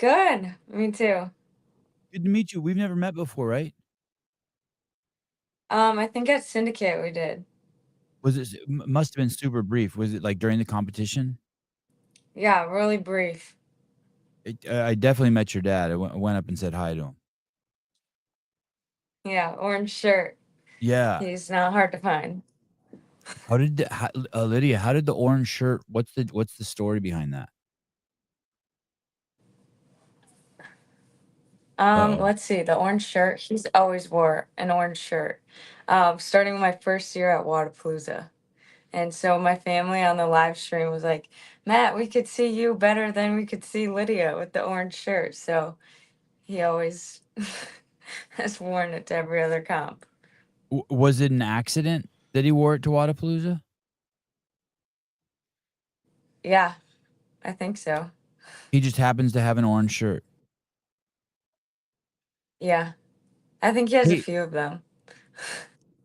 Good. Me too. Good to meet you. We've never met before, right? I think at Syndicate we did. Was it must have been super brief. Was it like during the competition? Yeah, really brief. I definitely met your dad. I went up and said hi to him. Yeah, orange shirt. Yeah. He's not hard to find. Lydia, how did the orange shirt, what's the story behind that? Uh-oh. Let's see. The orange shirt. He's always wore an orange shirt. Starting my first year at Wadapalooza. And so my family on the live stream was like, Matt, we could see you better than we could see Lydia with the orange shirt. So he always has worn it to every other comp. Was it an accident that he wore it to Wodapalooza? Yeah, I think so. He just happens to have an orange shirt. Yeah. I think he has a Hey, few of them.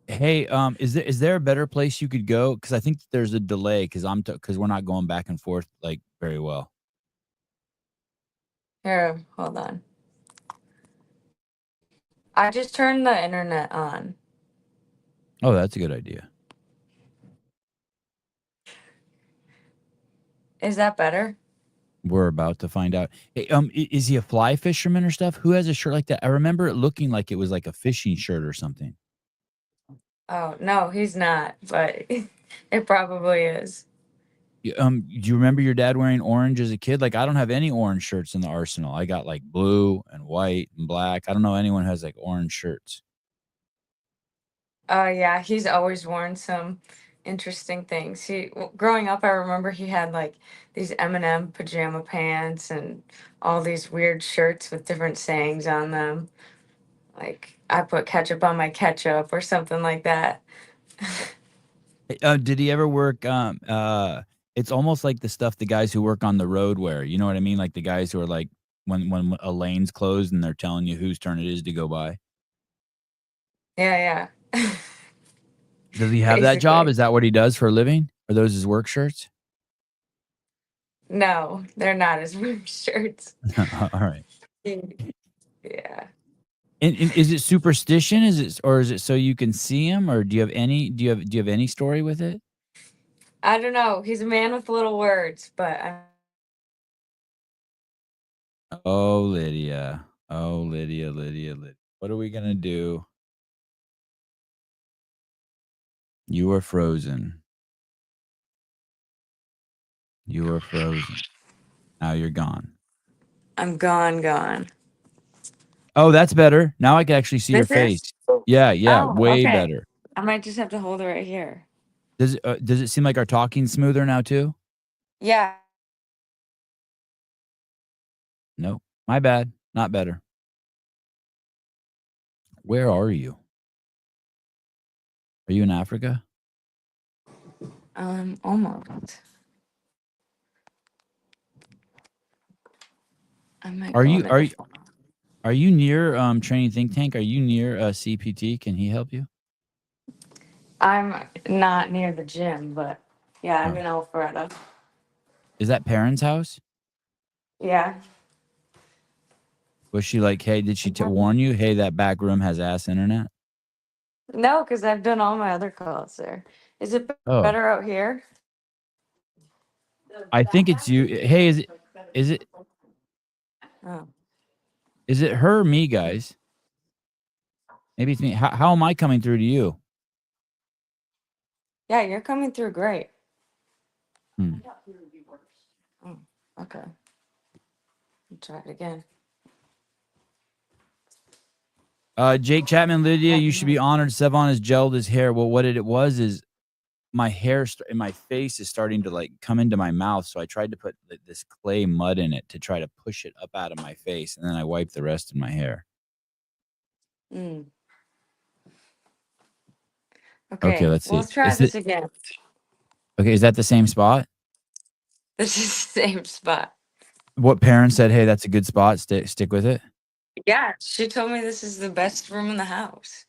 hey, is there a better place you could go? Because I think there's a delay because we're not going back and forth like very well. Here, hold on. I just turned the internet on. Oh, that's a good idea. Is that better? We're about to find out. Hey, is he a fly fisherman or stuff? Who has a shirt like that? I remember it looking like it was like a fishing shirt or something. Oh, no, he's not, but it probably is. Do you remember your dad wearing orange as a kid? Like, I don't have any orange shirts in the arsenal. I got like blue and white and black. I don't know anyone who has like orange shirts. Oh, yeah, he's always worn some interesting things. Growing up, I remember he had like these M&M pajama pants and all these weird shirts with different sayings on them. Like, I put ketchup on my ketchup or something like that. Did he ever work? It's almost like the stuff the guys who work on the road wear. You know what I mean? Like the guys who are like when a lane's closed and they're telling you whose turn it is to go by. Yeah, yeah. Does he have that job? Basically. Is that what he does for a living? Are those his work shirts? No, they're not his work shirts. All right. Yeah. And is it superstition? Is it so you can see him, or do you have any story with it? I don't know. He's a man with little words, but Oh, Lydia. Oh, Lydia, Lydia, Lydia. What are we gonna do? You are frozen. You are frozen. Now you're gone. I'm gone. Oh, that's better. Now I can actually see your This is? face. Yeah, yeah, Oh, way okay. better. I might just have to hold it right here. Does it seem like our talking's smoother now too? Yeah. Nope. My bad. Not better. Where are you? Are you in Africa? Almost. I might Are go you on a are you different. are you near Training Think Tank? Are you near CPT? Can he help you? I'm not near the gym, but yeah, I'm Oh. in Alpharetta. Is that Perrin's house? Yeah. Was she like, hey, did she warn you? Hey, that back room has ass internet? No, because I've done all my other calls there. Is it Oh, better out here? I think it's you. Hey, is it Oh. is it her or me, guys? Maybe it's me. How am I coming through to you? Yeah, you're coming through great. Hmm. Oh, okay. Try it again. Jake Chapman, Lydia, you should be honored. Sevon has gelled his hair. Well, what it was is my hair in my face is starting to like come into my mouth. So I tried to put this clay mud in it to try to push it up out of my face. And then I wiped the rest of my hair. Mm. Okay, Okay, let's well, see. let's try Is it this again. okay? Is that the same spot? This is the same spot. What parents said, hey, that's a good spot. Stick with it. Yeah, she told me this is the best room in the house.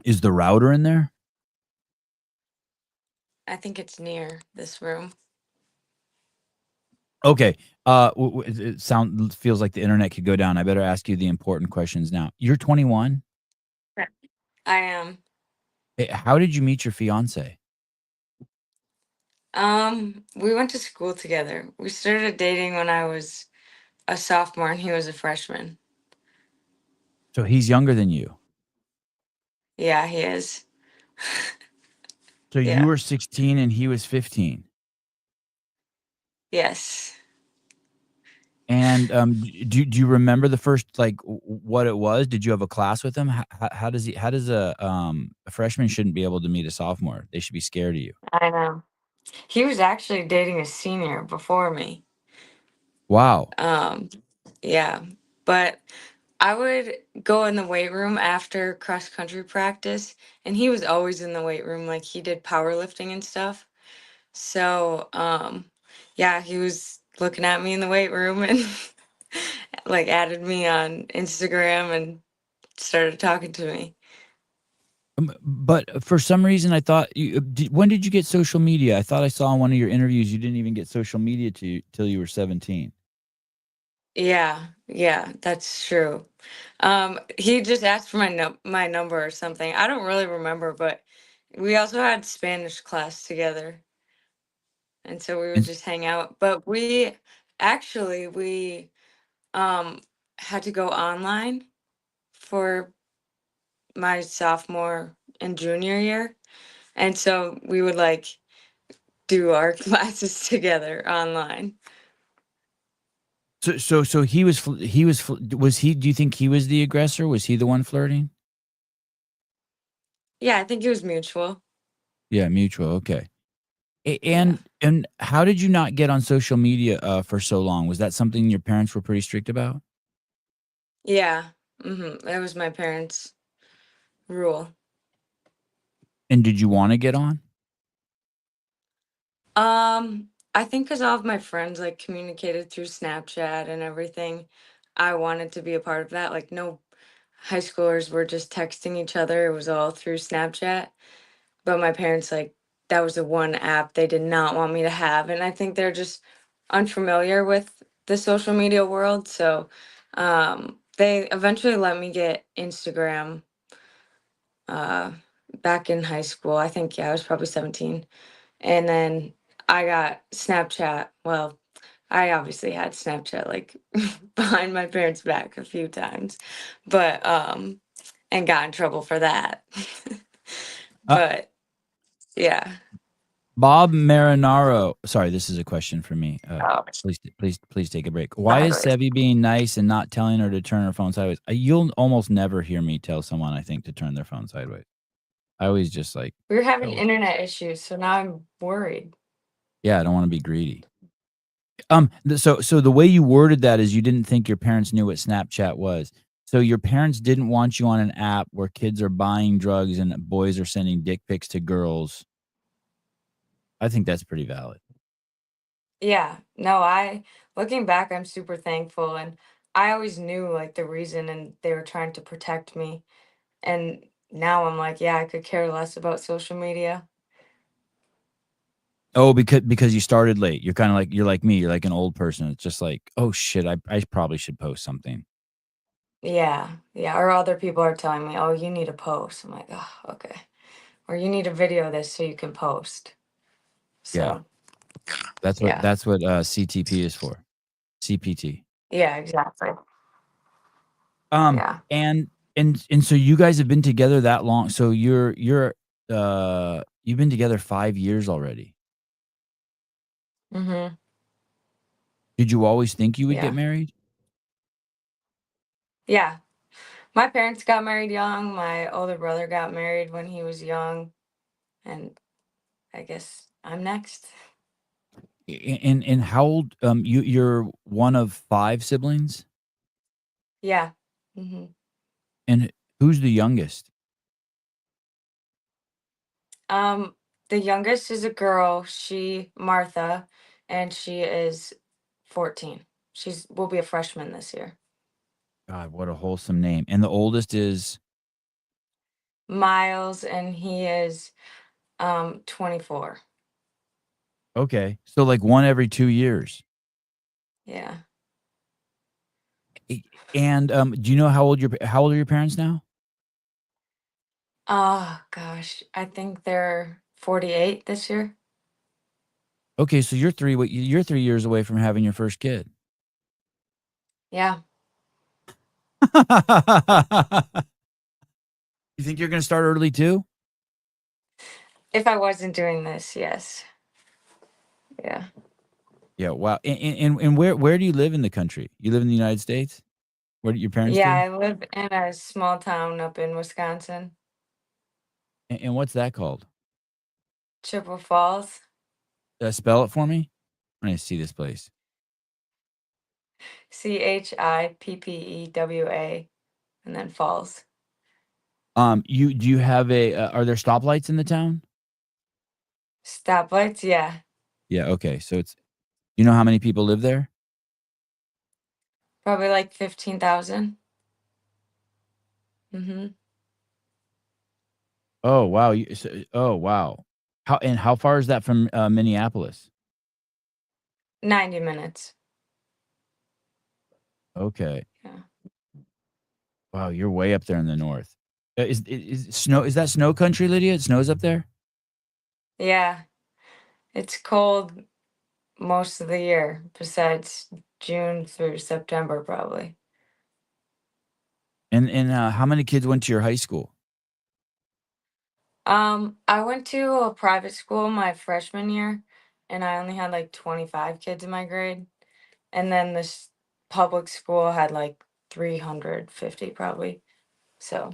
Is the router in there? I think it's near this room. Okay. It feels like the internet could go down. I better ask you the important questions now. You're 21. Right. I am. How did you meet your fiance? We went to school together. We started dating when I was a sophomore and he was a freshman. So he's younger than you. Yeah, he is. So you Yeah. were 16 and he was 15. Yes. And do you remember the first like what it was? Did you have a class with him? How does he? How does a freshman shouldn't be able to meet a sophomore? They should be scared of you. I know. He was actually dating a senior before me. Wow. Um, yeah. But I would go in the weight room after cross country practice, and he was always in the weight room, like he did powerlifting and stuff. So, yeah, he was looking at me in the weight room and like added me on Instagram and started talking to me. But for some reason, I thought when did you get social media? I thought I saw in one of your interviews you didn't even get social media till you were 17. Yeah, yeah, that's true. He just asked for my number or something. I don't really remember, but we also had Spanish class together, and so we would And just hang out. But we um had to go online for my sophomore and junior year, and so we would like do our classes together online. so was he? Do you think he was the aggressor? Was he the one flirting? Yeah, I think it was mutual. Yeah, mutual. Okay. Yeah. And how did you not get on social media, for so long? Was that something your parents were pretty strict about? Yeah. That was my parents' rule. And did you wanna get on? I think because all of my friends like communicated through Snapchat and everything, I wanted to be a part of that. Like, no high schoolers were just texting each other, it was all through Snapchat. But my parents, like, that was the one app they did not want me to have. And I think they're just unfamiliar with the social media world. So they eventually let me get Instagram uh, back in high school. I think, yeah, I was probably 17. And then I got Snapchat. Well, I obviously had Snapchat like behind my parents' back a few times, but and got in trouble for that. Uh, But yeah. Bob Marinaro sorry, this is a question for me. Oh, Please take a break. Why is sideways. Sevi being nice and not telling her to turn her phone sideways? You'll almost never hear me tell someone, I think, to turn their phone sideways. I always just, like, We were having go with it. internet issues, so now I'm worried. Yeah, I don't wanna be greedy. So the way you worded that is you didn't think your parents knew what Snapchat was. So your parents didn't want you on an app where kids are buying drugs and boys are sending dick pics to girls. I think that's pretty valid. Yeah, no, I looking back, I'm super thankful, and I always knew like the reason, and they were trying to protect me. And now I'm like, yeah, I could care less about social media. Oh, because you started late. You're kinda like you're like me, you're like an old person. It's just like, "Oh, shit, I probably should post something." Yeah, yeah. Or other people are telling me, oh, you need to post. I'm like, oh, okay. Or you need to video this so you can post. Yeah. So, yeah. That's what, CTP is for. CPT. Yeah, exactly. Um, Yeah. and and so you guys have been together that long. So you've been together 5 years already. Mhm. Did you always think you would get Yeah. married? Yeah. My parents got married young. My older brother got married when he was young, and I guess I'm next. And how old, you're one of 5 siblings? Yeah. Mhm. And who's the youngest? Um the youngest is a girl, Martha, and she is 14. She's will be a freshman this year. God, what a wholesome name. And the oldest is Miles, and he is 24. okay. So, like, 1 every 2 years. Yeah. A- And do you know how old are your parents now? Oh gosh, I think they're 48 this year. Okay, so you're 3 years away from having your first kid. Yeah. You think you're gonna start early too? If I wasn't doing this, yes. Yeah. Yeah. Wow. And where do you live in the country? You live in the United States? Where do your parents Yeah, do? I live in a small town up in Wisconsin, And what's that called? Chippewa Falls. Spell it for me. I need to see this place. Chippeway, and then Falls. You do you have a? Are there stoplights in the town? Stoplights, yeah. Yeah. Okay. So it's you know how many people live there? Probably like 15,000. Mm-hmm. Oh wow. Oh wow. How far is that from Minneapolis? 90 minutes. Okay. Yeah. Wow, you're way up there in the north. Snow? Is that snow country, Lydia? It snows up there. Yeah. It's cold most of the year, besides June through September, probably. And how many kids went to your high school? I went to a private school my freshman year, and I only had like 25 kids in my grade. And then this public school had like 350 probably. So,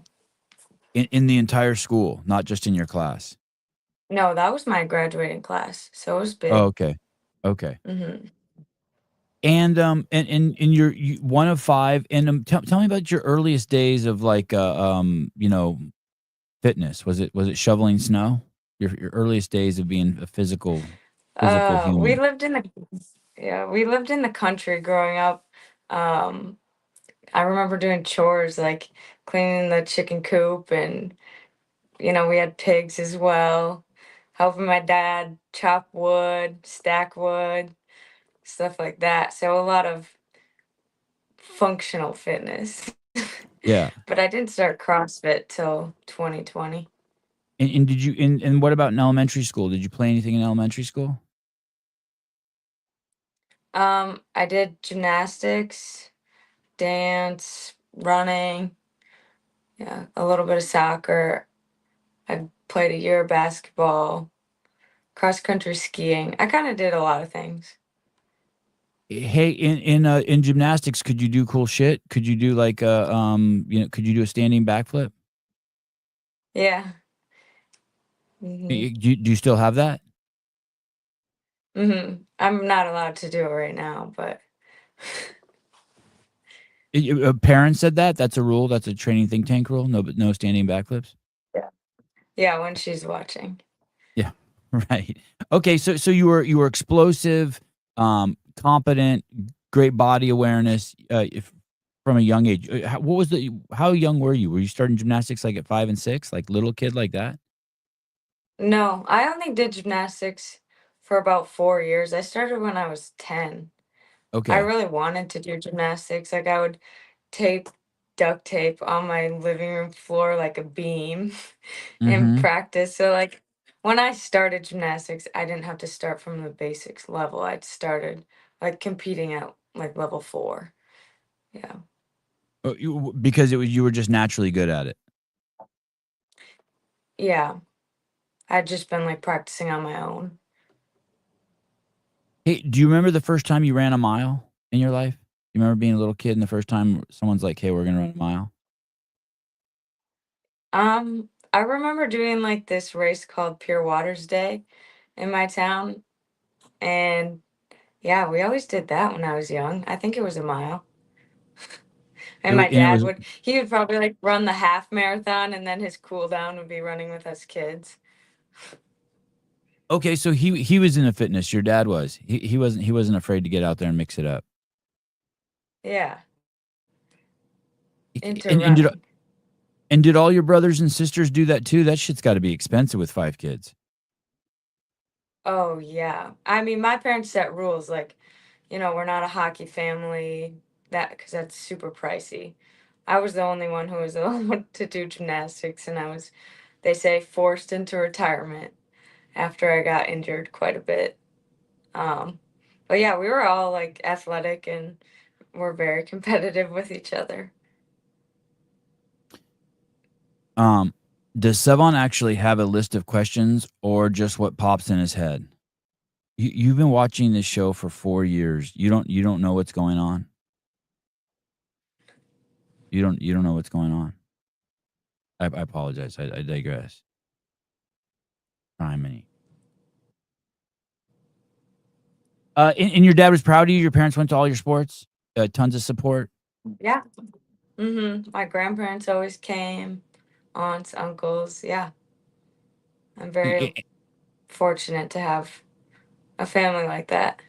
In the entire school, not just in your class. no, that was my graduating class. So it was Oh, big. okay. Okay. Hmm. And you're one of five. And tell me about your earliest days of like fitness. Was it shoveling snow? Your earliest days of being a physical We human. lived in the Yeah, we lived in the country growing up. Um, I remember doing chores like cleaning the chicken coop, and we had pigs as well, helping my dad chop wood, stack wood, stuff like that. So a lot of functional fitness. Yeah. But I didn't start CrossFit till 2020. And did you and what about in elementary school? Did you play anything in elementary school? I did gymnastics, dance, running, yeah, a little bit of soccer. I played a year of basketball, cross country skiing. I kind of did a lot of things. Hey, in gymnastics, could you do cool shit? Could you do like could you do a standing backflip? Yeah. Mhm. Do you still have that? Mhm. I'm not allowed to do it right now, but A parent said that. That's a rule. That's a training think tank rule. No standing backflips. yeah. Yeah, when she's watching. Yeah, right. Okay, so you were explosive, competent, great body awareness, if from a young age. How young were you? Were you starting gymnastics like at 5 and 6, like little kid like that? No, I only did gymnastics for about 4 years. I started when I was 10. I Okay. really wanted to do gymnastics. Like I would tape duct tape on my living room floor like a beam in Mhm. practice. So like when I started gymnastics, I didn't have to start from the basics level. I'd started like competing at like level 4. Yeah. Because you were just naturally good at it. Yeah. I'd just been like practicing on my own. Hey, do you remember the first time you ran a mile in your life? You remember being a little kid and the first time someone's like, "Hey, we're gonna run a mile." I remember doing like this race called Pure Waters Day in my town. And yeah, we always did that when I was young. I think it was a mile. And my It dad was he would probably like run the half marathon, and then his cool down would be running with us kids. okay. So he was into fitness. Your dad was. He wasn't afraid to get out there and mix it up. Yeah, into And running. did all your brothers and sisters do that too? That shit's got to be expensive with 5 kids. Oh yeah. I mean, my parents set rules like, we're not a hockey family, that because that's super pricey. I was the only one who was allowed to do gymnastics, and I was, they say, forced into retirement after I got injured quite a bit. Um, but yeah, we were all like athletic and we're very competitive with each other. Um, does Sevon actually have a list of questions or just what pops in his head? You've been watching this show for 4 years. You don't know what's going on? You don't know what's going on? I apologize. I digress. Criminy. And your dad was proud of you? Your parents went to all your sports? Tons of support? Yeah. My grandparents always came, aunts, uncles. Yeah. I'm very A fortunate to have a family like that.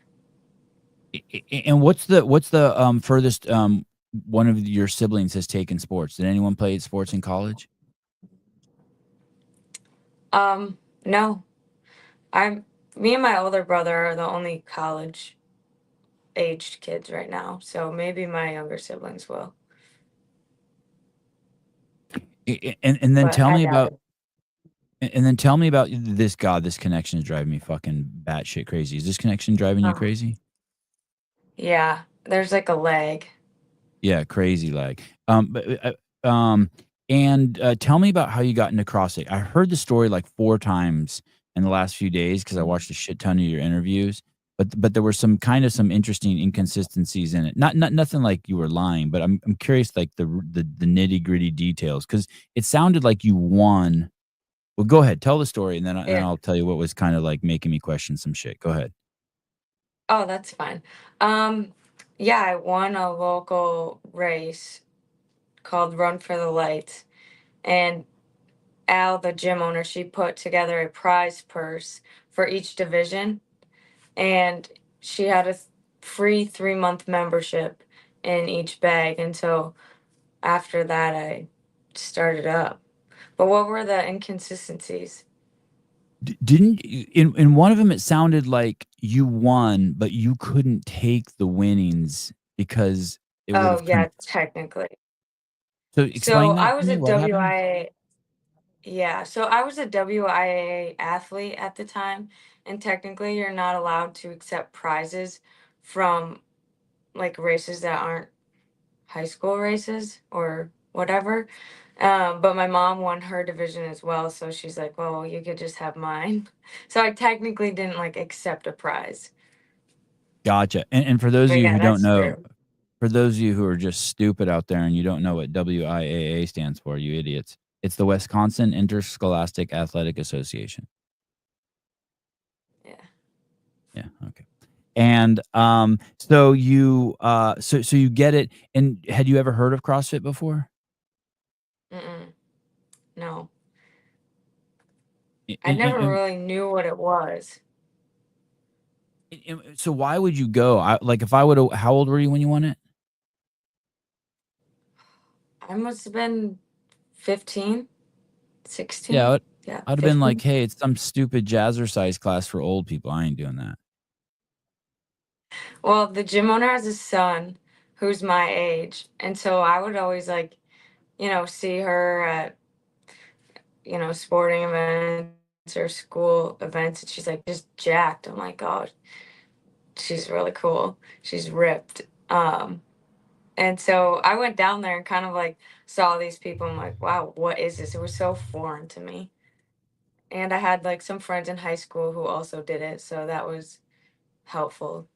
and what's the furthest, one of your siblings has taken sports? Did anyone play sports in college? No. I'm Me and my older brother are the only college aged kids right now, so maybe my younger siblings will, And then but tell I me doubt about it. and then tell me about this god, this connection is driving me fucking batshit crazy. Is this connection driving you Uh, crazy? yeah, there's like a lag. Yeah, crazy lag. And tell me about how you got into CrossFit. I heard the story like 4 times in the last few days because I watched a shit ton of your interviews, but there were some interesting inconsistencies in it. Not nothing like you were lying, but I'm curious like the nitty-gritty details because it sounded like you won. Well, go ahead, tell the story, and then Yeah. I'll tell you what was kinda like making me question some shit. Go ahead. Oh, that's fine. Um, yeah, I won a local race called Run for the Lights, and Al, the gym owner, she put together a prize purse for each division, and she had a free 3-month membership in each bag. And so after that, I started up. But what were the inconsistencies? Didn't in one of them, it sounded like you won, but you couldn't take the winnings because it Oh, would've yeah, technically. so So explain that I to was a me, what happened? WIA, yeah, so I was a WIA athlete at the time, and technically you're not allowed to accept prizes from like races that aren't high school races or whatever. But my mom won her division as well, so she's like, "Well, you could just have mine." So I technically didn't like accept a prize. Gotcha, and for those of But you yeah, who don't that's know, true. for those of you who are just stupid out there and you don't know what WIAA stands for, you idiots, it's the Wisconsin Interscholastic Athletic Association. Yeah. Yeah, okay. And, so so you get it, and had you ever heard of CrossFit before? Mm-mm. No, A I never really knew what it was. so why would you go? Like, if I would how old were you when you won it? I must have been 15, Yeah, 16. Yeah, I'd have been like, 15. "Hey, it's some stupid jazzercise class for old people. I ain't doing that." Well, the gym owner has a son who's my age, and so I would always like, see her at, sporting events or school events, and she's like just jacked. I'm like, oh, she's really cool. She's ripped. And so I went down there and kind of like saw these people. I'm like, wow, what is this? It was so foreign to me. And I had like some friends in high school who also did it, so that was helpful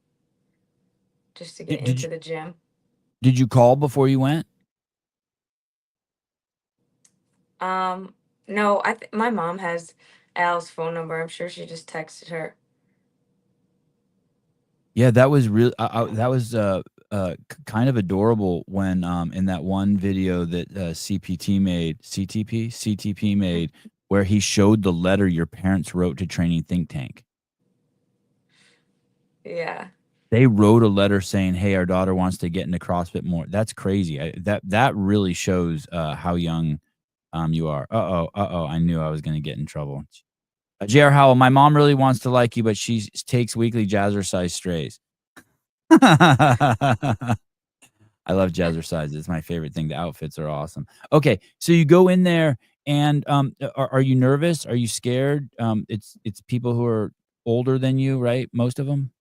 just to get Did you into the gym. call before you went? Um, no, my mom has Al's phone number. I'm sure she just texted her. Yeah, that was real that was, kind of adorable when, in that one video that, CPT made CTP Mm. made, where he showed the letter your parents wrote to Training Think Tank. Yeah. They wrote a letter saying, "Hey, our daughter wants to get into CrossFit more." That's crazy. That really shows, how young, you are. Uh-oh, uh-oh, I knew I was gonna get in trouble. J.R. Howell, my mom really wants to like you, but she takes weekly jazzercise strays. I love jazzercise. It's my favorite thing. The outfits are awesome. Okay, so you go in there and, are you nervous? Are you scared? It's people who are older than you, right? Most of them,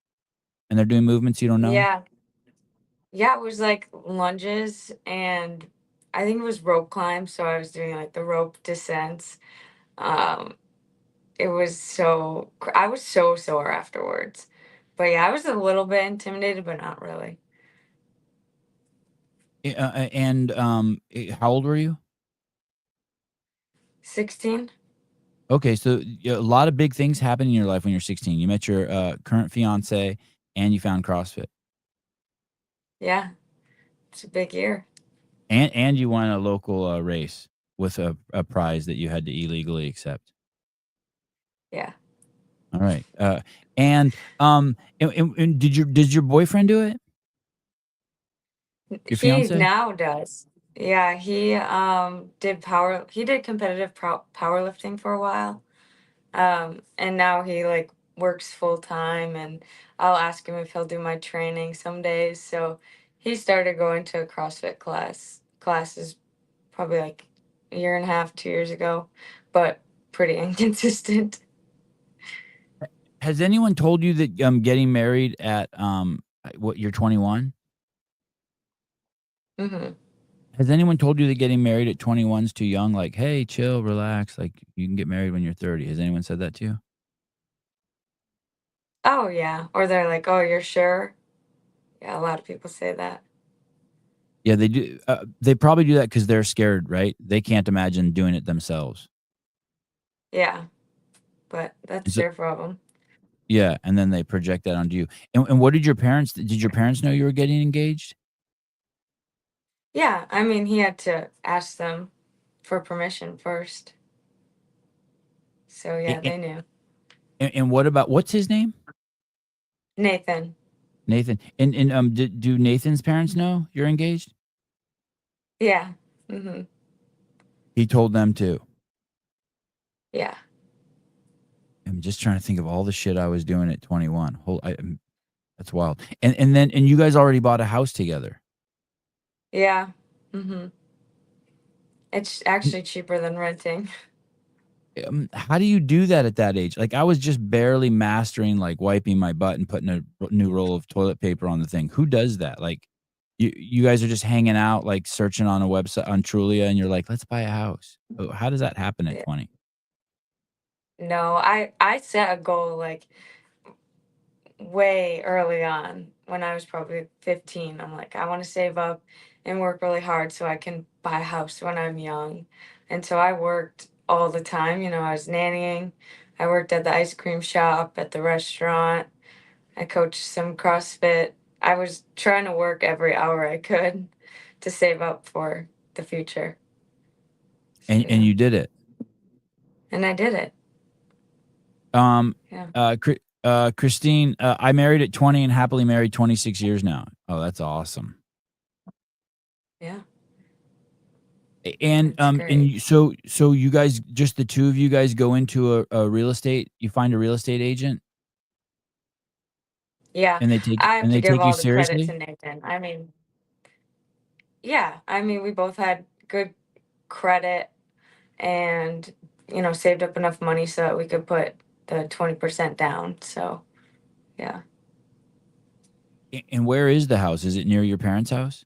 and they're doing movements you don't know? Yeah. Yeah, it was like lunges and I think it was rope climb, so I was doing like the rope descents. Um, it was I was so sore afterwards. But yeah, I was a little bit intimidated, but not really. How old were you? 16? Okay, so, a lot of big things happen in your life when you're 16. You met your, current fiancé, and you found CrossFit. Yeah, it's a big year. And you won a local, race with a prize that you had to illegally accept. Yeah. Alright, and did your boyfriend do it? Your He fiancé? now does. Yeah, he did competitive powerlifting for a while. And now he like works full time and I'll ask him if he'll do my training some days. So he started going to a CrossFit classes probably like a year and a half, 2 years ago, but pretty inconsistent. Has anyone told you that, getting married at, what, you're 21? Hmm. Has anyone told you that getting married at 21 is too young? Like, "Hey, chill, relax, like, you can get married when you're 30." Has anyone said that to you? Oh yeah. Or they're like, "Oh, you're sure?" Yeah, a lot of people say that. Yeah, they do, they probably do that because 'cause they're scared, right? They can't imagine doing it themselves. Yeah, but And that's so their problem. yeah, and then they project that onto you. And what did your parents know you were getting engaged? Yeah, I mean, he had to ask them for permission first. So A yeah, they knew. and what about what's his name? Nathan. Nathan. Do Nathan's parents know you're engaged? Yeah. Mhm. He told them too. Yeah. I'm just trying to think of all the shit I was doing at 21. That's wild. And you guys already bought a house together. Yeah. Mhm. It's actually cheaper than renting. How do you do that at that age? Like, I was just barely mastering, like, wiping my butt and putting a new roll of toilet paper on the thing. Who does that? Like, you guys are just hanging out, like, searching on a website on Trulia, and you're like, "Let's buy a house." How does that happen at Yeah. 20? No, I set a goal like way early on when I was probably 15. I'm like, I want to save up and work really hard so I can buy a house when I'm young. And so I worked all the time. I was nannying. I worked at the ice cream shop, at the restaurant. I coached some CrossFit. I was trying to work every hour I could to save up for the future. So And yeah. you did it. And I did it. Um, Yeah. Christine, I married at 20 and happily married 26 years now. Oh, that's awesome. Yeah. That's And great. so you guys, just the 2 of you guys go into a real estate you find a real estate agent, Yeah. and they take I have and to they give take you all the credit to seriously? Nathan. I mean, yeah. I mean, we both had good credit and, saved up enough money so that we could put the 20% down. So, yeah. And where is the house? Is it near your parents' house?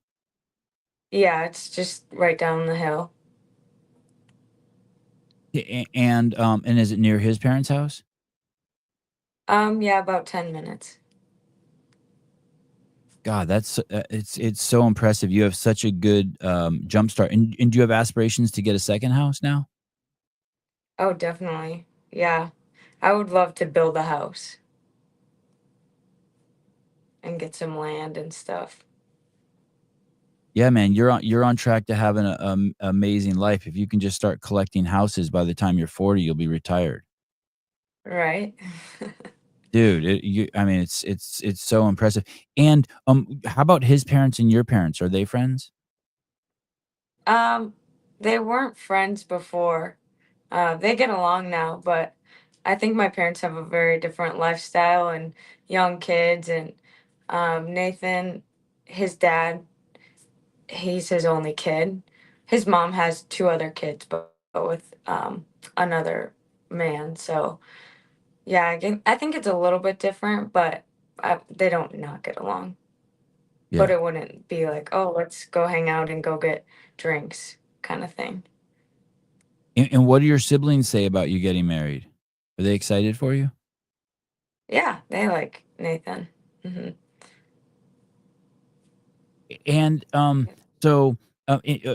Yeah, it's just right down the hill. And is it near his parents' house? Yeah, about 10 minutes. God, it's so impressive. You have such a good, jump start. And do you have aspirations to get a second house now? Oh, definitely. Yeah. I would love to build a house and get some land and stuff. Yeah, man, you're on track to have an, amazing life. If you can just start collecting houses by the time you're 40, you'll be retired. Right? Dude, I mean, it's so impressive. And, how about his parents and your parents? Are they friends? um, they weren't friends before. They get along now, but I think my parents have a very different lifestyle and young kids, and Nathan, his dad, he's his only kid. His mom has two other kids, but with another man. So yeah, I think it's a little bit different, but they don't not get along. But Yeah. it wouldn't be like, oh, let's go hang out and go get drinks kind of thing. And what do your siblings say about you getting married? Are they excited for you? Yeah, they like Nathan. Hmm. And so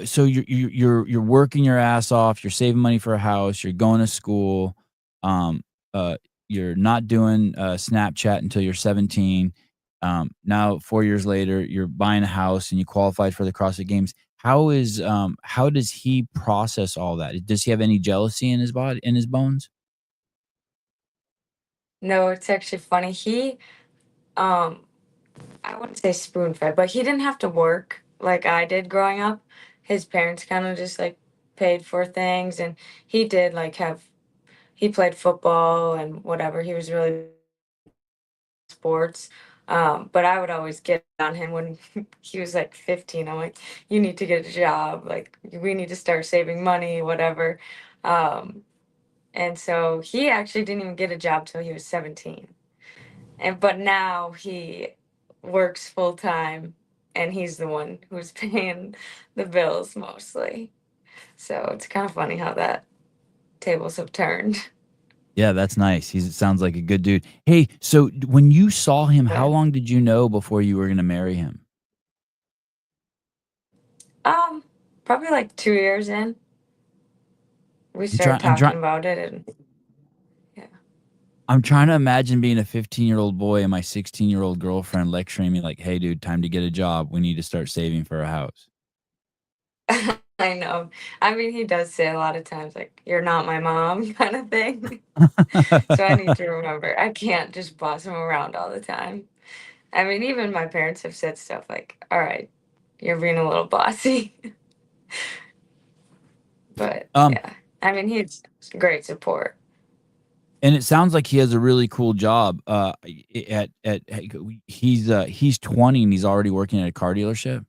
so you're working your ass off. You're saving money for a house. You're going to school. Um, you're not doing Snapchat until you're 17. Now 4 years later, you're buying a house and you qualified for the CrossFit Games. How does he process all that? Does he have any jealousy in his body, in his bones? No, it's actually funny. Um, I wouldn't say spoon fed, but he didn't have to work like I did growing up. His parents kind of just like paid for things, and he did like he played football and whatever. He was really sports. But I would always get on him when he was like 15. I'm like, you need to get a job. Like, we need to start saving money, whatever. Um, and so he actually didn't even get a job till he was 17. But now he works full time and he's the one who's paying the bills mostly. So it's kind of funny how that tables have turned. Yeah, that's nice. He sounds like a good dude. Hey, so when you saw him, how Yeah. long did you know before you were going to marry him? Um, Probably like 2 years in, we I'm started trying. I'm trying. talking about it, and yeah. I'm trying to imagine being a 15-year-old boy and my 16-year-old girlfriend lecturing me like, "Hey, dude, time to get a job. We need to start saving for a house." I know. I mean, he does say a lot of times, like, "You're not my mom," kind of thing. So I need to remember, I can't just boss him around all the time. I mean, even my parents have said stuff like, "All right, you're being a little bossy." But um, yeah, I mean, he's great support. and it sounds like he has a really cool job. He's 20 and he's already working at a car dealership.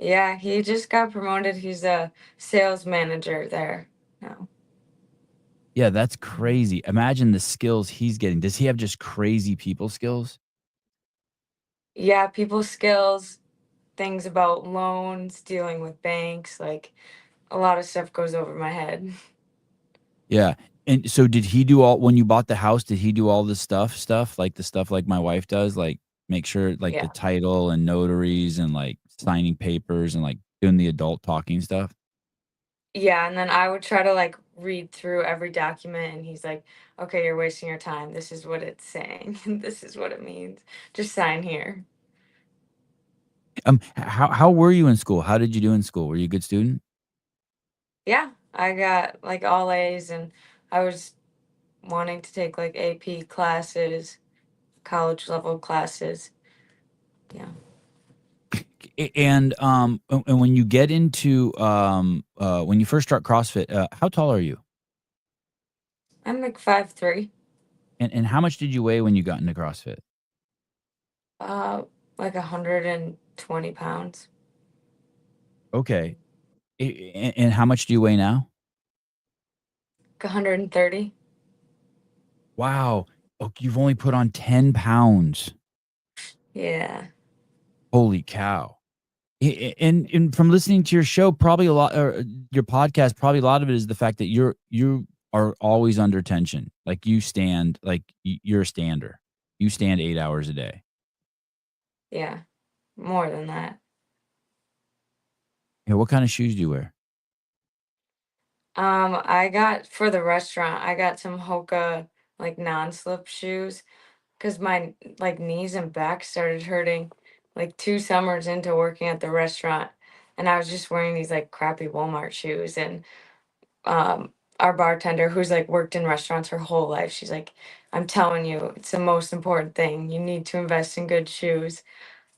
Yeah, he just got promoted. He's a sales manager there now. Yeah, that's Mhm. crazy. Imagine the skills he's getting. Does he have just crazy people skills? Yeah, people skills, things about loans, dealing with banks, like a lot of stuff goes over my head. Yeah. And so did he do all when you bought the house, did he do all the stuff, like the stuff like my wife does, like make sure like the Yeah. title and notaries and like signing papers and like doing the adult talking stuff? Yeah, and then I would try to like read through every document and he's like, "Okay, you're wasting your time. This is what it's saying and this is what it means. Just sign here." How were you in school? How did you do in school? Were you a good student? Yeah, I got like all A's and I was wanting to take like AP classes, college level classes. Yeah. And when you get into when you first start CrossFit, how tall are you? I'm like 5'3". And how much did you weigh when you got into CrossFit? Uh like 120 pounds. Okay. And how much do you weigh now? Like 130. Wow. Oh, you've only put on 10 pounds. Yeah. Holy cow. And from listening to your show, probably a lot or your podcast, probably a lot of it is the fact that you are always under tension. Like you stand like you're a stander. You stand 8 hours a day. Yeah. More than that. Yeah, what kind of shoes do you wear? I got for the restaurant, I got some Hoka like non-slip shoes because my like knees and back started hurting like 2 summers into working at the restaurant, and I was just wearing these like crappy Walmart shoes. And our bartender, who's like worked in restaurants her whole life, she's like, "I'm telling you, it's the most important thing. You need to invest in good shoes."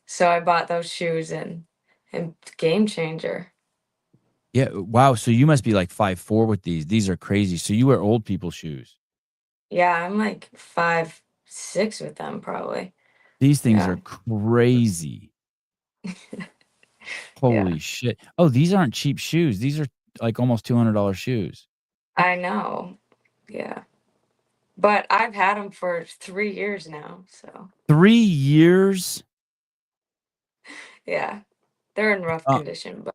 So I bought those shoes and game changer. Yeah, wow, so you must be like 5'4" with these. These are crazy. So you wear old people shoes. Yeah, I'm like 5'6" with them probably. These things Yeah. are crazy. Yeah. Holy shit. Oh, these aren't cheap shoes. These are like almost $200 shoes. I know. Yeah. But I've had them for 3 years now, so 3 years? yeah. They're in rough Uh, condition, but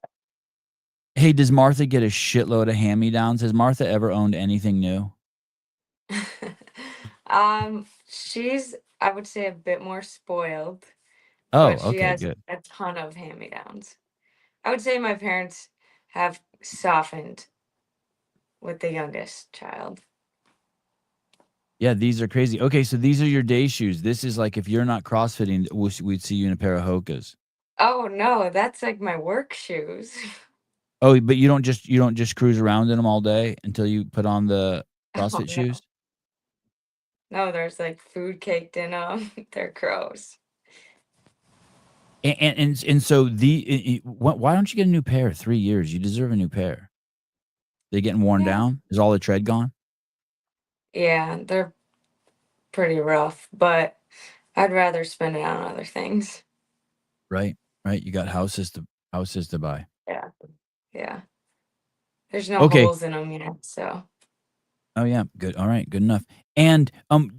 hey, does Martha get a shitload of hand-me-downs? Has Martha ever owned anything new? she's, I would say, a bit more spoiled, Oh, but she okay, has good. a ton of hand-me-downs. I would say my parents have softened with the youngest child. Yeah, these are crazy. Okay, so these are your day shoes. This is like if you're not CrossFitting, we'd see you in a pair of Hokas. Oh no, that's like my work shoes. Oh, but you don't just cruise around in them all day until you put on the Oh CrossFit shoes? no. No, there's like food caked in them. They're gross. And so why don't you get a new pair? 3 years, you deserve a new pair. They getting worn Yeah. down? Is all the tread gone? Yeah, they're pretty rough, but I'd rather spend it on other things. Right, right, you got houses to buy. Yeah. Yeah. There's no Okay. holes in them yet, so. Oh, yeah, good, alright, good enough. And,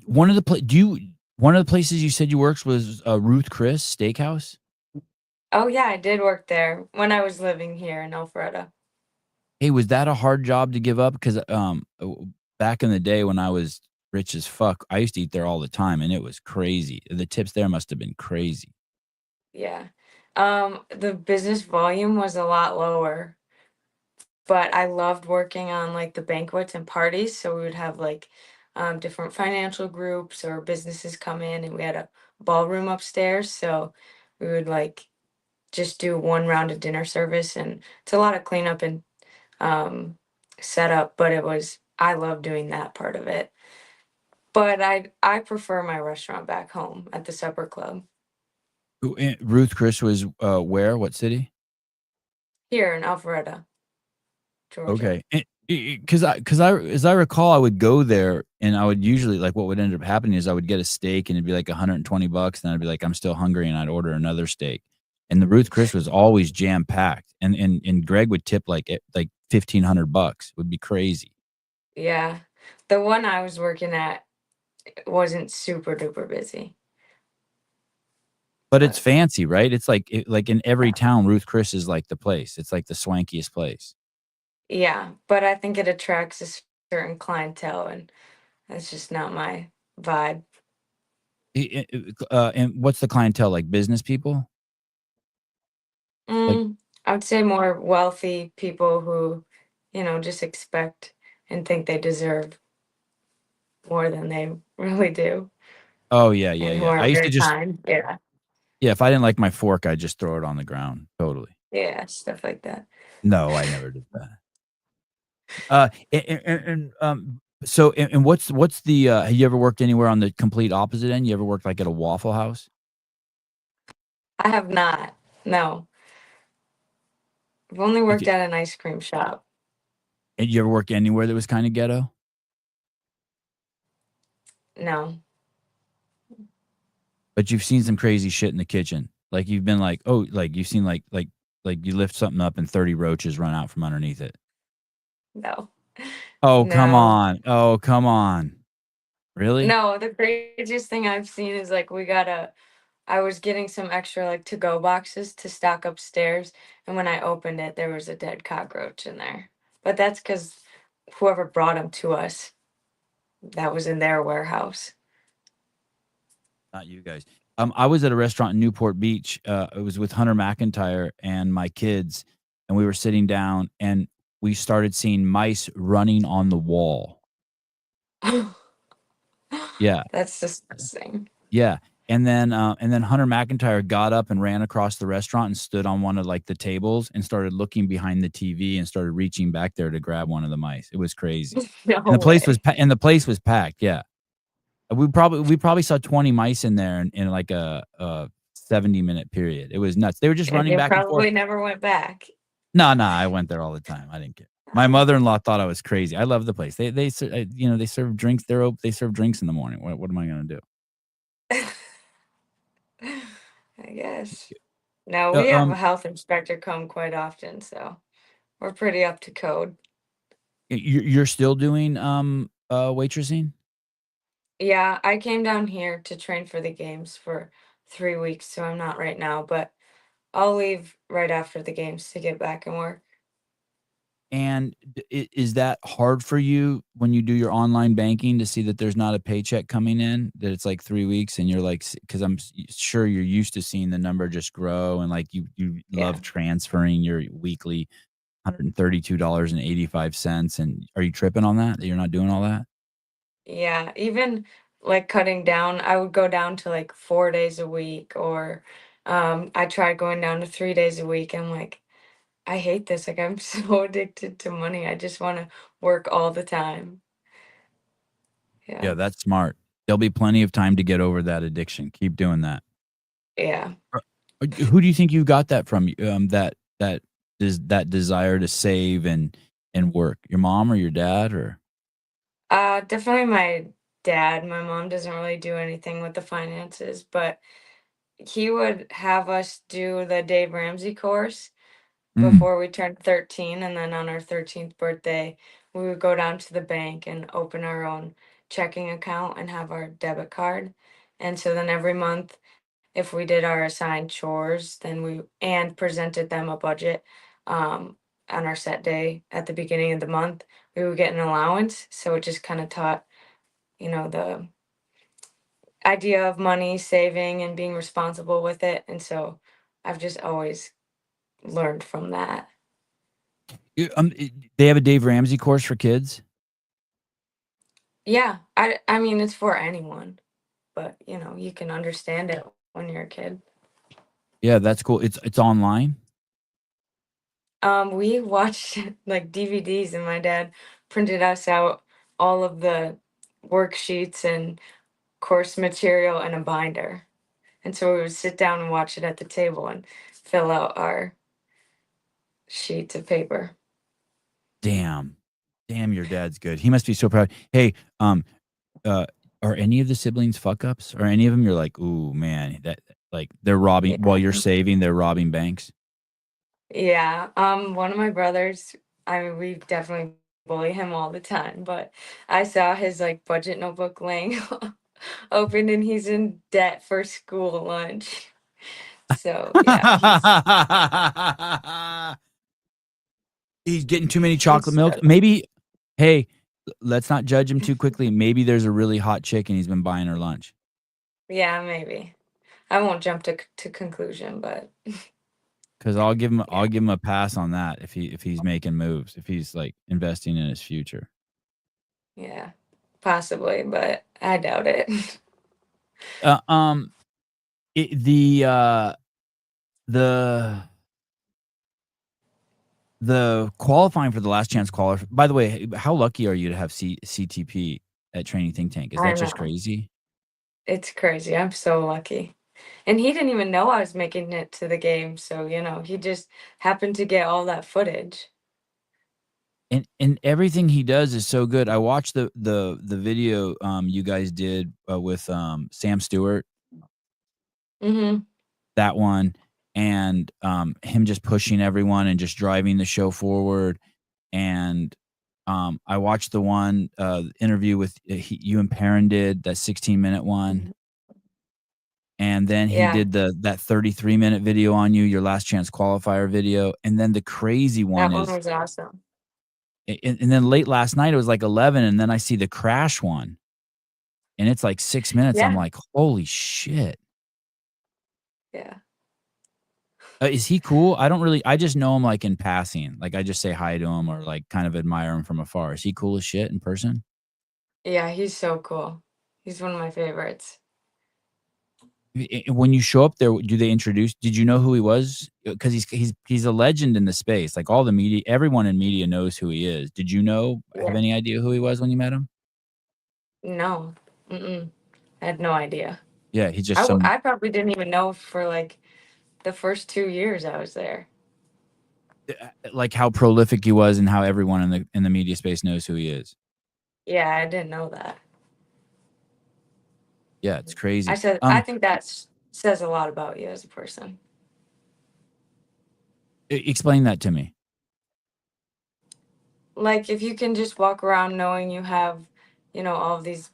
one of the places you said you worked was, Ruth Chris Steakhouse? Oh yeah, I did work there when I was living here in Alpharetta. Hey, was that a hard job to give up? Because, back in the day when I was rich as fuck, I used to eat there all the time, and it was crazy. The tips there must have been crazy. Yeah. The business volume was a lot lower, but I loved working on like the banquets and parties. So we would have like different financial groups or businesses come in, and we had a ballroom upstairs. So we would like just do one round of dinner service, and it's a lot of cleanup and um, setup, but I love doing that part of it. But I prefer my restaurant back home at the supper club Ruth Chris was, where? What city? here in Alpharetta, Georgia. Okay. Because I as I recall, I would go there, and I would usually like, what would end up happening is I would get a steak, and it'd be like $120, and I'd be like, "I'm still hungry," and I'd order another steak. And the Ruth Chris was always jam-packed, and Greg would tip, like, $1,500. It would be crazy. Yeah. The one I was working at wasn't super duper busy, But it's but fancy, right? It's like in every yeah. town, Ruth Chris is like the place. It's like the swankiest place. Yeah, but I think it attracts a certain clientele, and that's just not my vibe. And what's the clientele, like business people? Like, I would say more wealthy people who, just expect and think they deserve more than they really do, oh, yeah, yeah, and who yeah. I aren't used to very just kind. Yeah. yeah, if I didn't like my fork, I'd just throw it on the ground, totally. Yeah, stuff like that. No, I never did that. So and what's the, have you ever worked anywhere on the complete opposite end? You ever worked, like, at a Waffle House? I have not. No. I've only worked Okay, at an ice cream shop. and you ever worked anywhere that was kinda ghetto? No. But you've seen some crazy shit in the kitchen. Like, you've been like, oh, like, you've seen, like, you lift something up and 30 roaches run out from underneath it. No. Oh, come No. on. Oh, come on. Really? No, the craziest thing I've seen is like I was getting some extra like to go boxes to stock upstairs, and when I opened it, there was a dead cockroach in there. But that's because whoever brought them to us, that was in their warehouse. Not you guys. I was at a restaurant in Newport Beach. It was with Hunter McIntyre and my kids, and we were sitting down, and we started seeing mice running on the wall. Yeah, That's disgusting. yeah. And then Hunter McIntyre got up and ran across the restaurant and stood on one of like the tables and started looking behind the TV and started reaching back there to grab one of the mice. It was crazy, No and way. the place was packed. Yeah, we probably saw 20 mice in there in like a 70-minute period. It was nuts. They were just And running you back and forth. probably never went back. No, no, I went there all the time. I didn't care. My Oh. mother-in-law thought I was crazy. I love the place. They serve drinks. They serve drinks in the morning. What am I gonna do? I guess. No, Uh, we have a um, health inspector come quite often, so we're pretty up to code. you're still doing waitressing? Yeah, I came down here to train for the games for 3 weeks, so I'm not right now, but I'll leave right after the games to get back and work. And is that hard for you when you do your online banking to see that there's not a paycheck coming in, that it's like 3 weeks and you're like, because sure you're used to seeing the number just grow and like you Yeah. love transferring your weekly $132.85. And are you tripping on that you're not doing all that? Yeah, even like cutting down, I would go down to like 4 days a week, or I tried going down to 3 days a week. I'm like, I hate this. Like, I'm so addicted to money. I just want to work all the time. Yeah, Yeah. that's smart. There'll be plenty of time to get over that addiction. Keep doing that. Yeah. Who do you think you got that from? That is that desire to save and work. Your mom or your dad or Definitely my dad. My mom doesn't really do anything with the finances, but he would have us do the Dave Ramsey course mm, before we turned 13, and then on our 13th birthday, we would go down to the bank and open our own checking account and have our debit card. And so then every month, if we did our assigned chores, then we and presented them a budget on our set day at the beginning of the month, we would get an allowance. So it just kind of taught, the idea of money, saving, and being responsible with it. And so I've just always learned from that. they have a Dave Ramsey course for kids? Yeah, I mean, it's for anyone, but, you can understand it when you're a kid. Yeah, that's cool. It's online? We watched, like, DVDs, and my dad printed us out all of the worksheets and course material in a binder, and so we would sit down and watch it at the table and fill out our sheets of paper. Damn. Damn, your dad's good. He must be so proud. Hey, uh, are any of the siblings fuck ups? Or any of them you're like, "Ooh, man, that like they're robbing while Yeah. you're saving, they're robbing banks." Yeah, one of my brothers, I mean, we definitely bully him all the time, but I saw his like budget notebook laying open, and he's in debt for school lunch. So yeah, He's getting too many he's chocolate milks. struggling. Maybe hey, let's not judge him too quickly. Maybe there's a really hot chick and he's been buying her lunch. Yeah, maybe. I won't jump to conclusion, but 'Cause I'll yeah, give him a pass on that if he's making moves, if he's, like, investing in his future. yeah, possibly, but I doubt it. Uh, um, it the the qualifying for the last chance caller by the way, how lucky are you to have CTP at Training Think Tank? Is I that just know. crazy? It's crazy. I'm so lucky. And he didn't even know I was making it to the game, so, he just happened to get all that footage. And everything he does is so good. I watched the video, you guys did, with, Sam Stewart, Mhm. that one, and, him just pushing everyone and just driving the show forward. And I watched the one interview with you and Perrin did that 16-minute one, Mhm. and then he Yeah, did that 33-minute video on you, your last chance qualifier video, and then the crazy one that one is, was awesome. and then late last night it was like 11, and then I see the crash one, and it's like 6 minutes. I'm Yeah, like, holy shit. yeah. Is he cool? I just know him like in passing. Like I just say hi to him or like kind of admire him from afar. Is he cool as shit in person? Yeah, he's so cool. He's one of my favorites. When you show up there, do they introduce did you know who he was? Because he's a legend in the space, like, all the media everyone in media knows who he is. Did you have Yeah. any idea who he was when you met him? No. Mm-mm. I had no idea. Yeah, he's I just w some I probably didn't even know for, like, the first 2 years I was there. like, how prolific he was and how everyone in the media space knows who he is. Yeah, I didn't know that. Yeah, it's I crazy. said I think that's says a lot about you as a person. Explain that to me. Like if you can just walk around knowing you have, all of these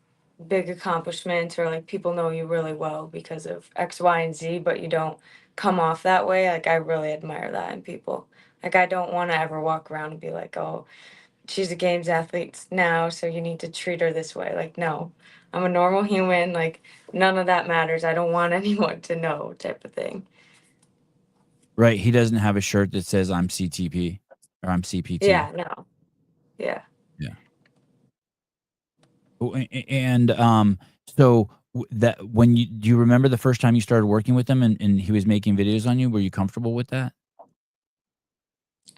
big accomplishments, or like people know you really well because of X, Y, and Z, but you don't come off that way. Like I really admire that in people. Like I don't want to ever walk around and be like, oh, she's a games athlete now, so you need to treat her this way. Like no, I'm a normal human. Like none of that matters. I don't want anyone to know, type of thing. Right, he doesn't have a shirt that says I'm CTP or I'm CPT. Yeah, no, yeah. Yeah. Oh, and, so that when you do you remember the first time you started working with him and he was making videos on you? Were you comfortable with that?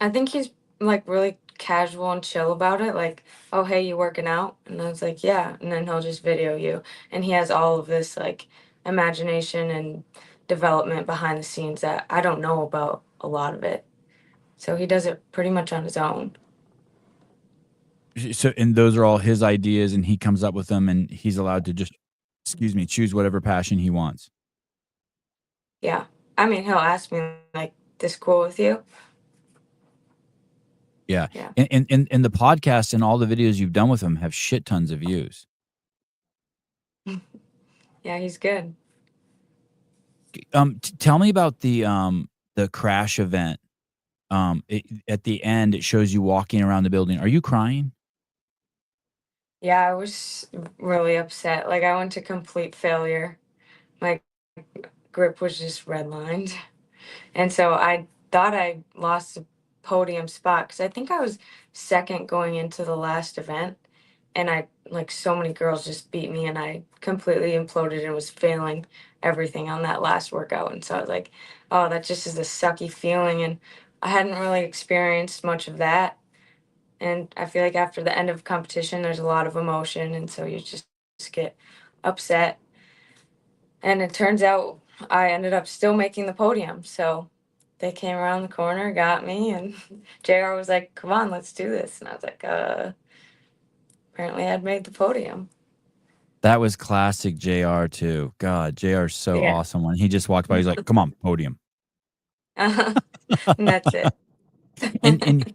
I think he's like really casual and chill about it. Like, oh, hey, you working out? And I was like, yeah. And then he'll just video you. And he has all of this like imagination and development behind the scenes that I don't know about a lot of it. So he does it pretty much on his own. So and those are all his ideas and he comes up with them and he's allowed to just, excuse me, choose whatever passion he wants. Yeah. I mean, he'll ask me, like, this cool with you? Yeah. Yeah. And the podcast and all the videos you've done with him have shit tons of views. Yeah, he's good. Tell me about the crash event. At the end, it shows you walking around the building. Are you crying? Yeah, I was really upset. Like, I went to complete failure. My grip was just redlined. And so I thought I lost a podium spot because I think I was second going into the last event. And I, like, so many girls just beat me, and I completely imploded and was failing everything on that last workout. And so I was like, oh, that just is a sucky feeling. And I hadn't really experienced much of that. And I feel like after the end of competition, there's a lot of emotion. And so you just get upset. And it turns out I ended up still making the podium. So they came around the corner, got me, and JR was like, come on, let's do this. And I was like, apparently I'd made the podium. That was classic JR too. God, JR's so Yeah. awesome. When he just walked by, he's like, "Come on, podium." And that's it. And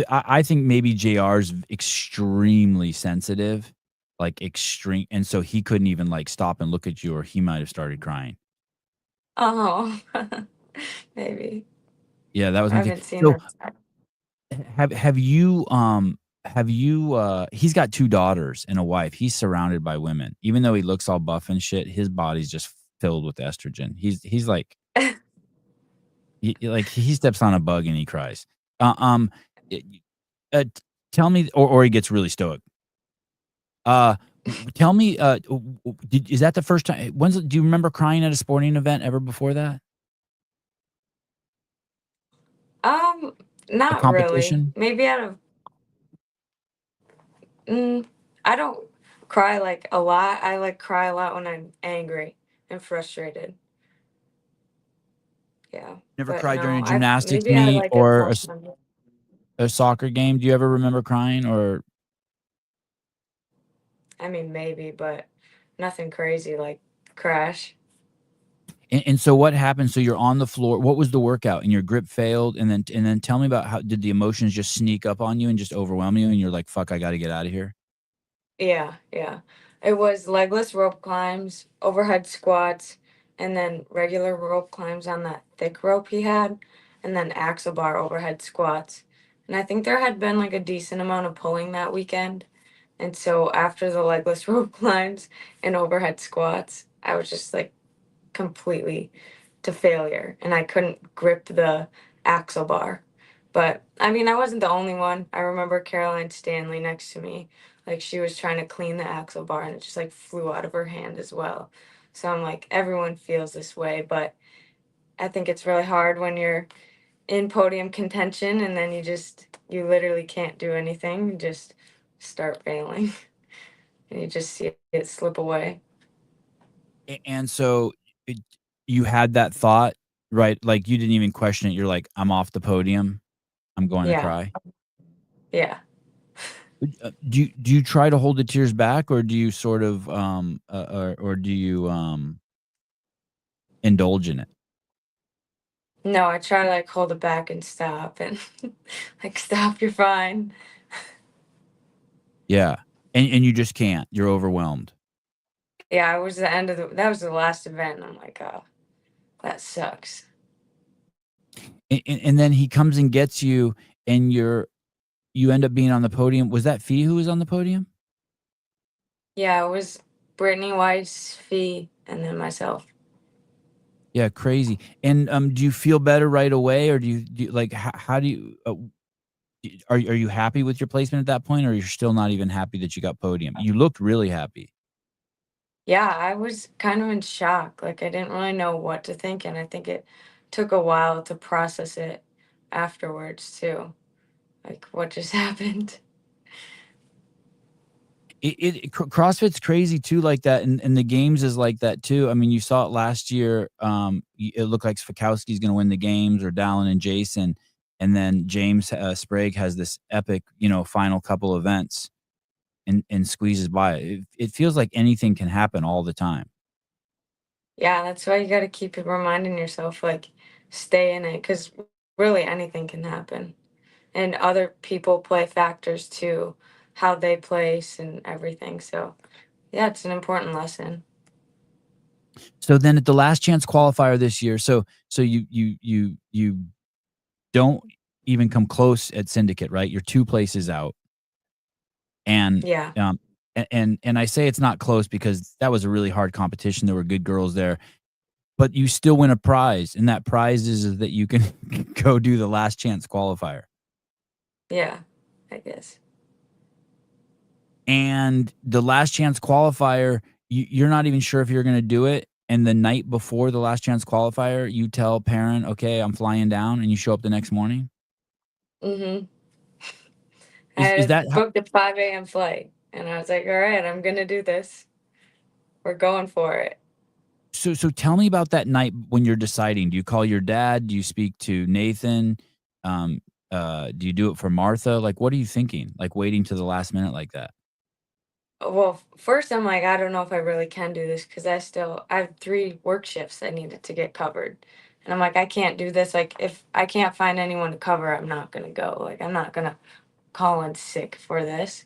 I think maybe JR's extremely sensitive, like extreme, and so he couldn't even like stop and look at you, or he might have started crying. Oh, maybe. Yeah, that was I my thing. haven't seen So that side. have you he's got 2 daughters and a wife. He's surrounded by women. Even though he looks all buff and shit, his body's just filled with estrogen. He's like he steps on a bug and he cries. Uh, um, it tell me, or he gets really stoic. Tell me, is that the first time? Do you remember crying at a sporting event ever before that? Um, A not really. competition? Maybe out of, mm, I don't cry like a lot. I like cry a lot when I'm angry and frustrated. Yeah. Never But cried during no, a I've gymnastics maybe out of meet like or emotion. a soccer game? Do you ever remember crying or I mean, maybe, but nothing crazy like crash. and so what happened? So you're on the floor. What was the workout? And your grip failed, and then tell me about how did the emotions just sneak up on you and just overwhelm you, and you're like, "Fuck, I gotta get out of here." Yeah, yeah. It was legless rope climbs, overhead squats, and then regular rope climbs on that thick rope he had, and then axle bar overhead squats. And I think there had been like a decent amount of pulling that weekend. And so after the legless rope climbs and overhead squats, I was just like completely to failure, and I couldn't grip the axle bar. But I mean, I wasn't the only one. I remember Caroline Stanley next to me, like she was trying to clean the axle bar and it just like flew out of her hand as well. So I'm like, everyone feels this way, but I think it's really hard when you're in podium contention and then you literally can't do anything. You just start failing and you just see it slip away. And so it, you had that thought, right? Like you didn't even question it. You're like, "I'm off the podium. I'm going to Yeah, cry." yeah. Do you try to hold the tears back, or do you sort of or do you indulge in it. No, I try to like hold it back and stop and like stop, you're fine. Yeah. And you just can't. You're overwhelmed. Yeah, I was the end of the that was the last event and I'm like, oh, that sucks. And then he comes and gets you, and you end up being on the podium. Was that Fee who was on the podium? Yeah, it was Brittany Weiss, Fee, and then myself. Yeah, crazy. And do you feel better right away, or do you like how do you are you happy with your placement at that point, or you're still not even happy that you got podium? You looked really happy. Yeah, I was kind of in shock. Like I didn't really know what to think, and I think it took a while to process it afterwards too. Like what just happened. CrossFit's crazy too, like that, and the games is like that too. I mean, you saw it last year. It looked like Svikowski's going to win the games, or Dallin and Jason, and then James Sprague has this epic, final couple events, and squeezes by. It feels like anything can happen all the time. Yeah, that's why you got to keep reminding yourself, like, stay in it, because really anything can happen. And other people play factors too, how they place and everything. So, yeah, it's an important lesson. So then at the last chance qualifier this year, so you don't even come close at syndicate, right? You're 2 places out. And, Yeah. and I say it's not close because that was a really hard competition. There were good girls there, but you still win a prize, and that prize is that you can go do the last chance qualifier. Yeah, I guess. And the last chance qualifier, you're not even sure if you're gonna do it, and the night before the last chance qualifier, you tell parent, "Okay, I'm flying down," and you show up the next morning? Mhm. I Is had that how booked a 5 a.m. flight, and I was like, "All right, I'm gonna do this. We're going for it." so tell me about that night when you're deciding. Do you call your dad? Do you speak to Nathan? Um, do you do it for Martha? Like, what are you thinking? Like, waiting to the last minute like that? Well, first I'm like, I don't know if I really can do this because I have 3 work shifts that needed to get covered. And I'm like, I can't do this. Like, if I can't find anyone to cover, I'm not gonna go. Like, I'm not gonna call in sick for this.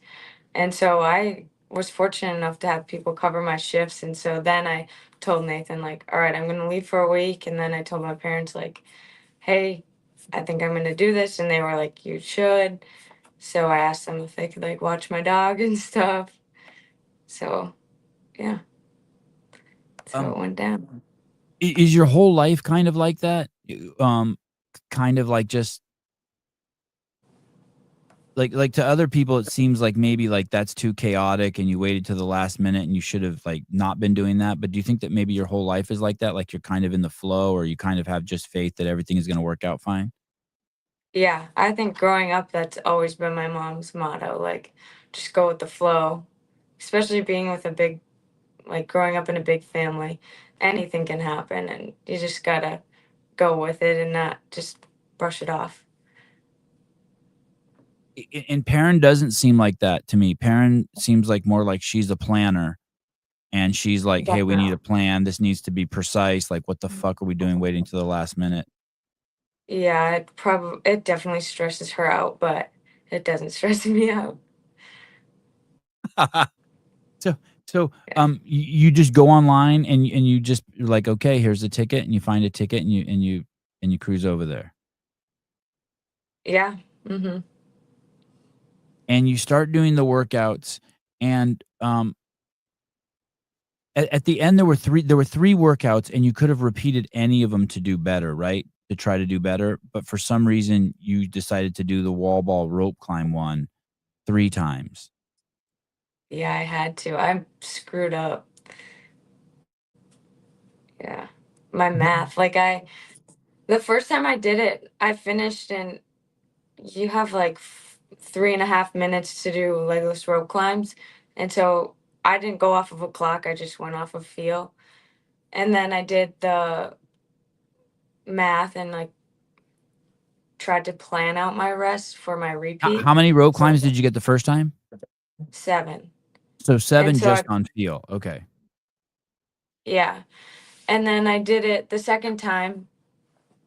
And so I was fortunate enough to have people cover my shifts. And so then I told Nathan, like, all right, I'm gonna leave for a week. And then I told my parents, like, hey, I think I'm gonna do this. And they were like, you should. So I asked them if they could like watch my dog and stuff. So yeah, that's how Um, it went down. is your whole life kind of like that? Kind of like just like to other people, it seems like maybe like that's too chaotic and you waited to the last minute and you should have like not been doing that. But do you think that maybe your whole life is like that? Like you're kind of in the flow, or you kind of have just faith that everything is going to work out fine? Yeah, I think growing up, that's always been my mom's motto. Like, just go with the flow. Especially being with like growing up in a big family, anything can happen, and you just gotta go with it and not just brush it off. And Perrin doesn't seem like that to me. Perrin seems like more like she's a planner, and she's like, "Hey, we need a Definitely. plan. This needs to be precise. Like, what the fuck are we doing waiting to the last minute?" Yeah, it definitely stresses her out, but it doesn't stress me out. So Yeah. you just go online, and you just you're like, "Okay, here's a ticket," and you find a ticket, and you cruise over there. Yeah. Mhm. And you start doing the workouts, and at the end there were 3 workouts, and you could have repeated any of them to do better, right? To try to do better, but for some reason, you decided to do the wall ball rope climb one 3 times. Yeah, I had to. I'm screwed up. Yeah. My Wha math, the first time I did it, I finished in you have like 3.5 minutes to do legless rope climbs. And so I didn't go off of a clock, I just went off of feel. And then I did the math and like tried to plan out my rest for my repeat. How many rope So climbs did you get the first time? 7. So And 7 so just I, on feel, okay. yeah. And then I did it the second time,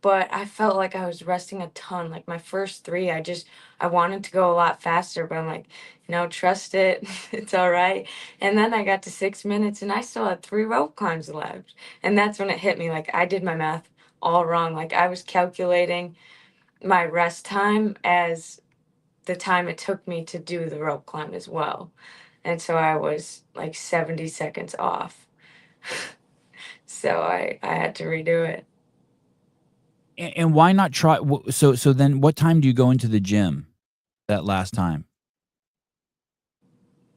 but I felt like I was resting a ton. Like my first three, I wanted to go a lot faster, but I'm like, trust it. It's all right. And then I got to 6 minutes and I still had three rope climbs left. And that's when it hit me. Like I did my math all wrong. Like I was calculating my rest time as the time it took me to do the rope climb as well. And so I was like 70 seconds off. So I had to redo it. And why not try? So then, what time do you go into the gym that last time?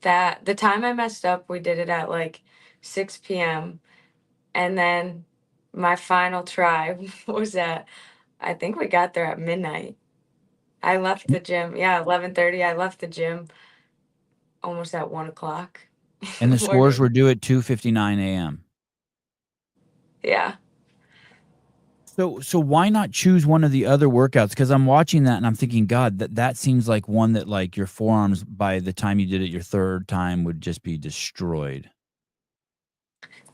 That the time I messed up, we did it at like 6 p.m. And then my final try was at, I think we got there at midnight. I left the gym, yeah, 11:30. I left the gym almost at 1 o'clock And in the the scores were morning. due at 2:59 a.m. Yeah. So why not choose one of the other workouts? Because I'm watching that and I'm thinking, God, that seems like one that like your forearms by the time you did it your third time would just be destroyed.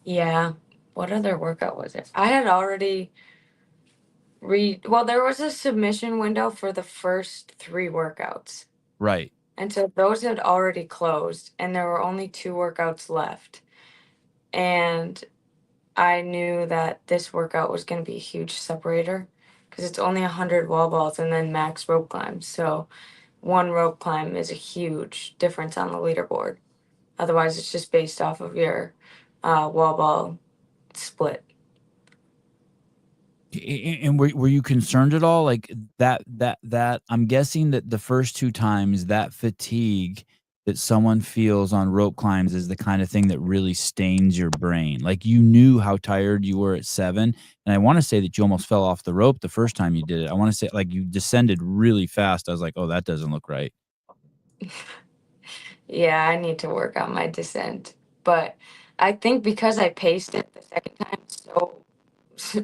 Yeah. What other workout was it? I had already well, there was a submission window for the first three workouts. Right. And so those had already closed and there were only two workouts left. And I knew that this workout was going to be a huge separator because it's only 100 wall balls and then max rope climbs. So one rope climb is a huge difference on the leaderboard. Otherwise, it's just based off of your wall ball split. And were you concerned at all? Like that I'm guessing that the first two times that fatigue that someone feels on rope climbs is the kind of thing that really stains your brain. Like you knew how tired you were at 7, and I want to say that you almost fell off the rope the first time you did it. I want to say like you descended really fast. I was like, "Oh, that doesn't look right." Yeah, I need to work on my descent. But I think because I paced it the second time so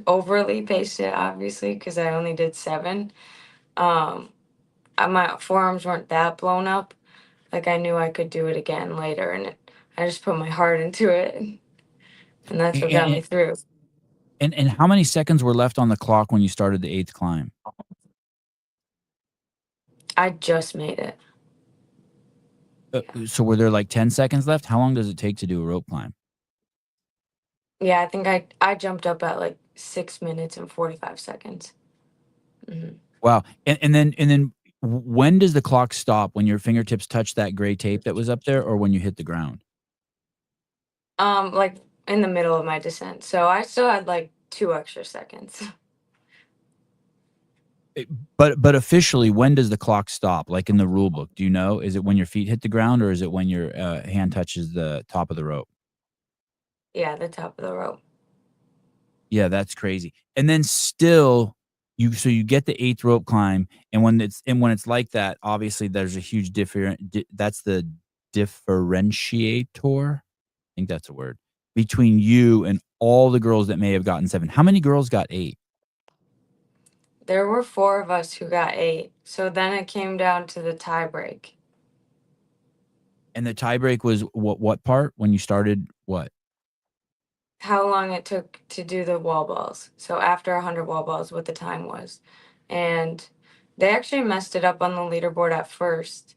overly paced it, obviously, because I only did seven, um, my forearms weren't that blown up. Like I knew I could do it again later, and I just put my heart into it, and that's what got And, me through. and how many seconds were left on the clock when you started the 8th climb? I just made it. So were there like 10 seconds left? How long does it take to do a rope climb? Yeah, I think I jumped up at like 6 minutes and 45 seconds. Hmm. Wow. And then when does the clock stop? When your fingertips touch that gray tape that was up there or when you hit the ground? Like in the middle of my descent, so I still had like 2 extra seconds. It but officially, when does the clock stop? Like in the rule book, do you know? Is it when your feet hit the ground or is it when your, hand touches the top of the rope? Yeah, the top of the rope. Yeah, that's crazy. And then still, you get the 8th rope climb, and when it's like that, obviously, there's a huge that's the differentiator? I think that's a word, between you and all the girls that may have gotten 7. How many girls got 8? There were four of us who got eight, so then it came down to the tie break. And the tiebreak was what part? When you started what? How long it took to do the wall balls. So after 100 wall balls, what the time was. And they actually messed it up on the leaderboard at first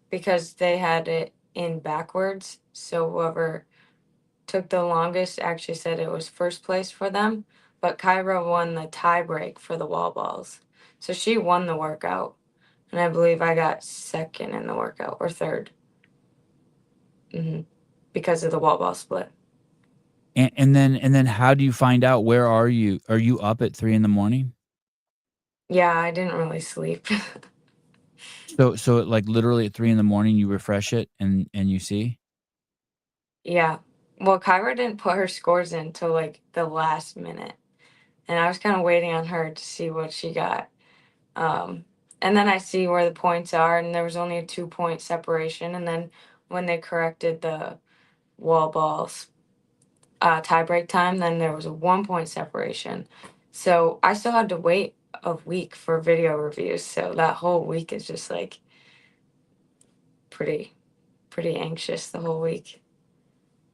because they had it in backwards. So whoever took the longest actually said it was first place for them. But Kyra won the tie break for the wall balls. So she won the workout. And I believe I got second in the workout or 3rd. Because of the wall ball split. And then how do you find out? Where are you? Are you up at 3 in the morning? Yeah, I didn't really sleep. So, like, literally at 3 in the morning, you refresh it and you see? Yeah. Well, Kyra didn't put her scores in till like the last minute. And I was kind of waiting on her to see what she got. Um, and then I see where the points are, and there was only a 2 point separation. And then when they corrected the wall balls tie break time, then there was a 1 point separation. So I still had to wait a week for video reviews. So that whole week is just like pretty, pretty anxious the whole week.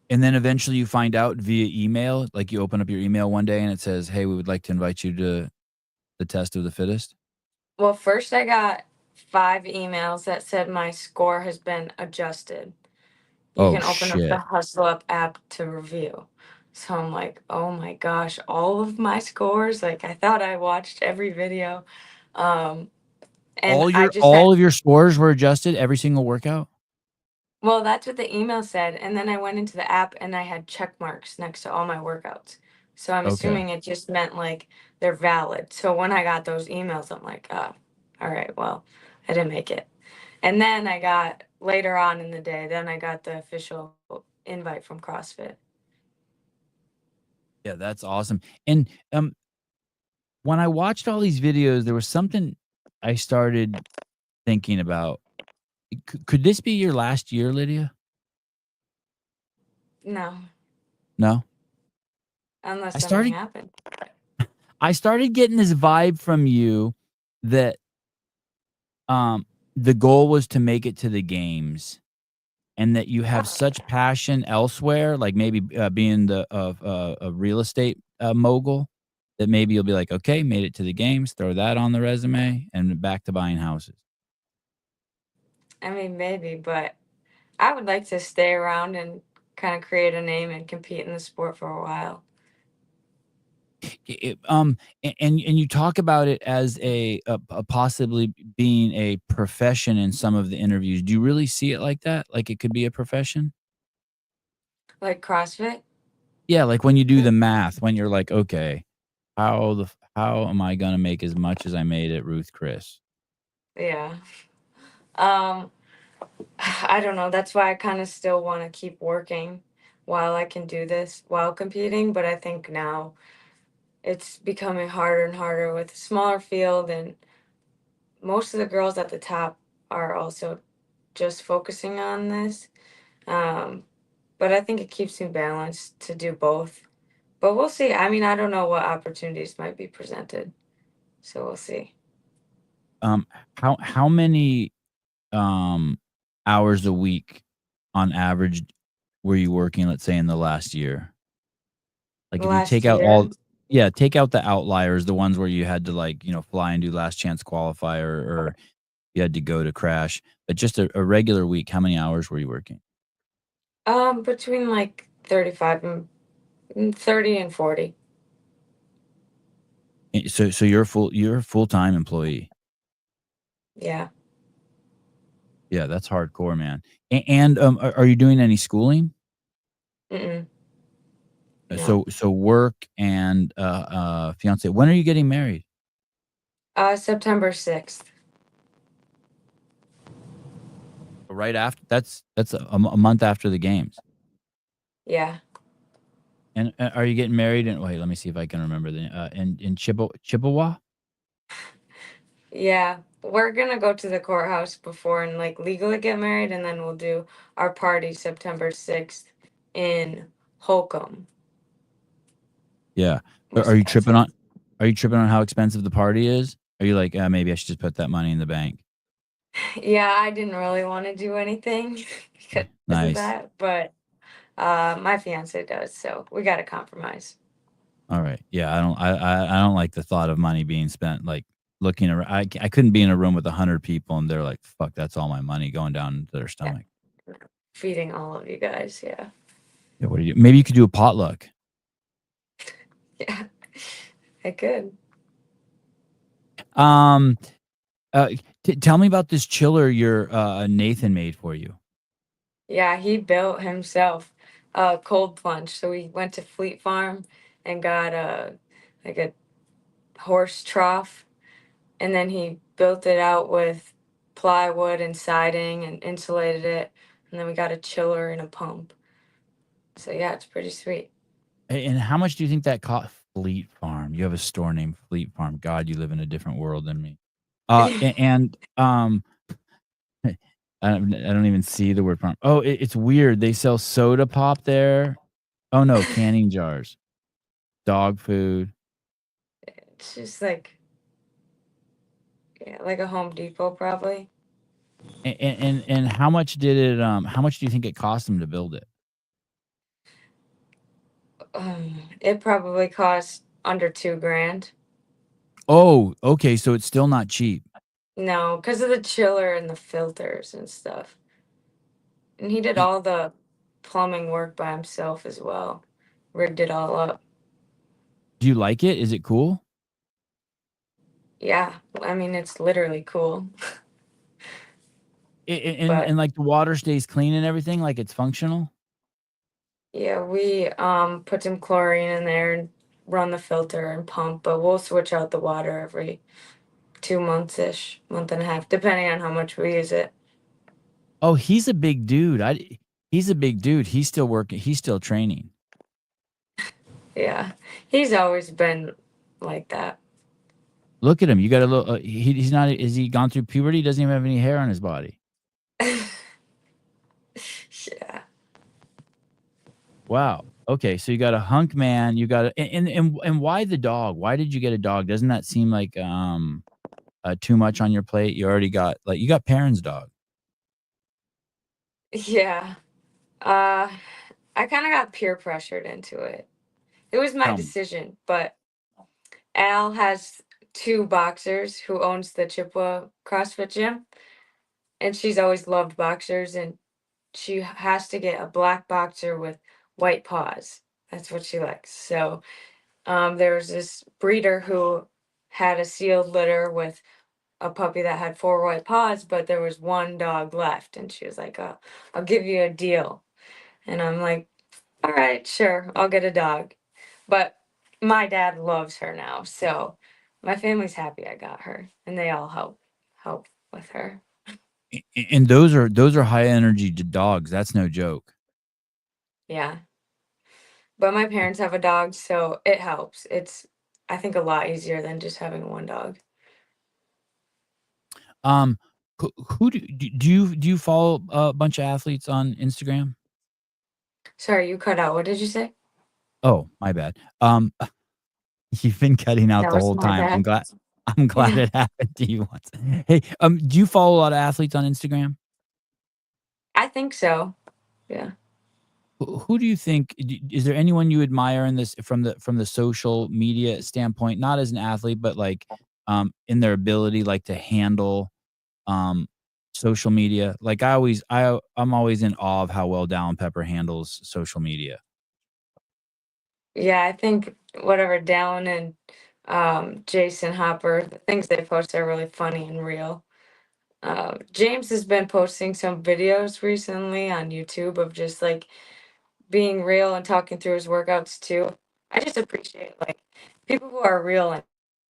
And then eventually you find out via email, like you open up your email one day and it says, "Hey, we would like to invite you to the test of the fittest." Well, first I got 5 emails that said my score has been adjusted. You Oh can open up the shit. Hustle Up app to review. So I'm like, oh my gosh, all of my scores. Like I thought I watched every video. Um, and I just All had, of your scores were adjusted every single workout? well, that's what the email said. And then I went into the app and I had check marks next to all my workouts. So I'm Okay. assuming it just meant like they're valid. So when I got those emails, I'm like, oh, all right, well, I didn't make it. And then I got later on in the day, then I got the official invite from CrossFit. Yeah, that's awesome. And, when I watched all these videos, there was something I started thinking about. Could this be your last year, Lydia? No, No? unless I something started happened. I started getting this vibe from you that, um, the goal was to make it to the games, and that you have Oh, such passion elsewhere, like maybe, being a real estate, mogul, that maybe you'll be like, "Okay, made it to the games, throw that on the resume, and back to buying houses." I mean, maybe, but I would like to stay around and kind of create a name and compete in the sport for a while. And you talk about it as a possibly being a profession in some of the interviews. Do you really see it like that? Like it could be a profession? Like CrossFit? Yeah, like when you do the math, when you're like, "Okay, how am I gonna make as much as I made at Ruth Chris?" Yeah. Um, I don't know. That's why I kind of still want to keep working while I can do this while competing. But I think now it's becoming harder and harder with a smaller field, and most of the girls at the top are also just focusing on this. Um, but I think it keeps me balanced to do both. But we'll see. I mean, I don't know what opportunities might be presented, so we'll see. Um, how many, um, hours a week on average were you working, let's say, in the last year? Like, if you take Last out year, all Yeah, take out the outliers, the ones where you had to, like, fly and do last chance qualifier or you had to go to crash, but just a regular week, how many hours were you working? between like 35 and 30 and 40. So you're a full-time employee. Yeah. Yeah, that's hardcore, man. And, are you doing any schooling? Mm-mm. No. So work and, fiancé. When are you getting married? September 6th. Right after that's a month after the games. Yeah. And, are you getting married in wait, let me see if I can remember in Chippewa? Yeah. We're gonna go to the courthouse before and like legally get married, and then we'll do our party September 6th in Holcomb, Yeah. Wisconsin. Are you tripping on how expensive the party is? Are you like, maybe I should just put that money in the bank?" Yeah, I didn't really want to do anything because of Nice. that, but my fiance does, so we got to compromise. Alright. Yeah, I don't like the thought of money being spent, like, looking around. I couldn't be in a room with 100 people and they're like, "Fuck, that's all my money going down into their Yeah. stomach." Feeding all of you guys. Yeah. Yeah, what do you maybe you could do a potluck. Yeah. I could. Um, uh, tell me about this chiller your, Nathan made for you. Yeah, he built himself a cold plunge. So we went to Fleet Farm and got a horse trough, and then he built it out with plywood and siding and insulated it, and then we got a chiller and a pump. So yeah, it's pretty sweet. And how much do you think that cost? Fleet Farm. You have a store named Fleet Farm. God, you live in a different world than me. And, I don't even see the word farm. Oh, it's weird. They sell soda pop there. Oh, no, canning jars, dog food. It's just like, yeah, like a Home Depot probably. And how much did it, how much do you think it cost them to build it? It probably cost under 2 grand. Oh, okay, so it's still not cheap. No, because of the chiller and the filters and stuff. And he did Y all the plumbing work by himself as well. Rigged it all up. Do you like it? Is it cool? Yeah, I mean, it's literally cool. And But like, the water stays clean and everything, like, it's functional? yeah, we put some chlorine in there and run the filter and pump, but we'll switch out the water every 2 months ish, month and a half, depending on how much we use it. Oh, he's a big dude. He's a big dude. He's still working. He's still training. Yeah, he's always been like that. Look at him. You got a little. He's not. Is he gone through puberty? He doesn't even have any hair on his body. Yeah. Wow. Okay, so you got a hunk man. You got a, and why the dog? Why did you get a dog? Doesn't that seem like too much on your plate? You already got like you got parents' dog. Yeah. Uh, I kind of got peer pressured into it. It was my Tell me. decision, but Al has two boxers who owns the Chippewa CrossFit gym, and she's always loved boxers, and she has to get a black boxer with white paws. That's what she likes. So there was this breeder who had a sealed litter with a puppy that had four white paws, but there was one dog left, and she was like, "Oh, I'll give you a deal." And I'm like, "All right, sure, I'll get a dog." But my dad loves her now, so my family's happy I got her, and they all help with her. And those are high energy dogs. That's no joke. Yeah. But my parents have a dog, so it helps. It's, I think, a lot easier than just having one dog. Um, who do you follow a bunch of athletes on Instagram? Sorry, you cut out. What did you say? Oh, my bad. You've been cutting out That the was whole my time. bad. I'm glad Yeah, it happened to you once. Hey, do you follow a lot of athletes on Instagram? I think so. Yeah. Who do you think is there anyone you admire in this from the social media standpoint, not as an athlete, but like in their ability like to handle um social media? Like I'm always in awe of how well Dallin Pepper handles social media. Yeah, I think whatever Dallin and Jason Hopper, the things they post are really funny and real. James has been posting some videos recently on YouTube of just like being real and talking through his workouts too. I just appreciate like people who are real and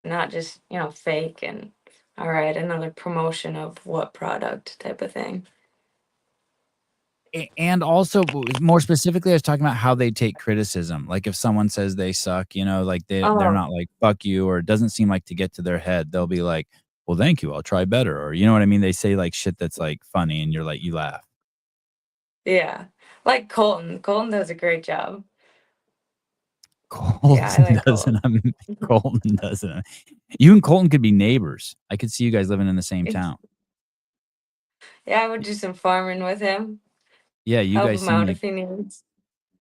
not just, fake and all right, another promotion of what product type of thing. And also more specifically, I was talking about how they take criticism. Like if someone says they suck, like they're Oh, not like fuck you, or it doesn't seem like to get to their head. They'll be like, well, thank you, I'll try better, or you know what I mean. They say like shit that's like funny, and you're like you laugh. yeah. Like Colton. Colton does a great job. Yeah, I Colton like doesn't. Colton. Colton doesn't. You and Colton could be neighbors. I could see you guys living in the same town. Yeah, I would do some farming with him, Yeah, help him out if he needs.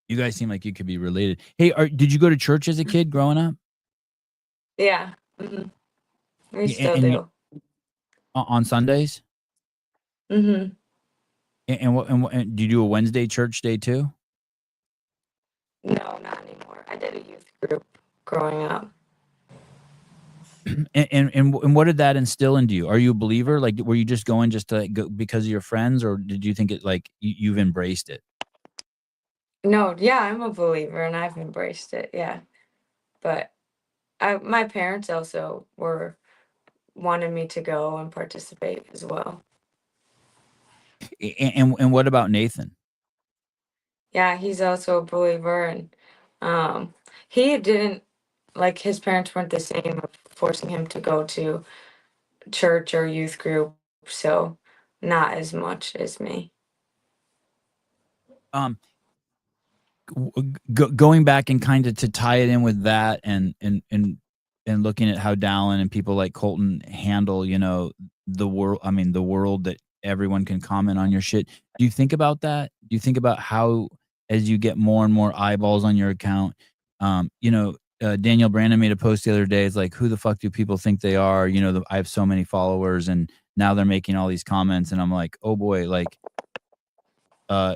you guys seem like you could be related. Hey, did you go to church as a kid growing up? Yeah. Hmm. We Yeah, still do. on Sundays? Hmm. And do you do a Wednesday church day too? No, not anymore. I did a youth group growing up. And what did that instill into you? Are you a believer? Like, were you just going just to go because of your friends, or did you think it like you've embraced it? No, yeah, I'm a believer and I've embraced it. Yeah. But my parents also were wanted me to go and participate as well. And what about Nathan? Yeah, he's also a believer and um he didn't like his parents weren't the same of forcing him to go to church or youth group, so not as much as me. Um, going back and kind of to tie it in with that, and looking at how Dallin and people like Colton handle, the world. I mean, the world that everyone can comment on your shit. Do you think about that? Do you think about how as you get more and more eyeballs on your account. Daniel Brandon made a post the other day. It's like, who the fuck do people think they are? I have so many followers, and now they're making all these comments, and I'm like, oh boy, like,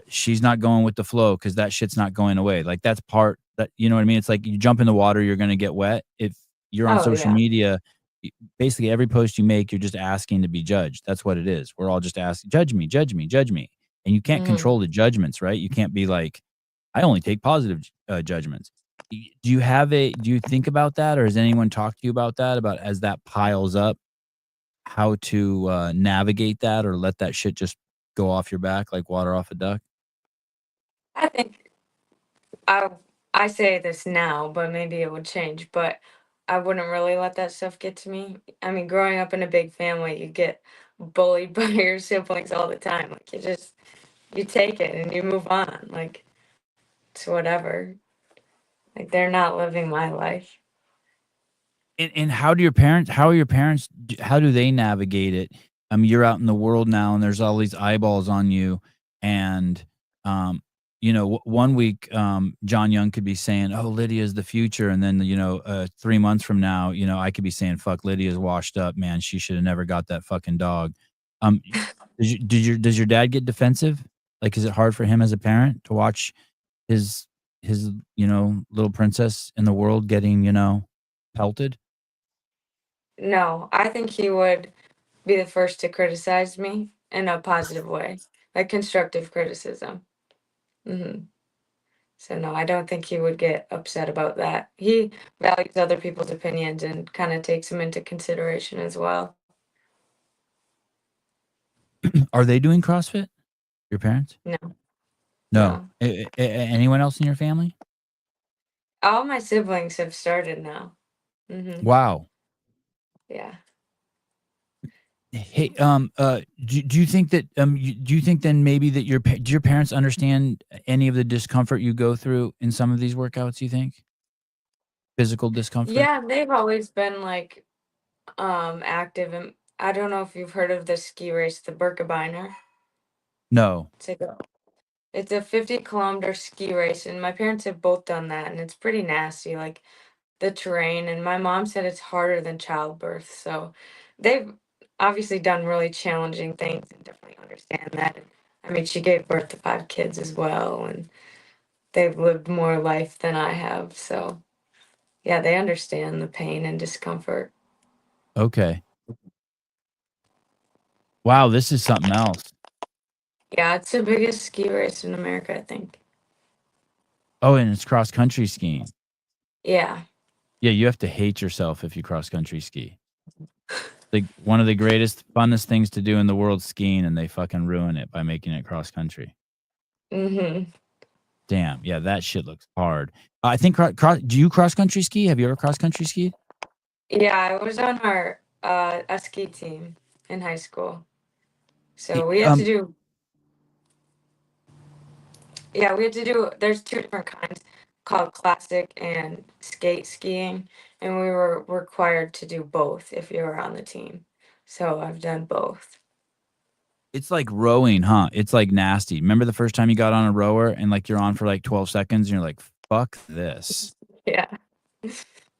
she's not going with the flow because that shit's not going away. Like that's part that you know what I mean. It's like you jump in the water, you're gonna get wet. If you're on Oh social yeah. media, basically every post you make, you're just asking to be judged. That's what it is. We're all just asking, judge me, judge me, judge me, and you can't Hmm. control the judgments, right? You can't be like, I only take positive judgments. Do you think about that, or has anyone talked to you about that? About as that piles up, how to navigate that, or let that shit just go off your back like water off a duck? I think I I say this now, but maybe it would change. But I wouldn't really let that stuff get to me. I mean, growing up in a big family, you get bullied by your siblings all the time. Like you take it and you move on. Like it's whatever. Like they're not living my life. And how are your parents how do they navigate it? You're out in the world now and there's all these eyeballs on you and, um, one week, John Young could be saying, "Oh, Lydia's the future," and then, 3 months from now, I could be saying, "Fuck, Lydia's washed up, man. She shoulda never got that fucking dog." Y does your dad get defensive? Like, is it hard for him as a parent to watch his little princess in the world getting, pelted? No, I think he would be the first to criticize me in a positive way, like constructive criticism. Hmm. So no, I don't think he would get upset about that. He values other people's opinions and kind of takes them into consideration as well. Are they doing CrossFit? Your parents? No, No. no. Anyone else in your family? All my siblings have started now. Hmm. Wow. Yeah. Hey, So do you think that do you think then maybe that do your parents understand any of the discomfort you go through in some of these workouts, you think? Physical discomfort? yeah, they've always been like active, and I don't know if you've heard of the ski race, the Birkebeiner. No. It's like it's a 50-kilometer ski race, and my parents have both done that, and it's pretty nasty, like the terrain. And my mom said it's harder than childbirth. So they've obviously done really challenging things and definitely understand that. And, I mean, she gave birth to 5 kids as well, and they've lived more life than I have. So yeah, they understand the pain and discomfort. Okay. Wow, this is something else. Yeah, it's the biggest ski race in America, I think. Oh, and it's cross country skiing. Yeah. Yeah, you have to hate yourself if you cross country ski. Like one of the greatest, funnest things to do in the world skiing, and they fucking ruin it by making it cross country. Mhm. Damn, yeah, that shit looks hard. I think do you cross country ski? Have you ever cross country skied? Yeah, I was on our a ski team in high school. Y So we had to do Yeah, we had to do there's 2 different kinds called classic and skate skiing, and we were required to do both if you were on the team. So I've done both. It's like rowing, huh? It's, like, nasty. Remember the first time you got on a rower and, like, you're on for, like, 12 seconds and you're like, "Fuck this." Yeah,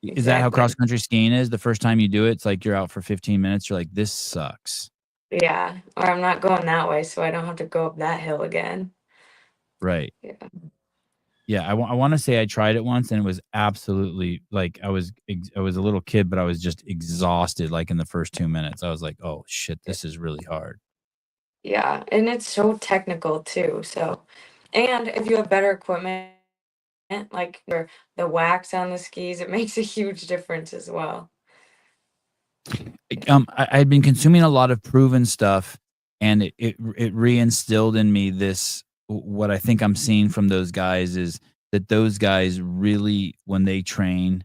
Is that how cross exactly. country skiing is? The first time you do it, it's like you're out for 15 minutes, you're like, "This sucks." Yeah, or I'm not going that way, so I don't have to go up that hill again. Right. Yeah. Yeah, I wanna say I tried it once and it was absolutely like, I was a little kid, but I was just exhausted, like, in the first 2 minutes. I was like, "Oh, shit, this is really hard." Yeah, and it's so technical too, so and if you have better equipment, like your the wax on the skis, it makes a huge difference as well. I'd been consuming a lot of proven stuff, and it reinstilled in me this what I think I'm seeing from those guys is that those guys really, when they train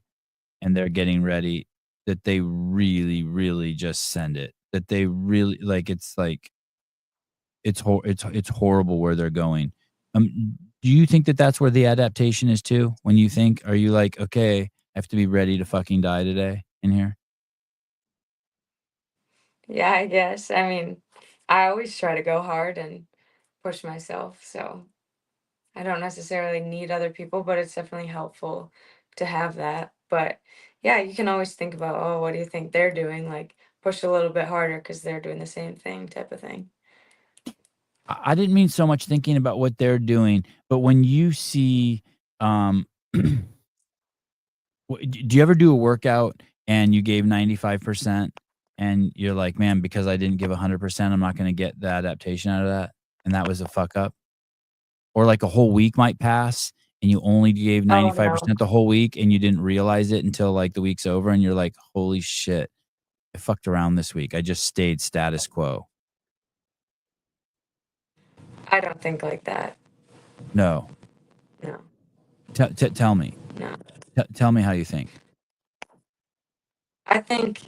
and they're getting ready, that they really, really just send it. That they really like it's horrible where they're going. Do you think that that's where the adaptation is too? When you think, are you like, okay, I have to be ready to fucking die today in here? Yeah, I guess. I mean, I always try to go hard and push myself, so I don't necessarily need other people, but it's definitely helpful to have that. But yeah, you can always think about, oh, what do you think they're doing? Like push a little bit harder because they're doing the same thing type of thing. I didn't mean so much thinking about what they're doing, but when you see, um, do you ever do a workout and you gave 95% and you're like, man, because I didn't give 100%, I'm not going to get the adaptation out of that. And that was a fuck up. Or like a whole week might pass and you only gave Oh no, 95% the whole week and you didn't realize it until like the week's over and you're like, holy shit, I fucked around this week. I just stayed status quo. I don't think like that. No. No, Tell me. no. Tell me how you think. I think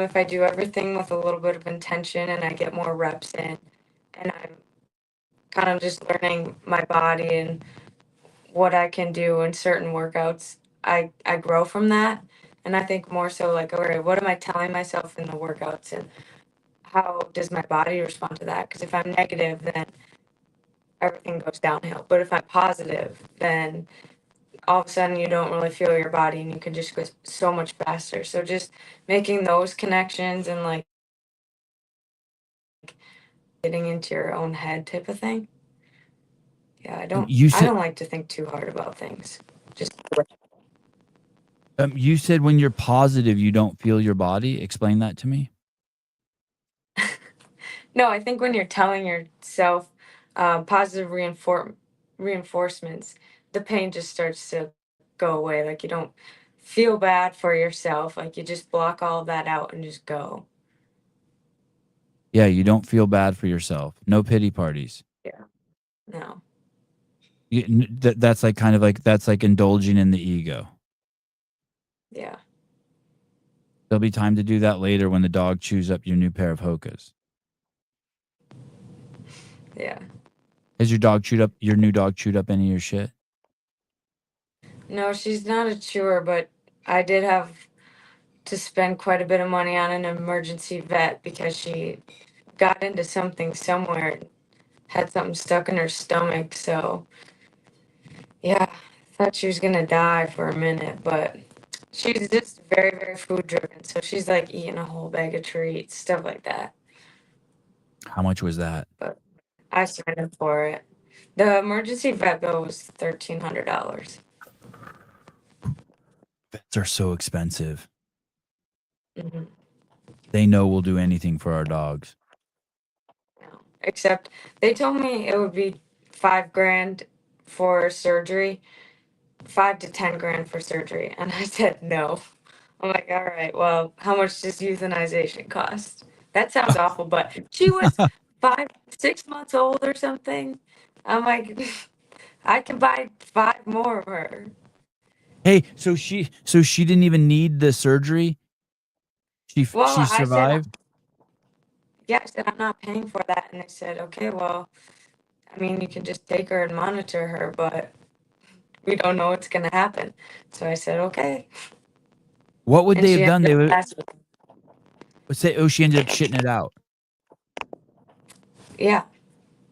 if I do everything with a little bit of intention and I get more reps in, and I'm kind of just learning my body and what I can do in certain workouts, I grow from that. And I think more so like, all right, what am I telling myself in the workouts and how does my body respond to that? Because if I'm negative, then everything goes downhill. But if I'm positive, then all of a sudden you don't really feel your body and you can just go so much faster. So just making those connections and like getting into your own head type of thing. Yeah, You I said don't like to think too hard about things. Just you said when you're positive, you don't feel your body. Explain that to me. no, I think when you're telling yourself positive reinforcements, the pain just starts to go away. Like you don't feel bad for yourself. Like you just block all of that out and just go. Yeah, you don't feel bad for yourself. No pity parties. Yeah. No. That's like kind of like that's like indulging in the ego. Yeah. There'll be time to do that later when the dog chews up your new pair of Hokas. Yeah. Has your new dog chewed up any of your shit? No, she's not a chewer, but I did have to spend quite a bit of money on an emergency vet because she got into something somewhere, had something stuck in her stomach. So, yeah, thought she was gonna die for a minute, but she's just very, very food driven. So she's like eating a whole bag of treats, stuff like that. How much was that? But I signed up for it. The emergency vet bill was $1,300. Vets are so expensive. Hmm. They know we'll do anything for our dogs. Except they told me it would be 5 grand for surgery, 5 to 10 grand for surgery, and I said no. I'm like, all right, well, how much does euthanization cost? That sounds awful, but she was 6 months old or something. I'm like, I can buy 5 more of her. Hey, so she didn't even need the surgery. Well, She I said, survived. yeah, I said I'm not paying for that, and they said, okay, well, I mean, you can just take her and monitor her, but we don't know what's gonna happen. So I said, okay, What would and they she have done? ended They up would passing. say, "Oh, she ended up shitting it out." Yeah,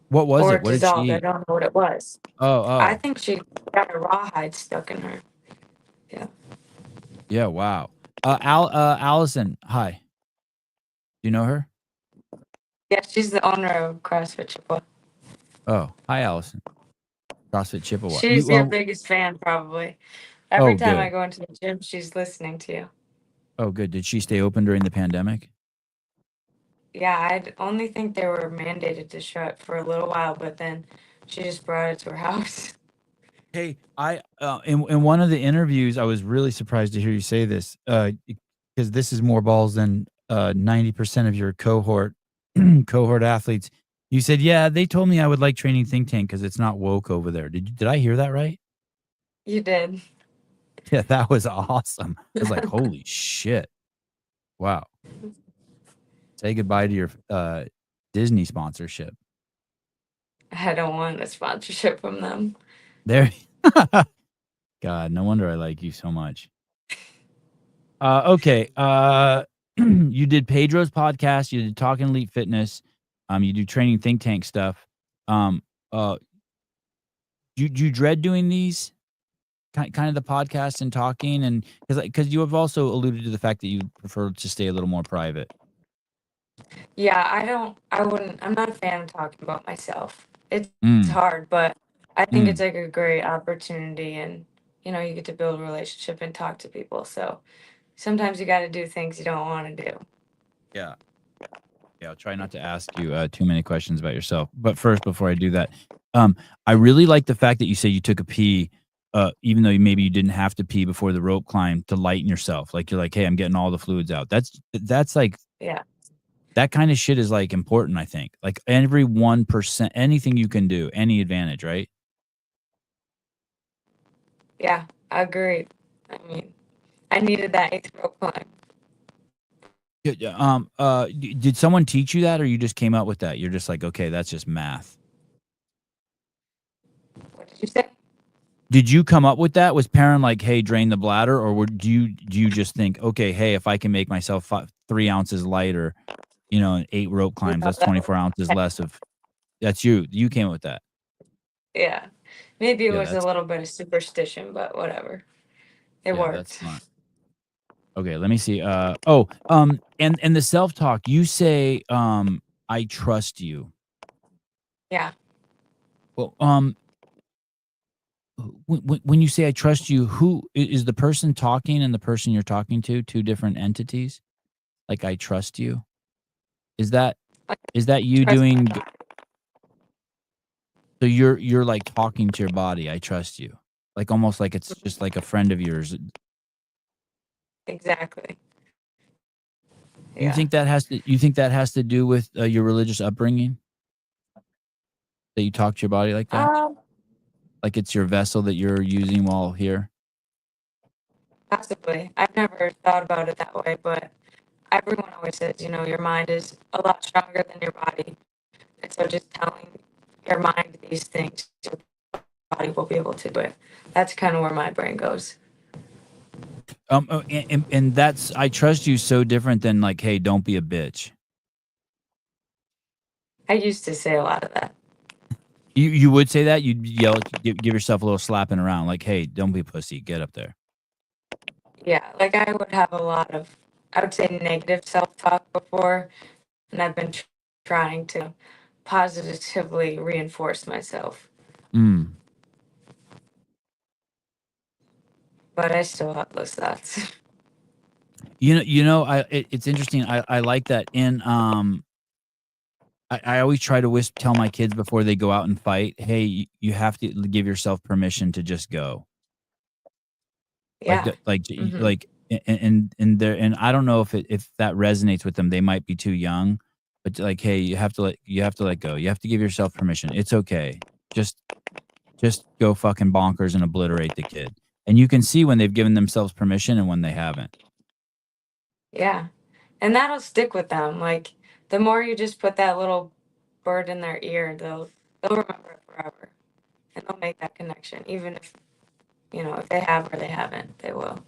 What was or it? it What did she dissolved. I eat? don't know what it was. Oh, I oh, think she got a rawhide stuck in her. Yeah. yeah. Wow. Allison, hi. Do you know her? Yeah, she's the owner of CrossFit Chippewa. Oh, hi, Allison. CrossFit Chippewa. She's your biggest fan, probably. Every Oh, time I good. go into the gym, she's listening to you. Oh, good. Did she stay open during the pandemic? Yeah, I'd only think they were mandated to shut for a little while, but then she just brought it to her house. Hey, I in one of the interviews, I was really surprised to hear you say this, because this is more balls than 90% of your cohort cohort athletes. You said, "Yeah, they told me I would like training think tank because it's not woke over there." Did I hear that right? You did. Yeah, that was awesome. I was like, "Holy shit! Wow." Say goodbye to your Disney sponsorship. I don't want a sponsorship from them. There. God, no wonder I like you so much. Okay. You did Pedro's podcast. You did Talking Elite Fitness. You do training think tank stuff. Um, uh, Do you dread doing these kind of the podcast and talking, and because you have also alluded to the fact that you prefer to stay a little more private. Yeah, I'm not a fan of talking about myself. It's Mm, hard, but I think it's mm, like a great opportunity and you get to build a relationship and talk to people. So sometimes you got to do things you don't want to do. yeah. Yeah, I'll try not to ask you too many questions about yourself. But first, before I do that, I really like the fact that you say you took a pee, even though maybe you didn't have to pee before the rope climb to lighten yourself. Like you're like, hey, I'm getting all the fluids out. That's like Yeah. that kind of shit is like important. I think like every 1%, anything you can do, any advantage, right? Yeah, I agree. I mean, I needed that eighth rope climb. Yeah, did someone teach you that, or you just came up with that? You're just like, okay, that's just math. What did you say? Did you come up with that? Was parent like, "Hey, drain the bladder," or do you just think, "Okay, hey, if I can make myself 3 ounces lighter, and 8 rope No, climbs, that's that 24 ounces less of." That's you. You came up with that. yeah. Maybe it Yeah, was a that's little bit of superstition, but whatever. It yeah, that's worked. smart. Okay, let me see. And the self-talk, you say, "I trust you." Yeah. Well, when you say "I trust you," who is the person talking and the person you're talking to 2 different entities? Like, "I trust you." Is that Like is that you trust my doing? body. So you're like talking to your body, "I trust you." Like, almost like it's just like a friend of yours. Exactly. You Yeah. think that has to do with, your religious upbringing? That you talk to your body like that? Um, Like it's your vessel that you're using while here? Possibly. I've never thought about it that way, but everyone always says, your mind is a lot stronger than your body. And so just telling your mind these things, your body will be able to do it. That's kind of where my brain goes. And that's "I trust you" so different than like, "Hey, don't be a bitch." I used to say a lot of that. You would say that? You'd yell give yourself a little slapping around like, "Hey, don't be a pussy, get up there." Yeah, like I would have a lot of, I would say negative self-talk before, and I've been trying to positively reinforce myself, Mm. but I still have those thoughts. It's interesting. I like that I always try to tell my kids before they go out and fight, "Hey, you have to give yourself permission to just go." Like Yeah. the like Mhm. like and I don't know if that resonates with them. They might be too young, but like, "Hey, you have to let go. You have to give yourself permission. It's okay. Just just go fucking bonkers and obliterate the kid." And you can see when they've given themselves permission and when they haven't. Yeah. And that'll stick with them. Like the more you just put that little bird in their ear, they'll remember it forever. And they'll make that connection. Even if they have or they haven't, they will.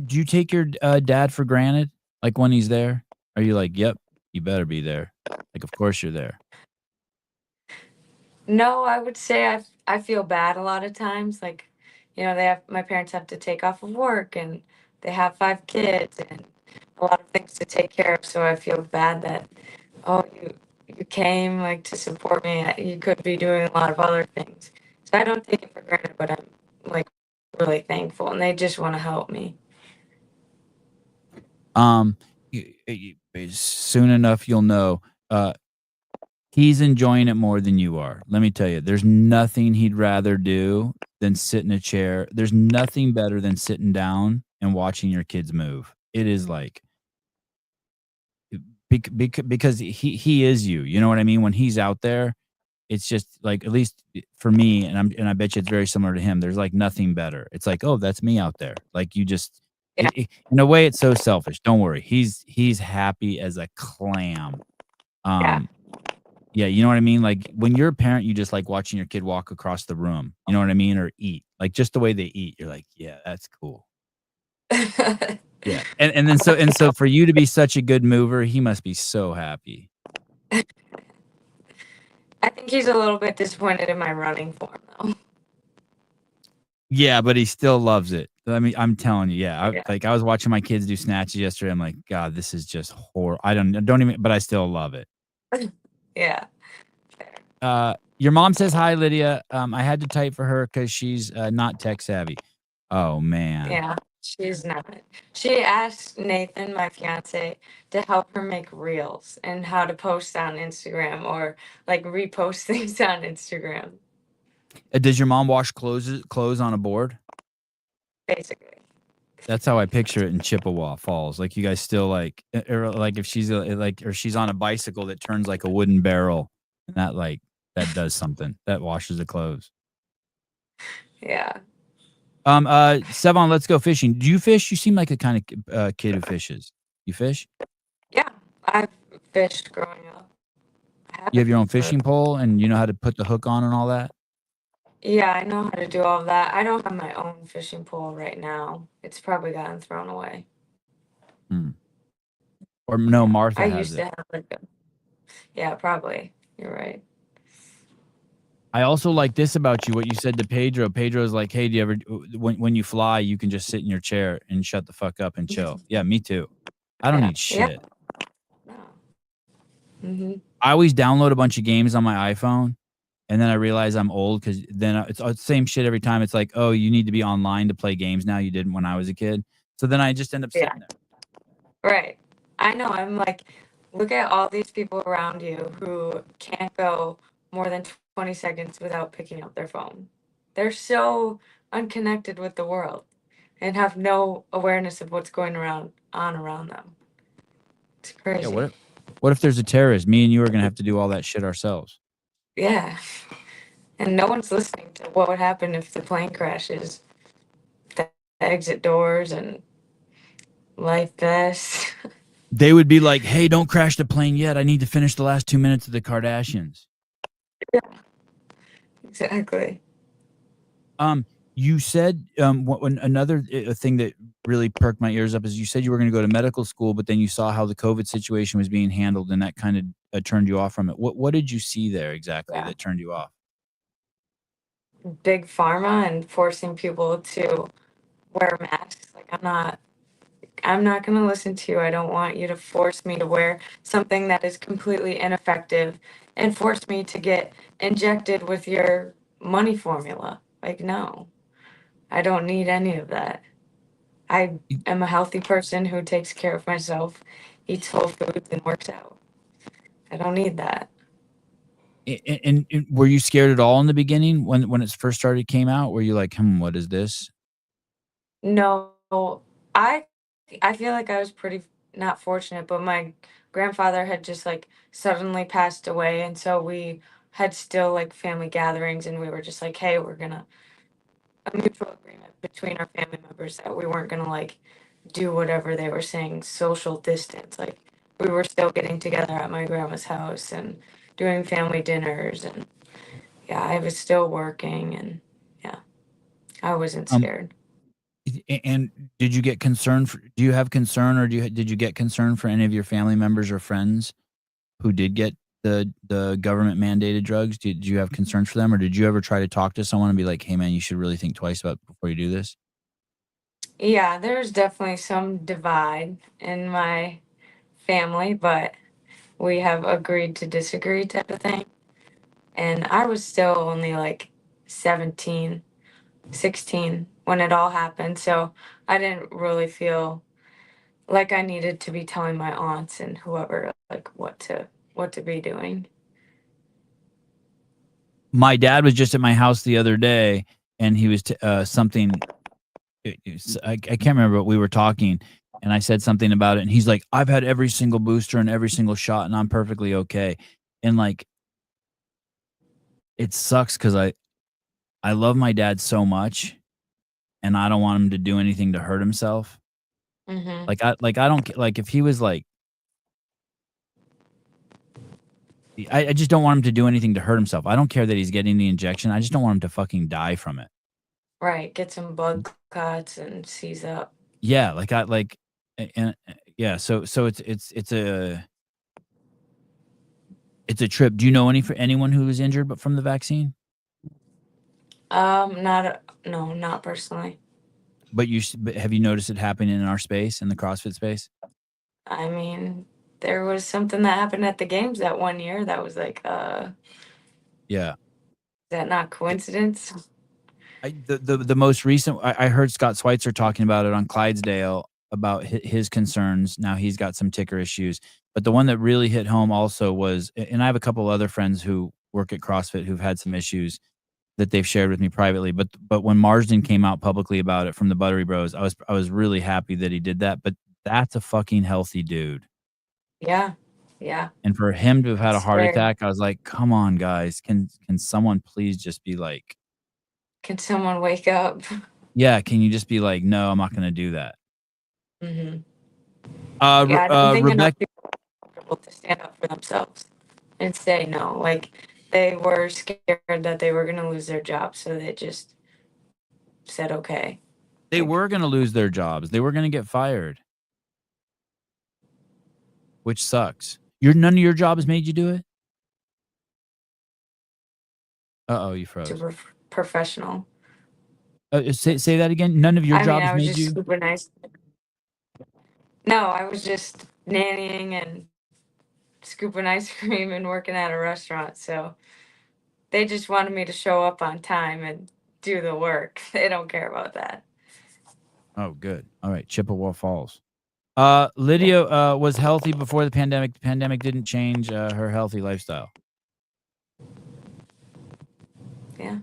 Do you take your, dad for granted? Like, when he's there? Are you like, "Yep, you better be there." Like, "Of course you're there." No, I would say I feel bad a lot of times. Like, my parents have to take off of work and they have 5 kids and a lot of things to take care of. So I feel bad that, oh, you came like to support me. You could be doing a lot of other things. So I don't take it for granted, but I'm like really thankful and they just want to help me. Um, Soon enough, you'll know. Uh, he's enjoying it more than you are. Let me tell you, there's nothing he'd rather do than sit in a chair. There's nothing better than sitting down and watching your kids move. It is like because he is you. You know what I mean? When he's out there, it's just like, at least for me, and I bet you it's very similar to him. There's like nothing better. It's like, oh, that's me out there. Like you just Yeah, in a way, it's so selfish. Don't worry. He's happy as a clam. yeah, Um, yeah, you know what I mean? Like, when you're a parent, you just like watching your kid walk across the room, you know what I mean? Or eat. Like, just the way they eat, you're like, "Yeah, that's cool." Yeah, and so for you to be such a good mover, he must be so happy. I think he's a little bit disappointed in my running form, though. Yeah, but he still loves it. I mean, I'm telling you, yeah. Yeah. I was watching my kids do snatches yesterday. I'm like, God, this is just horrible. I don't even, but I still love it. Yeah. Fair. Your mom says hi, Lydia. I had to type for her because she's not tech savvy. Oh man. Yeah. She's not. She asked Nathan, my fiance, to help her make reels and how to post on Instagram or like repost things on Instagram, Does your mom wash clothes on a board? basically. That's how I picture it in Chippewa Falls. Like you guys still like, or like if she's or she's on a bicycle that turns like a wooden barrel, and that does something that washes the clothes. Yeah. Sevon, let's go fishing. Do you fish? You seem like a kind of kid who fishes. You fish? Yeah. I've fished growing up. I You have your own haven't for. fishing pole, and you know how to put the hook on and all that. Yeah, I know how to do all of that. I don't have my own fishing pole right now. It's probably gotten thrown away. Hmm. Or no, Yeah. I Martha has used it. to have like a. Yeah, probably. You're right. I also like this about you, what you said to Pedro. Pedro's like, "Hey, do you ever when you fly, you can just sit in your chair and shut the fuck up and chill." Yeah, me too. I don't Yeah. need Yeah. shit. No. Mhm. I always download a bunch of games on my iPhone, and then I realize I'm old because then it's the same shit every time. It's like, "Oh, you need to be online to play games now. You didn't when I was a kid." So then I just end up Yeah. sitting there. Right. I know. I'm like, look at all these people around you who can't go more than 20 seconds without picking up their phone. They're so unconnected with the world and have no awareness of what's going around them. It's Yeah, crazy. what if there's a terrorist? Me and you are gonna have to do all that shit ourselves. Yeah. And no one's listening to what would happen if the plane crashes. The exit doors and life vests. They would be like, "Hey, don't crash the plane yet. I need to finish the last 2 minutes of the Kardashians." Yeah, exactly. Um, you said when another thing that really perked my ears up is you said you were going to go to medical school, but then you saw how the COVID situation was being handled, and that kind of turned you off from it. What did you see there exactly Yeah. that turned you off? Big pharma and forcing people to wear masks. Like I'm not going to listen to you. I don't want you to force me to wear something that is completely ineffective and force me to get injected with your money formula. Like no. I don't need any of that. I am a healthy person who takes care of myself, eats whole foods and works out. I don't need that. And were you scared at all in the beginning when it first started came out? Were you like, what is this? No, I I feel like I was pretty not fortunate, but my grandfather had just like suddenly passed away, and so we had still like family gatherings, and we were just like, hey, we're gonna a mutual agreement between our family members that we weren't gonna like do whatever they were saying social distance. Like we were still getting together at my grandma's house and doing family dinners, and yeah, I was still working, and yeah, I wasn't Um, scared. and did you get concerned? Do you have concern, or did you get concerned for any of your family members or friends who did get the government mandated drugs? Did you have concerns for them, or did you ever try to talk to someone and be like, "Hey, man, you should really think twice about before you do this"? Yeah, there's definitely some divide in my family, but we have agreed to disagree type of thing. And I was still only like 17, 16 when it all happened. So I didn't really feel like I needed to be telling my aunts and whoever like what to be doing. My dad was just at my house the other day, and he was something. I can't remember what we were talking, and I said something about it, and he's like, "I've had every single booster and every single shot, and I'm perfectly okay." And like, it sucks because I love my dad so much, and I don't want him to do anything to hurt himself. Mhm. I don't like if he was like, I just don't want him to do anything to hurt himself. I don't care that he's getting the injection. I just don't want him to fucking die from it. Right, get some blood clots and seize up. Yeah, like I like, and yeah. So it's a It's a trip. Do you know anyone who was injured but from the vaccine? No, not personally. But have you noticed it happening in our space, in the CrossFit space? I mean, there was something that happened at the games that one year that was like, Yeah. is that not coincidence? The most recent, I heard Scott Schweitzer talking about it on Clydesdale about his concerns. Now he's got some ticker issues, but the one that really hit home also was, and I have a couple other friends who work at CrossFit who've had some issues that they've shared with me privately. But when Marsden came out publicly about it from the Buttery Bros, I was really happy that he did that. But that's a fucking healthy dude. Yeah, yeah. And for him to have had a It's heart scary. attack, I was like, come on, guys. Can someone please just be like, Can someone wake up? yeah, can you just be like, no, I'm not gonna do that. Hmm. Yeah, I don't think enough Rebecca, people are comfortable to stand up for themselves and say no. Like they were scared that they were going to lose their job, so they just said okay. they Like were gonna lose their jobs. They were gonna get fired, which sucks. None of your jobs made you do it? Uh-oh, you froze. super professional. Say that again. None of your I mean, jobs I was made just you. super nice. No, I was just nannying and scooping ice cream and working at a restaurant. So they just wanted me to show up on time and do the work. They don't care about that. Oh, good. All right, Chippewa Falls. Yeah. Lydia was healthy before the pandemic. The pandemic didn't change her healthy lifestyle. Yeah.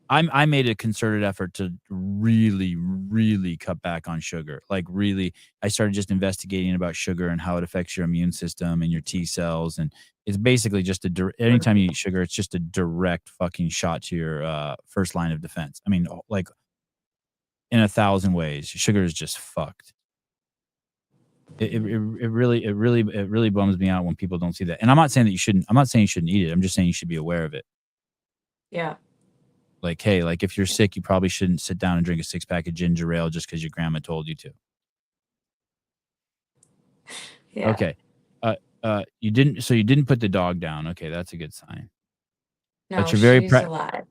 I made a concerted effort to really, really cut back on sugar. Like really, I started just investigating about sugar and how it affects your immune system and your T cells. And it's basically just anytime you eat sugar, it's just a direct fucking shot to your first line of defense. I mean, like in 1,000 ways, sugar is just fucked. It really bums me out when people don't see that. And I'm not saying that you shouldn't. I'm not saying you shouldn't eat it. I'm just saying you should be aware of it. Yeah. Like, hey, like if you're sick, you probably shouldn't sit down and drink a 6 pack of ginger ale just because your grandma told you to. Yeah. Okay. You didn't. So you didn't put the dog down. Okay, that's a good sign. But No, you're very she's alive.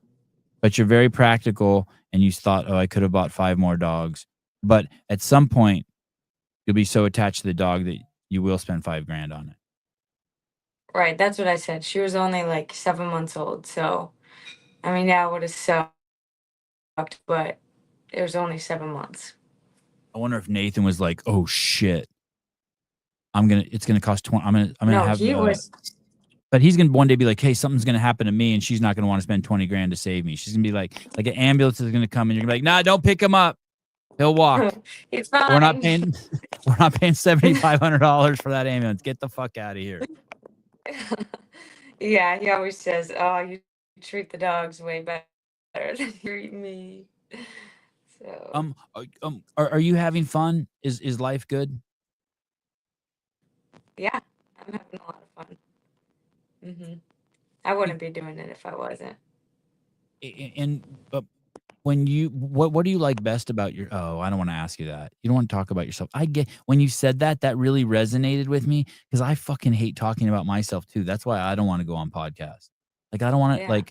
but you're very practical, and you thought, oh, I could have bought 5 more dogs. But at some point, you'll be so attached to the dog that you will spend 5 grand on it. Right. That's what I said. She was only like 7 months old. So, I mean, yeah, it would have sucked, but it was only 7 months. I wonder if Nathan was like, oh shit, it's gonna cost 20. I'm gonna No, have he was. but he's gonna one day be like, hey, something's gonna happen to me, and she's not gonna want to spend 20 grand to save me. She's gonna be like an ambulance is gonna come, and you're gonna be like, nah, don't pick him up. He'll walk. He's We're not fine. paying we're not paying $7,500 for that ambulance. Get the fuck out of here. Yeah, he always says, "Oh, you treat the dogs way better than you treat me." So, Are you having fun? Is life good? yeah, I'm having a lot of fun. I wouldn't be doing it if I wasn't. And when you what do you like best about your oh, I don't want to ask you that. You don't want to talk about yourself. I get when you said that really resonated with me because I fucking hate talking about myself too. That's why I don't want to go on podcasts. Like I don't want to Yeah,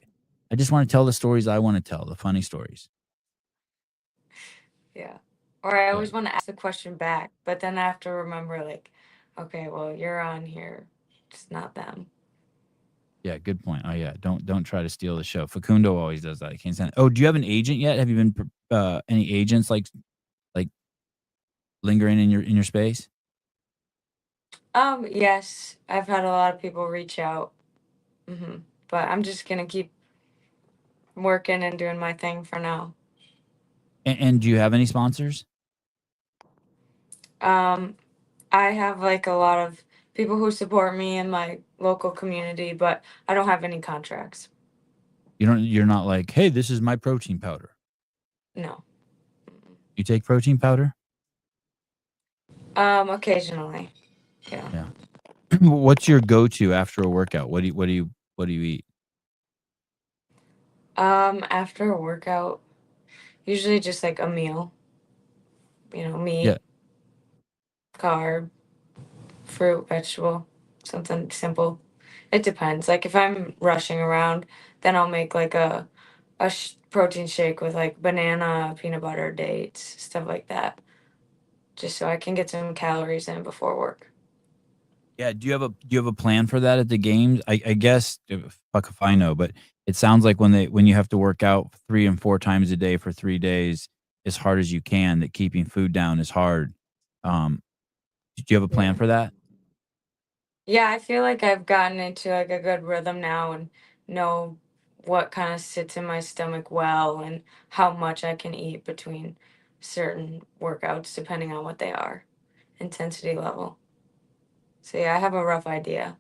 I just want to tell the stories I want to tell, the funny stories. yeah. Or I Yeah. always want to ask the question back, but then I have to remember, like, okay, well, you're on here, it's not them. Yeah, good point. Oh yeah, don't try to steal the show. Facundo always does that. I can't stand it. Oh, do you have an agent yet? Have you been any agents like lingering in your space? Yes, I've had a lot of people reach out, but I'm just gonna keep working and doing my thing for now. And do you have any sponsors? Um, I have like a lot of people who support me in my local community, but I don't have any contracts. You're not like, "Hey, this is my protein powder." No. Mm-mm. You take protein powder? Occasionally. Yeah. Yeah. What's your go-to after a workout? What do you eat? After a workout, usually just like a meal, Yeah. meat, carb, fruit, vegetable, something simple. It depends. Like if I'm rushing around, then I'll make like a protein shake with like banana, peanut butter, dates, stuff like that, just so I can get some calories in before work. Yeah, do you have a plan for that at the games? I guess fuck if I know, but it sounds like when you have to work out 3 and 4 times a day for 3 days as hard as you can, that keeping food down is hard. Um, do you have a plan Yeah. for that? Yeah, I feel like I've gotten into like a good rhythm now and know what kind of sits in my stomach well and how much I can eat between certain workouts depending on what they are, intensity level. So yeah, I have a rough idea.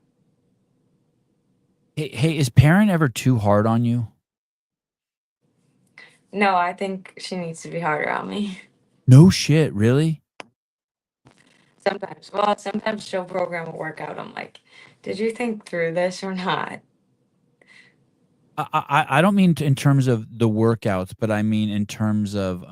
Hey, is parent ever too hard on you? No, I think she needs to be harder on me. No shit, really? Sometimes. Well, sometimes she'll program a workout. I'm like, did you think through this or not? I don't mean in terms of the workouts, but I mean in terms of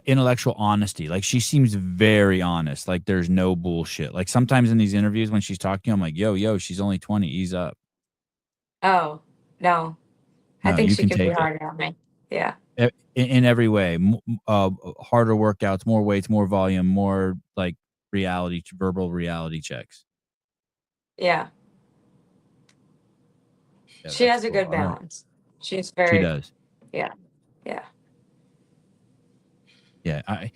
intellectual honesty. Like she seems very honest. Like there's no bullshit. Like sometimes in these interviews when she's talking, I'm like, yo, she's only 20. Ease up. Oh, no. I No, think you she can could be take it. harder on me. Yeah. In every way. Harder workouts, more weights, more volume, more like verbal reality checks. Yeah. Yeah, She that's has a cool. good All right. balance. She's She very, does. yeah. Yeah. Yeah,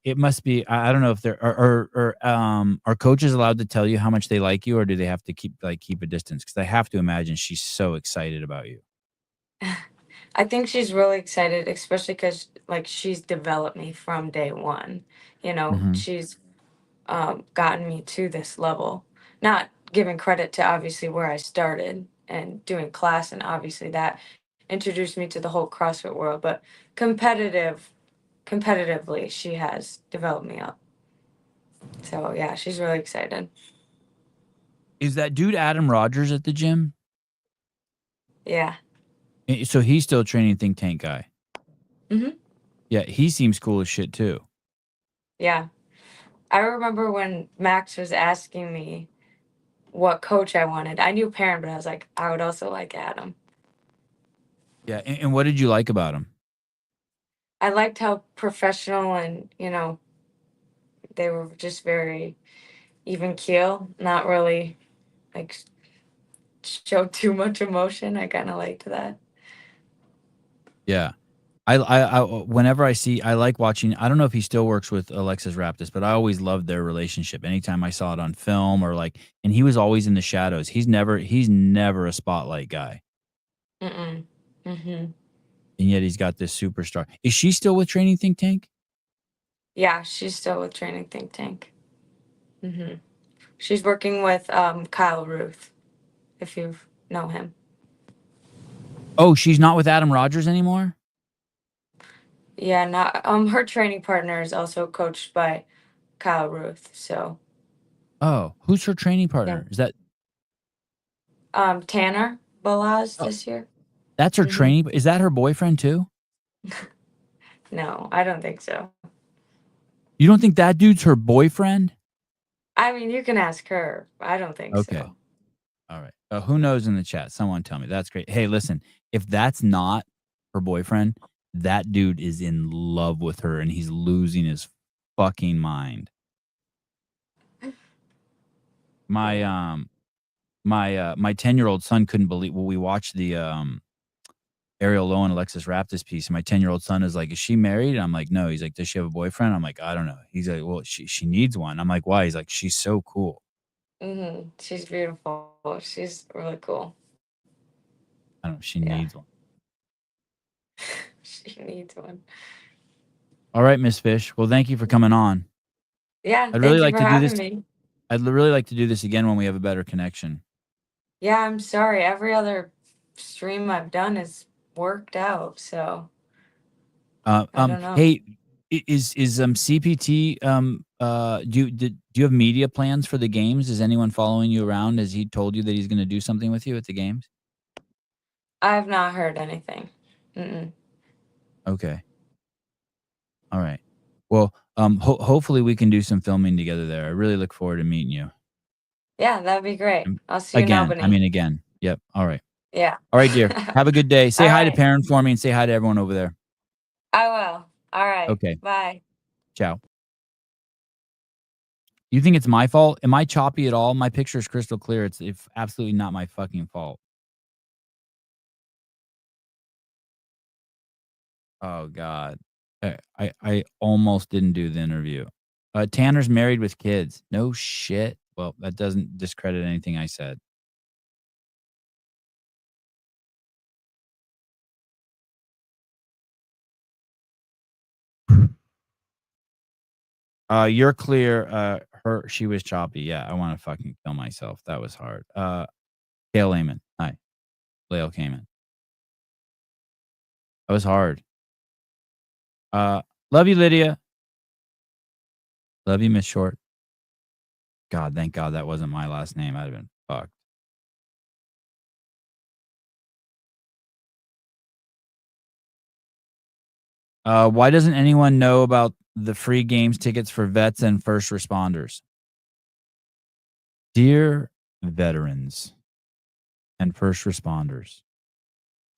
it must be. I don't know if there are coaches allowed to tell you how much they like you, or do they have to keep a distance? Because I have to imagine she's so excited about you. I think she's really excited, especially because like she's developed me from day one. You know, Mhm. she's gotten me to this level. Not giving credit to obviously where I started and doing class, and obviously that introduced me to the whole CrossFit world, but competitively, she has developed me up. So yeah, she's really excited. Is that dude Adam Rogers at the gym? Yeah. So he's still a training think tank guy. Hmm. Yeah, he seems cool as shit too. Yeah. I remember when Max was asking me what coach I wanted. I knew parent, but I was like, I would also like Adam. Yeah, and what did you like about him? I liked how professional and, you know, they were just very even keel, not really like show too much emotion. I kind of liked that. Yeah. Whenever I like watching. I don't know if he still works with Alexis Raptis, but I always loved their relationship. Anytime I saw it on film or like, and he was always in the shadows. He's never a spotlight guy, Mm-mm. Mm-hmm. and yet he's got this superstar. Is she still with Training Think Tank? Yeah, she's still with Training Think Tank. Mm-hmm. She's working with Kyle Ruth, if you know him. Oh, she's not with Adam Rogers anymore. Yeah, not her training partner is also coached by Kyle Ruth. So Oh, who's her training yeah. partner? Is that Tanner Balaz oh, this year. that's her Hmm. training? Is that her boyfriend too? No, I don't think so. You don't think that dude's her boyfriend? I mean, you can ask her. I don't think Okay. so. All right. Who knows in the chat? Someone tell me. That's great. Hey, listen, if that's not her boyfriend, that dude is in love with her and he's losing his fucking mind. My Yeah. my 10-year-old son couldn't believe we watched the Ariel Lowe and Alexis Raptis piece. And my 10-year-old son is like, "Is she married?" And I'm like, "No." He's like, "Does she have a boyfriend?" I'm like, "I don't know." He's like, "Well, she needs one." I'm like, "Why?" He's like, "She's so cool." She's beautiful. She's really cool. I don't know. She Yeah. needs one. She needs one. All right, Miss Fish. Well, thank you for coming on. Yeah. I'd really Thank you like for to do having this. me. Really like to do this again when we have a better connection. Yeah, I'm sorry. Every other stream I've done has worked out. So I don't know. Hey, is CPT do you have media plans for the games? Is anyone following you around? Has he told you that he's going to do something with you at the games? I've not heard anything. Mm-mm. Okay, all right. Well, hopefully we can do some filming together there. I really look forward to meeting you. Yeah, that'd be great. I'll see you in Again. I Albany. mean, again. Yep. All right. Yeah. All right, dear. Have a good day. Say All hi to right. Perrin for me and say hi to everyone over there. I will. All right. Okay. Bye. Ciao. You think it's my fault? Am I choppy at all? My picture is crystal clear. It's absolutely not my fucking fault. Oh God. I almost didn't do the interview. Tanner's married with kids. No shit. Well, that doesn't discredit anything I said. You're clear. She was choppy. Yeah, I want to fucking kill myself. That was hard. Kale Lehman. Hi. Lael Kamen. That was hard. Love you, Lydia. Love you, Miss Short. God, thank God that wasn't my last name. I'd have been fucked. Why doesn't anyone know about the free games tickets for vets and first responders? Dear veterans and first responders,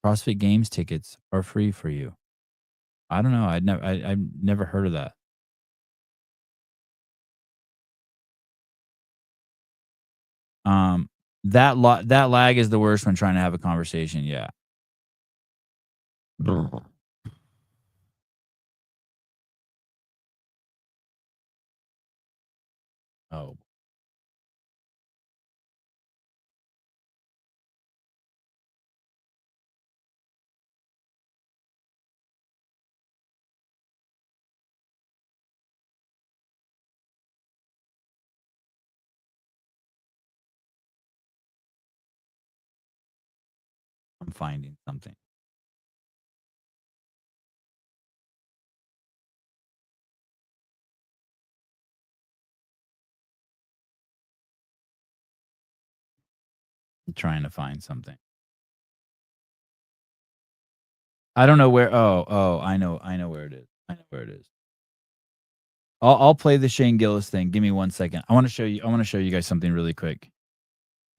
CrossFit Games tickets are free for you. I don't know. I've never heard of that. That lag is the worst when trying to have a conversation. Yeah. Oh, I'm finding something. I'm trying to find something. I don't know where. Oh, I know where it is. I know where it is. I'll play the Shane Gillis thing. Give me 1 second. I want to show you guys something really quick.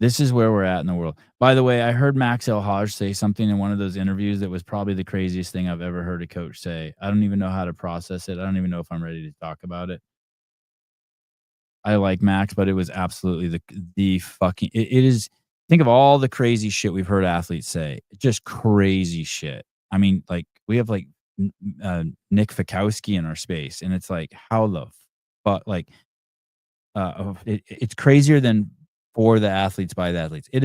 This is where we're at in the world. By the way, I heard Max El-Haj say something in one of those interviews that was probably the craziest thing I've ever heard a coach say. I don't even know how to process it. I don't even know if I'm ready to talk about it. I like Max, but it was absolutely the fucking it is think of all the crazy shit we've heard athletes say. Just crazy shit. I mean, like we have like Nick Fikowski in our space, and it's like how the fuck like it's crazier than for the athletes by the athletes. It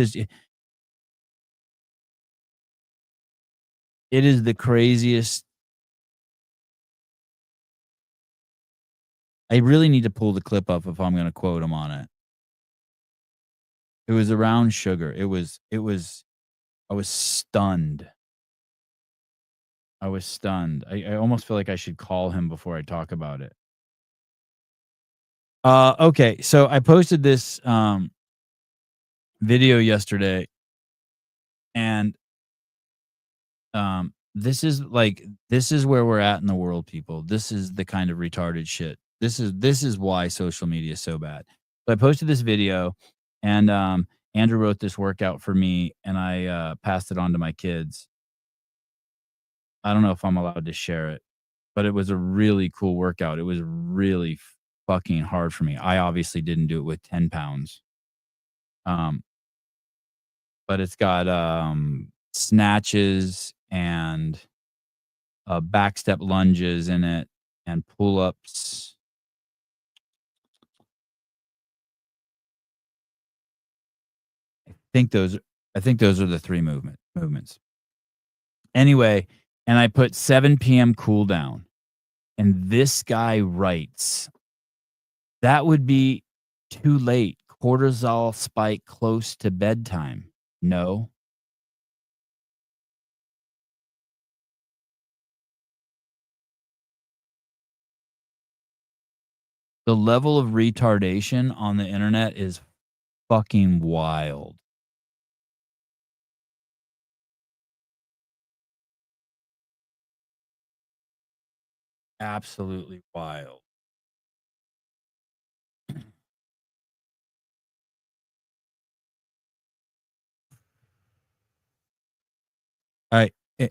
is the craziest. I really need to pull the clip up if I'm going to quote him on it. It was around sugar. It was I was stunned. I was stunned. I almost feel like I should call him before I talk about it. Okay, so I posted this video yesterday, and this is where we're at in the world, people. This is the kind of retarded shit. This is why social media is so bad. So I posted this video, and Andrew wrote this workout for me, and I passed it on to my kids. I don't know if I'm allowed to share it, but it was a really cool workout. It was really fucking hard for me. I obviously didn't do it with 10 pounds. Um, but it's got snatches and back step lunges in it and pull ups. Think those I think those are the three movements. Anyway, and I put 7 PM cool down. And this guy writes, that would be too late. Cortisol spike close to bedtime. No. The level of retardation on the internet is fucking wild. Absolutely wild.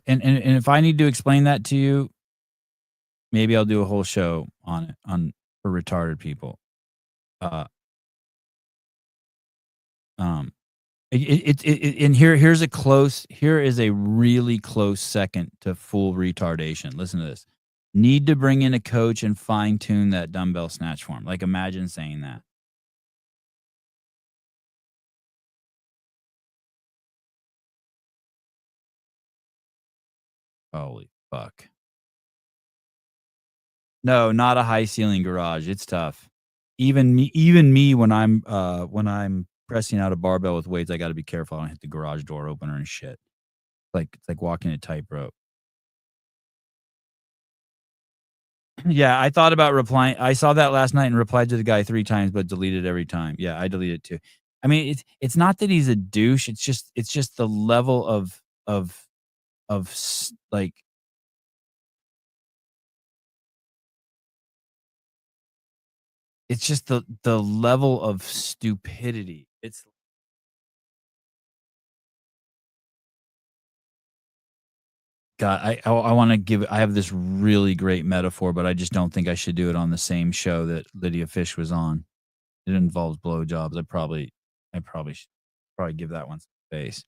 And if I need to explain that to you, maybe I'll do a whole show on it for retarded people. Uh, um, and here is a really close second to full retardation. Listen to this. Need to bring in a coach and fine tune that dumbbell snatch form. Like, imagine saying that. Holy fuck. No, not a high ceiling garage. It's tough. Even me when I'm pressing out a barbell with weights, I got to be careful. I don't hit the garage door opener and shit. It's like walking a tightrope. Yeah, I thought about replying. I saw that last night and replied to the guy 3 times, but deleted every time. Yeah, I deleted it too. I mean, it's not that he's a douche. It's just the level like, it's just the level of stupidity. It's God, I want to give. I have this really great metaphor, but I just don't think I should do it on the same show that Lydia Fish was on. It involves blowjobs. I should probably give that one some space.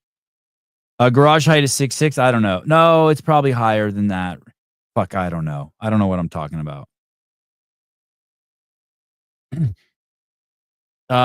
Garage height is 6'6". I don't know. No, it's probably higher than that. Fuck, I don't know. I don't know what I'm talking about.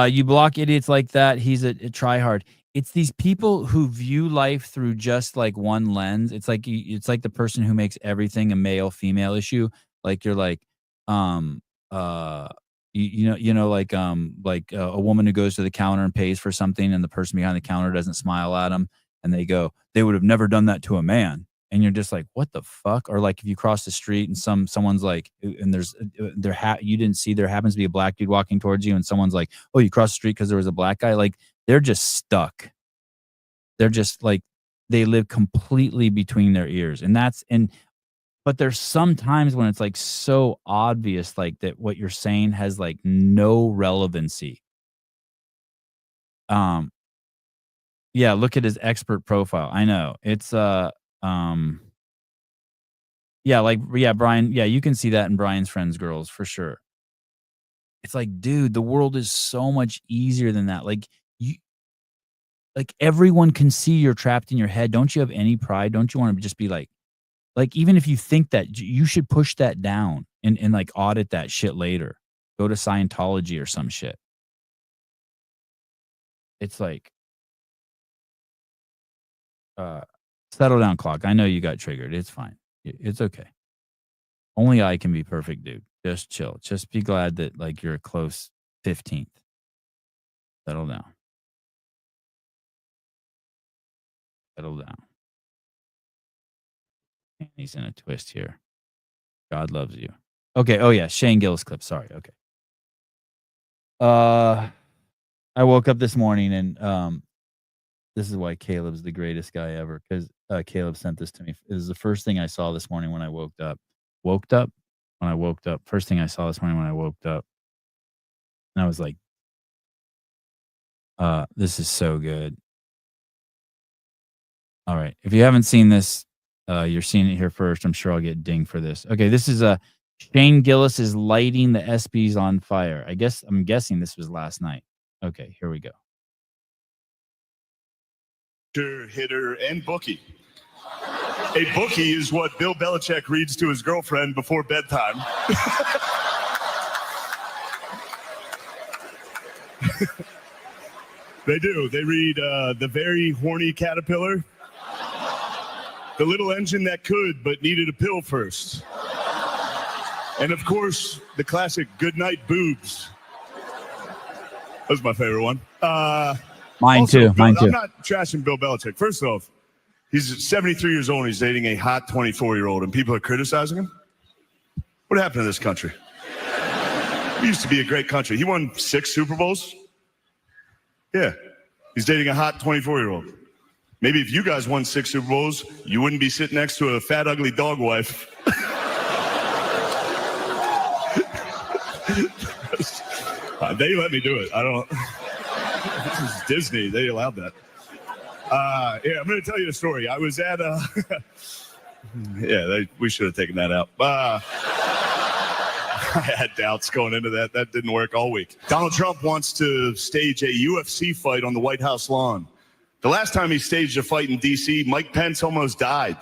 You block idiots like that. He's a tryhard. It's these people who view life through just like one lens. It's like the person who makes everything a male female issue. Like, you're like, um, uh, like a woman who goes to the counter and pays for something, and the person behind the counter doesn't smile at them, and they go, they would have never done that to a man. And you're just like, what the fuck? Or like, if you cross the street and someone's like, and you didn't see, there happens to be a black dude walking towards you, and someone's like, oh, you crossed the street because there was a black guy. Like, they're just stuck. They're just like, they live completely between their ears. But there's some times when it's like so obvious, like, that what you're saying has like no relevancy. Yeah, look at his expert profile. I know. It's um yeah, Brian, yeah, you can see that in Brian's Friends Girls for sure. It's like, dude, the world is so much easier than that. You like, everyone can see you're trapped in your head. Don't you have any pride? Don't you want to just be like, even if you think that, you should push that down and like audit that shit later. Go to Scientology or some shit. It's like, settle down, clock. I know you got triggered. It's fine. It's okay. Only I can be perfect, dude. Just chill. Just be glad that like you're a close 15th. Settle down. Settle down. And he's in a twist here. God loves you. Okay. Oh yeah, Shane Gillis clip. Sorry. Okay. I woke up this morning and this is why Caleb's the greatest guy ever, because Caleb sent this to me. It was the first thing I saw this morning when I woke up. First thing I saw this morning when I woke up. And I was like, this is so good. All right. If you haven't seen this, you're seeing it here first. I'm sure I'll get dinged for this. Okay, this is Shane Gillis is lighting the SBs on fire. I'm guessing this was last night. Okay, here we go. Hitter, and bookie. A bookie is what Bill Belichick reads to his girlfriend before bedtime. They do. They read The Very Horny Caterpillar, The Little Engine That Could But Needed a Pill First, and of course, the classic Goodnight Boobs. That's my favorite one. Mine too. I'm not trashing Bill Belichick. First off, he's 73 years old and he's dating a hot 24-year-old and people are criticizing him. What happened to this country? It used to be a great country. He won 6 Super Bowls. Yeah. He's dating a hot 24-year-old. Maybe if you guys won 6 Super Bowls, you wouldn't be sitting next to a fat, ugly dog wife. They let me do it. I don't. This is Disney. They allowed that. Yeah, I'm going to tell you a story. I was at yeah, we should have taken that out. I had doubts going into that. That didn't work all week. Donald Trump wants to stage a UFC fight on the White House lawn. The last time he staged a fight in D.C., Mike Pence almost died.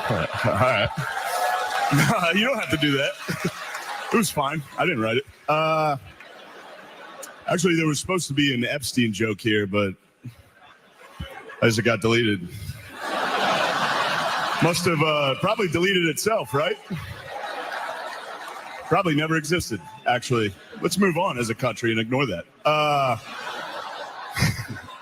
All right. You don't have to do that. It was fine. I didn't write it. Actually, there was supposed to be an Epstein joke here, but as it got deleted. Must have probably deleted itself, right? Probably never existed, actually. Let's move on as a country and ignore that.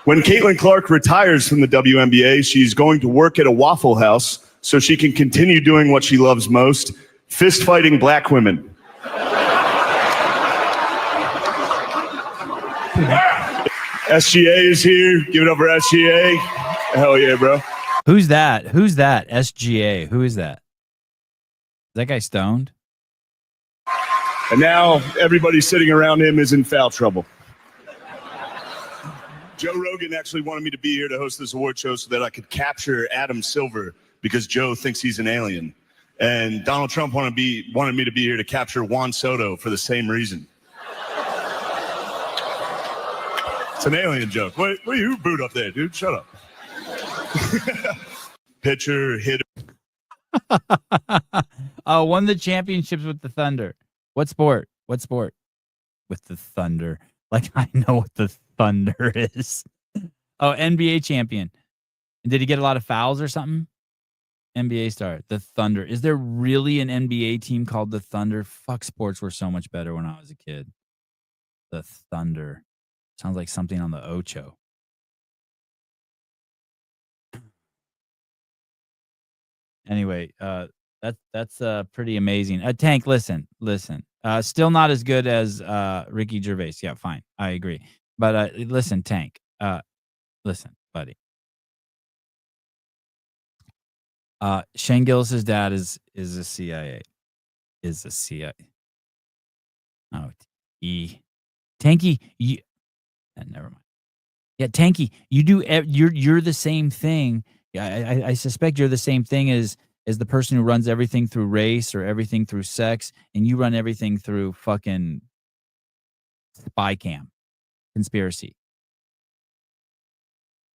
When Caitlin Clark retires from the WNBA, she's going to work at a Waffle House so she can continue doing what she loves most, fist fighting black women. SGA is here. Give it up for SGA. Hell yeah, bro. Who's that? Who's that? SGA. Who is that? Is that guy stoned? And now everybody sitting around him is in foul trouble. Joe Rogan actually wanted me to be here to host this award show so that I could capture Adam Silver because Joe thinks he's an alien. And Donald Trump wanted me to be here to capture Juan Soto for the same reason. It's an alien joke. Wait, who booed up there, dude? Shut up. Pitcher, hitter. Won the championships with the Thunder. What sport? What sport? With the Thunder. Like, I know what the Thunder is. Oh, NBA champion. Did he get a lot of fouls or something? NBA star. The Thunder. Is there really an NBA team called the Thunder? Fuck, sports were so much better when I was a kid. The Thunder. Sounds like something on the Ocho. Anyway, that's pretty amazing. Tank, listen. Still not as good as Ricky Gervais. Yeah, fine, I agree. But listen, Tank. Listen, buddy. Shane Gillis's dad is a CIA. Is a CIA. Oh, Tanky, you. Never mind. Yeah, Tanky, you're the same thing. Yeah, I suspect you're the same thing as the person who runs everything through race or everything through sex, and you run everything through fucking spy cam conspiracy.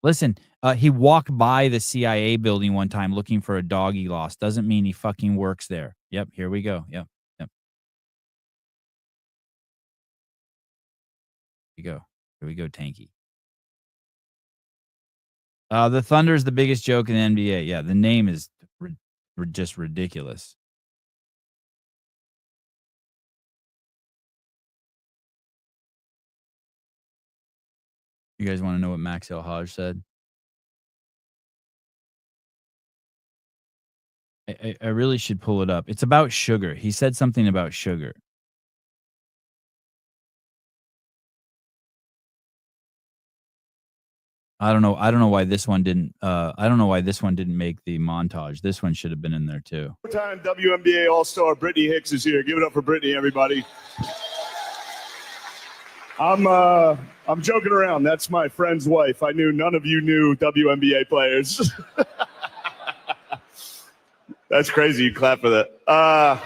Listen, he walked by the CIA building one time looking for a dog he lost. Doesn't mean he fucking works there. Yep, here we go. Yep. Here we go, Tanky. The Thunder is the biggest joke in the NBA. Yeah, the name is just ridiculous. You guys want to know what Max El Haj said? I really should pull it up. It's about sugar. He said something about sugar. I don't know why this one didn't. I don't know why this one didn't make the montage. This one should have been in there too. Time WNBA All-Star Brittany Hicks is here. Give it up for Brittany, everybody. I'm joking around. That's my friend's wife. I knew none of you knew WNBA players. That's crazy. You clap for that.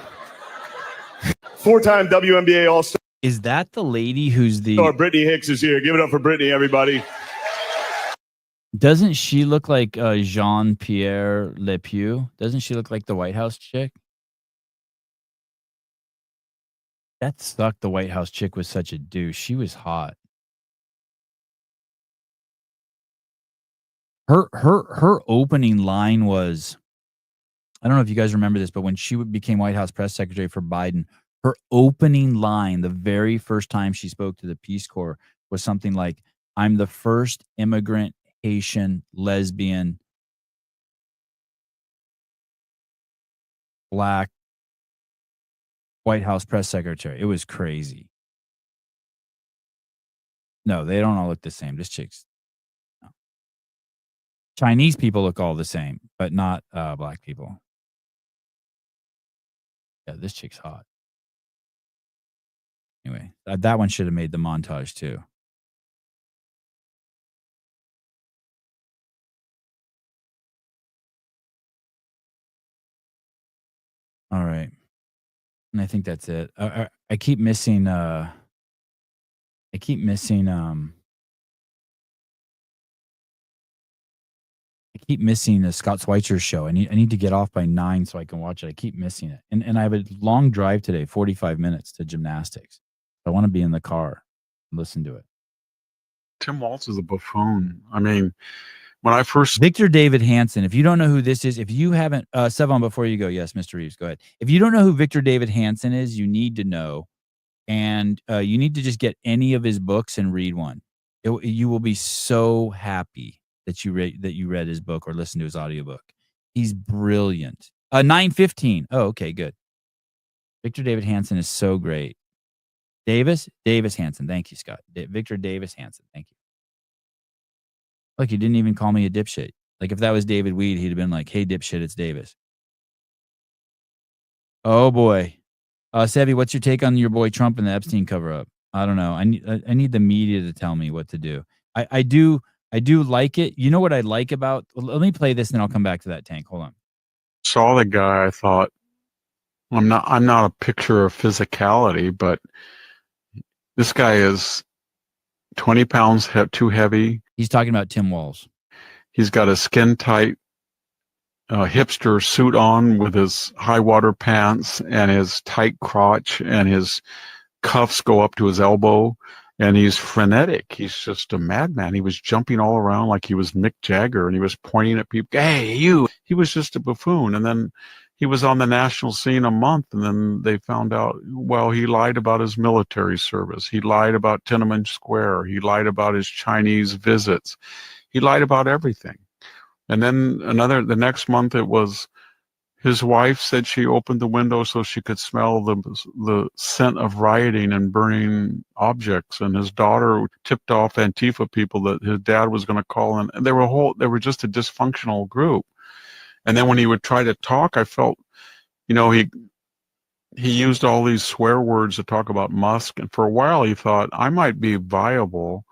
Four-time WNBA All-Star. Is that the lady who's the? Brittany Hicks is here. Give it up for Brittany, everybody. Doesn't she look like Jean-Pierre Le Pew? Doesn't she look like the White House chick? That sucked. The White House chick was such a douche. She was hot. Her opening line was, I don't know if you guys remember this, but when she became White House press secretary for Biden, her opening line, the very first time she spoke to the Peace Corps, was something like, "I'm the first immigrant Haitian lesbian black White House press secretary." It was crazy. No, they don't all look the same. This chick's no. Chinese people look all the same, but not black people. Yeah, this chick's hot. Anyway, that one should have made the montage too. All right. And I think that's it. I keep missing I keep missing the Scott Schweitzer show. I need to get off by 9 so I can watch it. I keep missing it. And I have a long drive today, 45 minutes to gymnastics. I want to be in the car and listen to it. Tim Walz is a buffoon. I mean, when I first Victor David Hansen, if you don't know who this is, if you haven't Sevon, before you go, yes, Mr. Reeves, go ahead. If you don't know who Victor David Hansen is, you need to know. And you need to just get any of his books and read one. You will be so happy that you read his book or listened to his audiobook. He's brilliant. 9:15. Oh, okay, good. Victor David Hansen is so great. Davis Hansen. Thank you, Scott. Victor Davis Hansen. Thank you. Look, he didn't even call me a dipshit. Like if that was David Weed, he'd have been like, "Hey, dipshit, it's Davis." Oh boy. Sevy, what's your take on your boy Trump and the Epstein cover-up? I don't know. I need the media to tell me what to do. I do like it. You know what I like about? Let me play this, and I'll come back to that, Tank. Hold on. saw the guy, I thought, I'm not a picture of physicality, but this guy is 20 pounds too heavy. He's talking about Tim Walz. He's got a skin tight hipster suit on with his high water pants and his tight crotch, and his cuffs go up to his elbow, and he's frenetic. He's just a madman. He was jumping all around like he was Mick Jagger, and he was pointing at people. Hey, you! He was just a buffoon. And then he was on the national scene a month, and then they found out, well, he lied about his military service. He lied about Tiananmen Square. He lied about his Chinese visits. He lied about everything. And then the next month, it was his wife said she opened the window so she could smell the scent of rioting and burning objects. And his daughter tipped off Antifa people that his dad was going to call in. And they were just a dysfunctional group. And then when he would try to talk, I felt, he used all these swear words to talk about Musk. And for a while, he thought, I might be viable.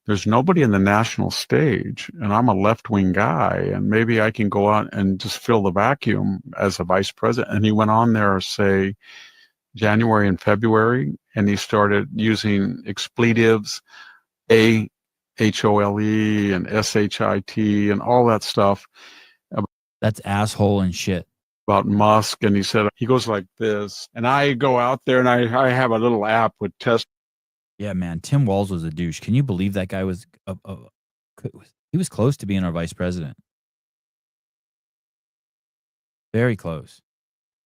There's nobody in the national stage, and I'm a left-wing guy, and maybe I can go out and just fill the vacuum as a vice president. And he went on there, say, January and February, and he started using expletives, AHOLE and SHIT and all that stuff. That's asshole and shit. About Musk, and he said, he goes like this, and I go out there and I have a little app with test. Yeah, man. Tim Walz was a douche. Can you believe that guy was he was close to being our vice president? Very close.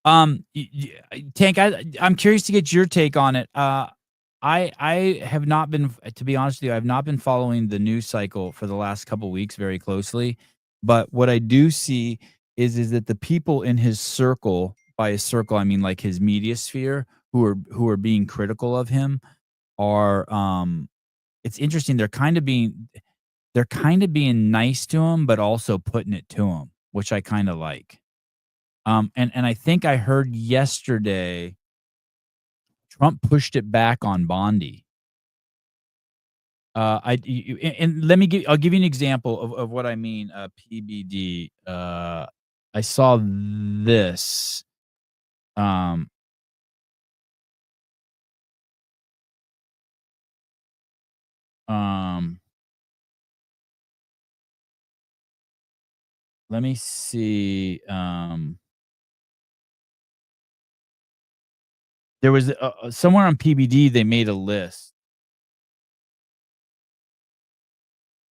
Tank, I'm curious to get your take on it. I have not been, to be honest with you, I've not been following the news cycle for the last couple of weeks very closely. But what I do see is that the people in his circle, by his circle I mean like his media sphere, who are being critical of him, are it's interesting. They're kind of being nice to him, but also putting it to him, which I kind of like. And I think I heard yesterday Trump pushed it back on Bondi. I'll give you an example of what I mean. PBD. I saw this. Let me see. There was somewhere on PBD they made a list.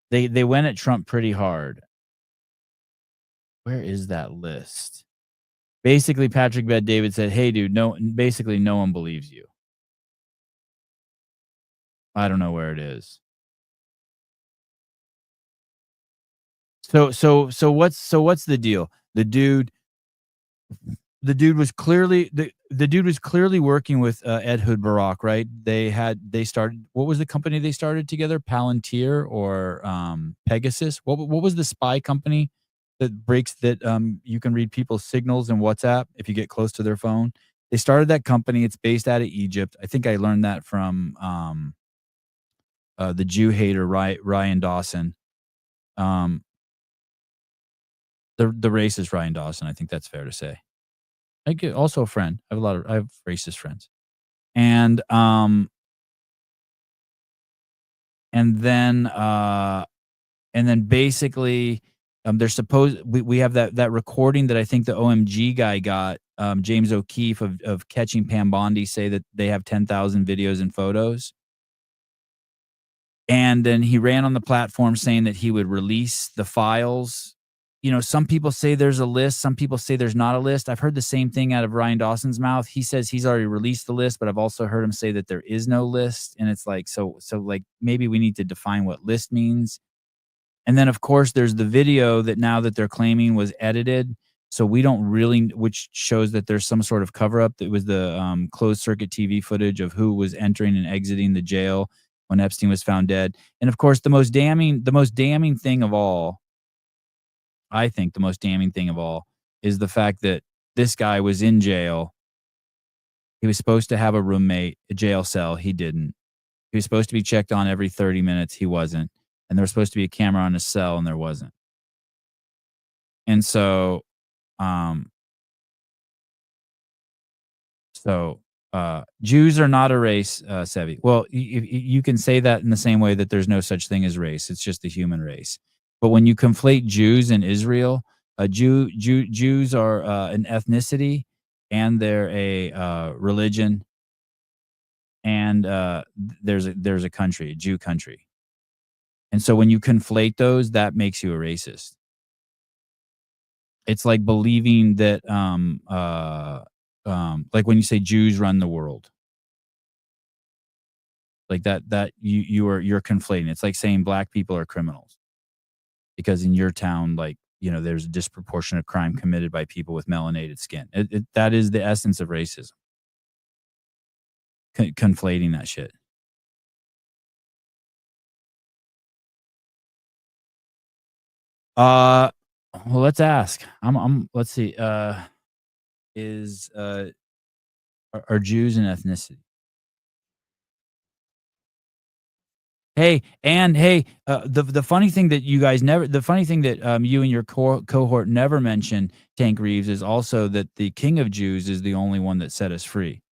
They went at Trump pretty hard. Where is that list? Basically, Patrick Bet David said, "Hey, dude, no one believes you." I don't know where it is. So what's the deal? The dude was clearly working with Ed Hood Barak, right? They started, what was the company they started together? Palantir or Pegasus? What was the spy company that you can read people's signals in WhatsApp if you get close to their phone? They started that company. It's based out of Egypt. I think I learned that from the Jew hater Ryan Dawson. The racist Ryan Dawson. I think that's fair to say. Also a friend. I have racist friends. And then basically they're supposed we have that recording that I think the OMG guy got, James O'Keefe of catching Pam Bondi, say that they have 10,000 videos and photos. And then he ran on the platform saying that he would release the files. You know, some people say there's a list, some people say there's not a list. I've heard the same thing out of Ryan Dawson's mouth. He says he's already released the list, but I've also heard him say that there is no list. And it's like, so like maybe we need to define what list means. And then of course there's the video that now that they're claiming was edited. So we don't really, which shows that there's some sort of cover up. That was the closed circuit TV footage of who was entering and exiting the jail when Epstein was found dead. And of course, the most damning thing of all, I think the most damning thing of all, is the fact that this guy was in jail. He was supposed to have a roommate, a jail cell. He didn't. He was supposed to be checked on every 30 minutes. He wasn't. And there was supposed to be a camera on his cell, and there wasn't. And so, Jews are not a race, Sevi. Well, you can say that in the same way that there's no such thing as race. It's just the human race. But when you conflate Jews and Israel, Jews are an ethnicity, and they're a religion, and there's a country, a Jew country. And so when you conflate those, that makes you a racist. It's like believing that, like when you say Jews run the world, like that you're conflating. It's like saying black people are criminals because in your town, like, you know, there's a disproportionate crime committed by people with melanated skin. That is the essence of racism. Conflating that shit. Well, let's ask. Let's see. Are Jews an ethnicity? Hey, the funny thing that you guys never, the funny thing that you and your cohort never mentioned, Tank Reeves, is also that the King of Jews is the only one that set us free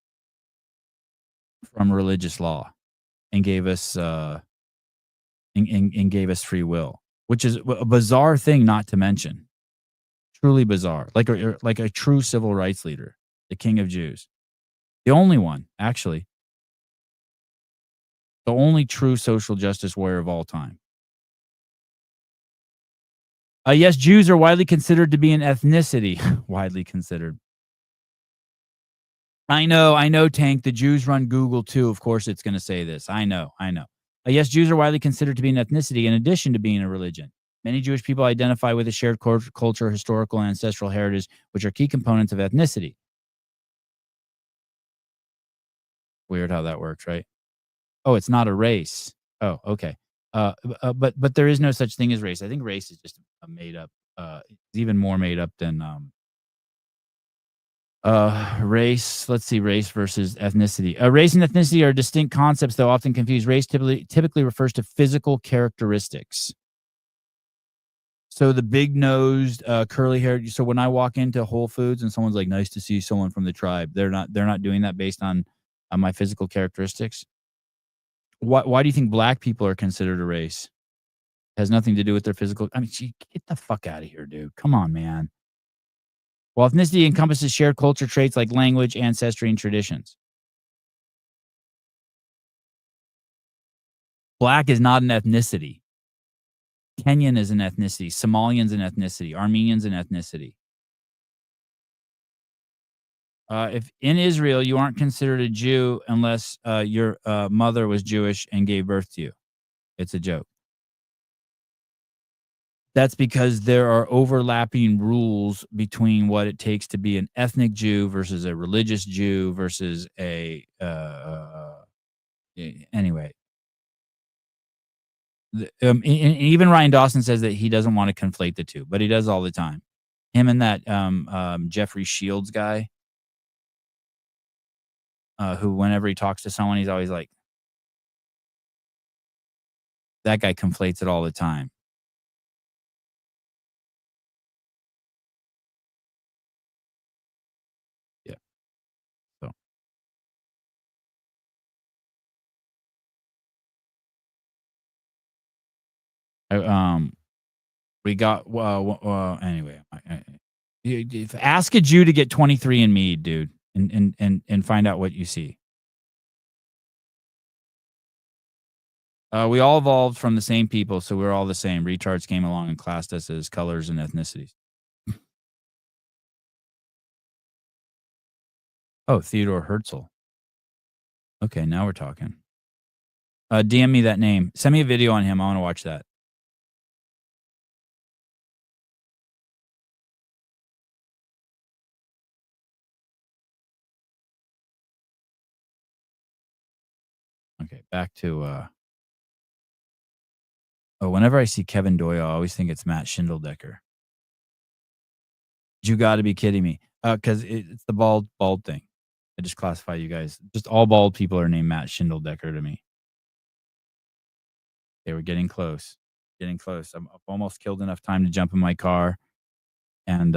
from religious law and gave us and gave us free will, which is a bizarre thing not to mention. Truly bizarre, like a true civil rights leader, the King of Jews, the only one, actually. The only true social justice warrior of all time. Yes, Jews are widely considered to be an ethnicity. Widely considered. I know, Tank. The Jews run Google too. Of course it's going to say this. I know. Yes, Jews are widely considered to be an ethnicity in addition to being a religion. Many Jewish people identify with a shared culture, historical, and ancestral heritage, which are key components of ethnicity. Weird how that works, right? Oh, it's not a race. Oh, okay. But there is no such thing as race. I think race is just a made up. It's even more made up than race. Let's see, race versus ethnicity. Race and ethnicity are distinct concepts, though often confused. Race typically refers to physical characteristics. So the big nosed, curly haired. So when I walk into Whole Foods and someone's like, "Nice to see someone from the tribe," they're not doing that based on my physical characteristics. Why do you think black people are considered a race? It has nothing to do with their physical. I mean, get the fuck out of here, dude. Come on, man. Well, ethnicity encompasses shared culture traits like language, ancestry, and traditions. Black is not an ethnicity. Kenyan is an ethnicity. Somalian's an ethnicity. Armenian's an ethnicity. If in Israel you aren't considered a Jew unless your mother was Jewish and gave birth to you. It's a joke. That's because there are overlapping rules between what it takes to be an ethnic Jew versus a religious Jew versus a anyway. Even Ryan Dawson says that he doesn't want to conflate the two, but he does all the time. Him and that Jeffrey Shields guy, who whenever he talks to someone, he's always like, that guy conflates it all the time. We got anyway. Ask a Jew to get 23andMe, dude, and find out what you see. We all evolved from the same people, so we're all the same. Retards came along and classed us as colors and ethnicities. Oh, Theodore Herzl. Okay, now we're talking. DM me that name. Send me a video on him. I want to watch that. Okay, back to whenever I see Kevin Doyle, I always think it's Matt Schindeldecker. You got to be kidding me. Because it's the bald thing. I just classify you guys. Just all bald people are named Matt Schindeldecker to me. They were getting close. Getting close. I've almost killed enough time to jump in my car and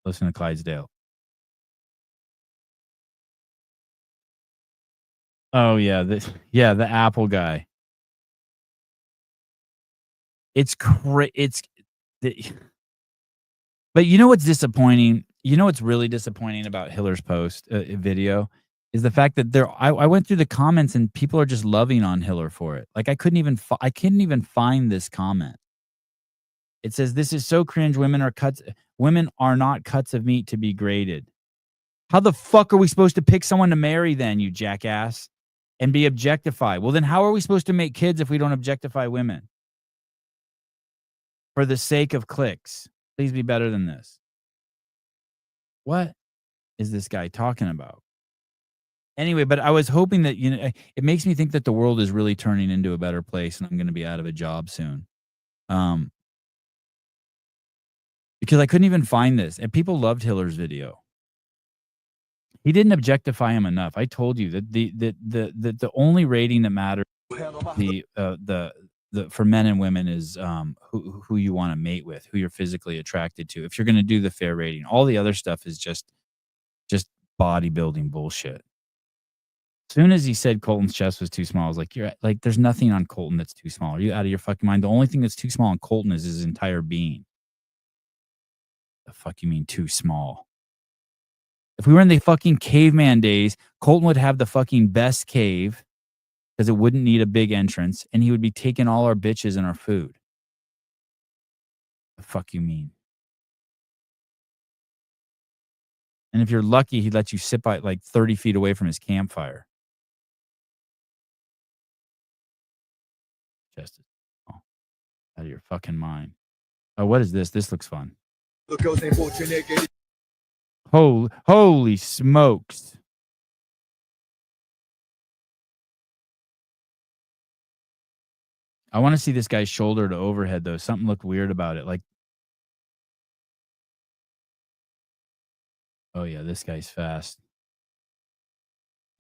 listen to Clydesdale. Oh yeah, the Apple guy. It's but you know what's disappointing? You know what's really disappointing about Hiller's post video is the fact that I went through the comments and people are just loving on Hiller for it. Like I couldn't even find this comment. It says this is so cringe. Women are not cuts of meat to be graded. How the fuck are we supposed to pick someone to marry then, you jackass, and be objectified? Well, then how are we supposed to make kids if we don't objectify women? For the sake of clicks, please be better than this. What is this guy talking about? Anyway, but I was hoping that, it makes me think that the world is really turning into a better place and I'm going to be out of a job soon. Because I couldn't even find this. And people loved Hiller's video. He didn't objectify him enough. I told you that the only rating that matters for men and women is who you want to mate with, who you're physically attracted to. If you're going to do the fair rating, all the other stuff is just bodybuilding bullshit. As soon as he said Colton's chest was too small, I was like, you're like, there's nothing on Colton that's too small. Are you out of your fucking mind? The only thing that's too small on Colton is his entire being. The fuck you mean too small? If we were in the fucking caveman days, Colton would have the fucking best cave because it wouldn't need a big entrance, and he would be taking all our bitches and our food. The fuck you mean? And if you're lucky, he'd let you sit by like 30 feet away from his campfire. Just out of your fucking mind. Oh, what is this? This looks fun. Holy smokes. I want to see this guy's shoulder to overhead, though. Something looked weird about it. Like, oh, yeah, this guy's fast.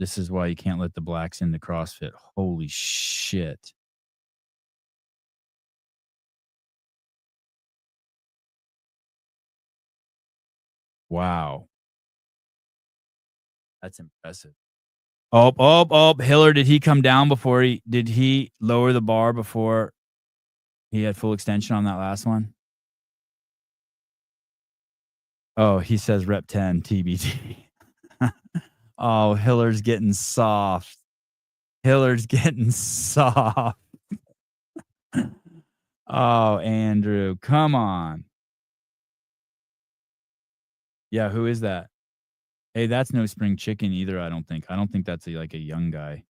This is why you can't let the blacks into CrossFit. Holy shit. Wow. That's impressive. Oh, Hiller, did he come down before did he lower the bar before he had full extension on that last one? Oh, he says rep 10 TBT. Oh, Hiller's getting soft. Hiller's getting soft. Oh, Andrew, come on. Yeah, who is that? Hey, that's no spring chicken either, I don't think. I don't think that's like a young guy.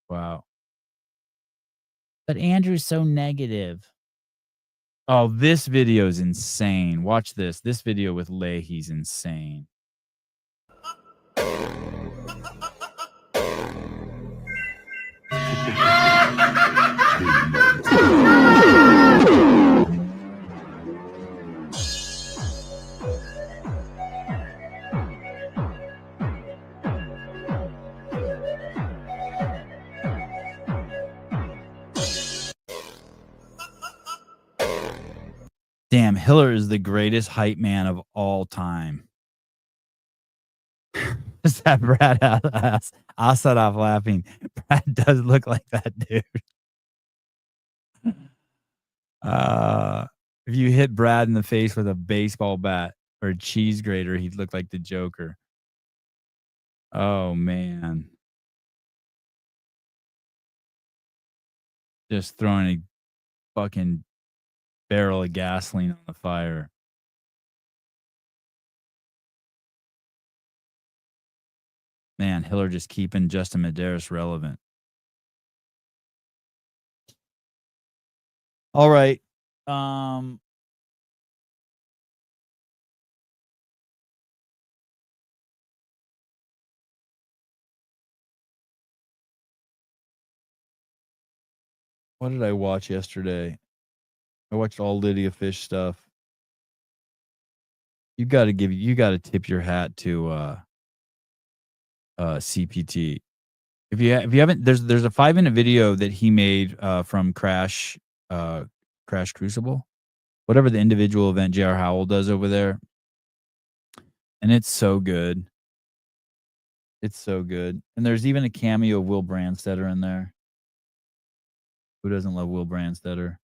Wow. But Andrew's so negative. Oh, this video is insane. Watch this. This video with Leahy's insane. Damn, Hiller is the greatest hype man of all time. Just that Brad Asadov laughing. Brad does look like that dude. If you hit Brad in the face with a baseball bat or a cheese grater, he'd look like the Joker. Oh man. Just throwing a fucking barrel of gasoline on the fire. Man, Hiller just keeping Justin Medeiros relevant. All right. What did I watch yesterday? I watched all Lydia Fish stuff. You got to tip your hat to CPT. If you haven't, there's a 5-minute video that he made from Crash Crucible, whatever the individual event J.R. Howell does over there, and it's so good. It's so good, and there's even a cameo of Will Brandstetter in there. Who doesn't love Will Brandstetter?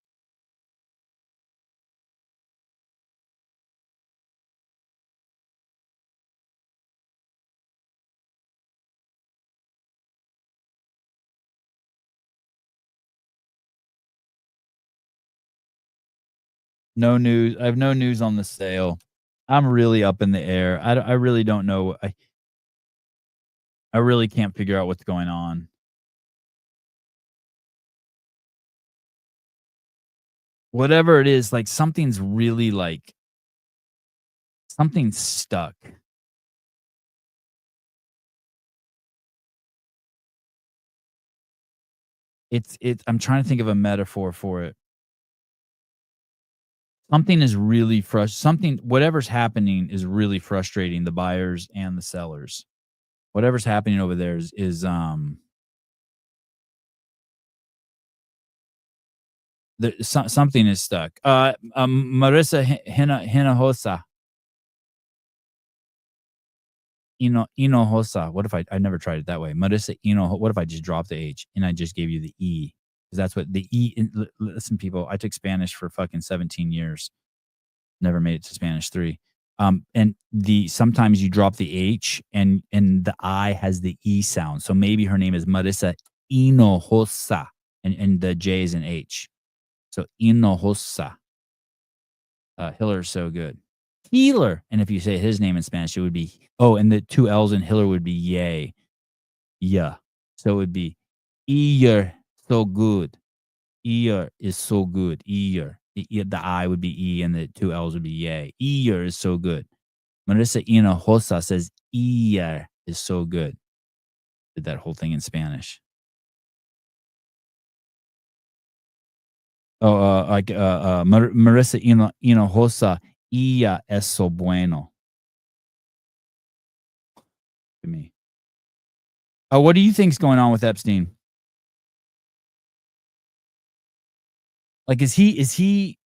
No news. I have no news on the sale. I'm really up in the air. I really don't know. I really can't figure out what's going on. Whatever it is, like something's really like something's stuck. It's I'm trying to think of a metaphor for it. Something is really whatever's happening is really frustrating the buyers and the sellers. Whatever's happening over there is something is stuck. Marissa Hinojosa. Hinojosa. What if I never tried it that way? Marissa what if I just dropped the H and I just gave you the E? Because that's what the E. Listen, people, I took Spanish for fucking 17 years. Never made it to Spanish 3. And sometimes you drop the H and the I has the E sound. So maybe her name is Marissa Hinojosa and the J is an H. So Hinojosa. Hiller's so good. Healer. And if you say his name in Spanish, it would be, and the 2 L's in Hiller would be yay. Yeah. So it would be ear so good. Ear is so good. Ear. The I would be E and the 2 L's would be yay. Ear is so good. Marissa Hinojosa says ear is so good. Did that whole thing in Spanish. Marissa Hinojosa, ella es so bueno. To me. What do you think's going on with Epstein? Like, is he?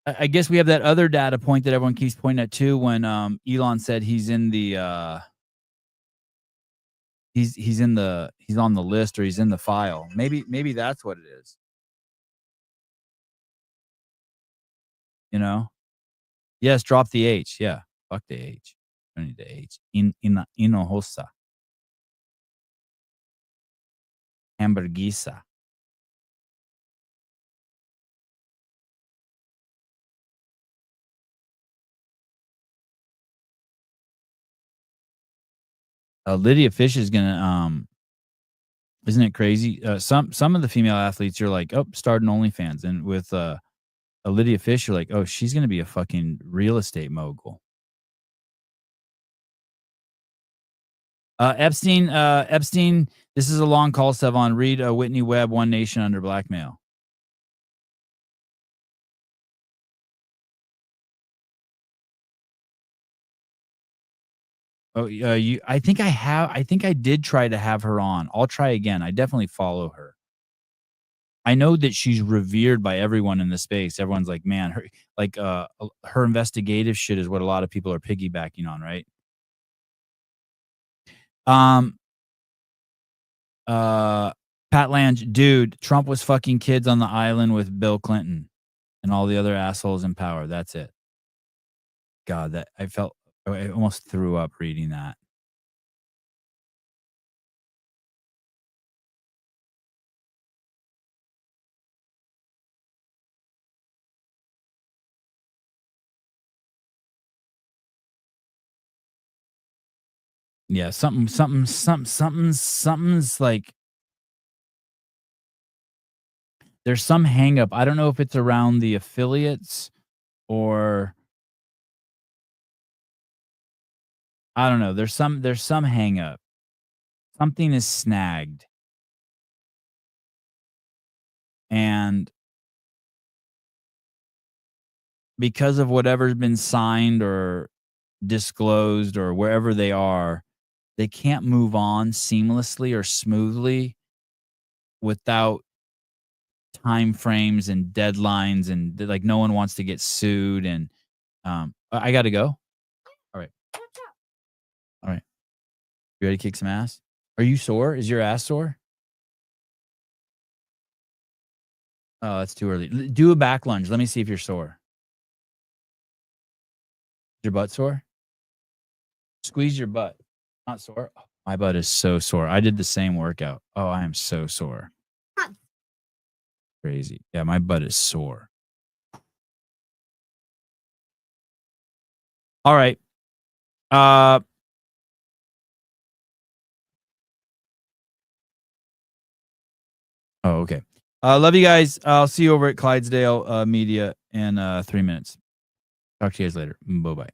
I guess we have that other data point that everyone keeps pointing at too. When Elon said he's in the he's on the list or he's in the file. Maybe that's what it is. You know? Yes, drop the H. Yeah, fuck the H. Don't need the H. Hinojosa. Hamburguesa. Lydia Fish is gonna isn't it crazy? Some of the female athletes you're like, starting OnlyFans, and with Lydia Fish, you're like, she's gonna be a fucking real estate mogul. Epstein, this is a long call, Sevon. Read Whitney Webb, One Nation Under Blackmail. I think I did try to have her on. I'll try again. I definitely follow her. I know that she's revered by everyone in the space. Everyone's like, man, her investigative shit is what a lot of people are piggybacking on, right? Pat Lange, dude, Trump was fucking kids on the island with Bill Clinton and all the other assholes in power. That's it. God, that I almost threw up reading that. Yeah, something's like there's some hang up. I don't know if it's around the affiliates or I don't know. There's some hang up. Something is snagged. And because of whatever's been signed or disclosed or wherever they are, they can't move on seamlessly or smoothly without time frames and deadlines, and like no one wants to get sued. And I got to go. All right. All right. You ready to kick some ass? Are you sore? Is your ass sore? Oh, that's too early. Do a back lunge. Let me see if you're sore. Is your butt sore? Squeeze your butt. Not sore. Oh, my butt is so sore. I did the same workout. Oh, I am so sore. Crazy. Yeah, my butt is sore. All right. Oh, okay. Love you guys. I'll see you over at Clydesdale Media in 3 minutes. Talk to you guys later. Bye-bye.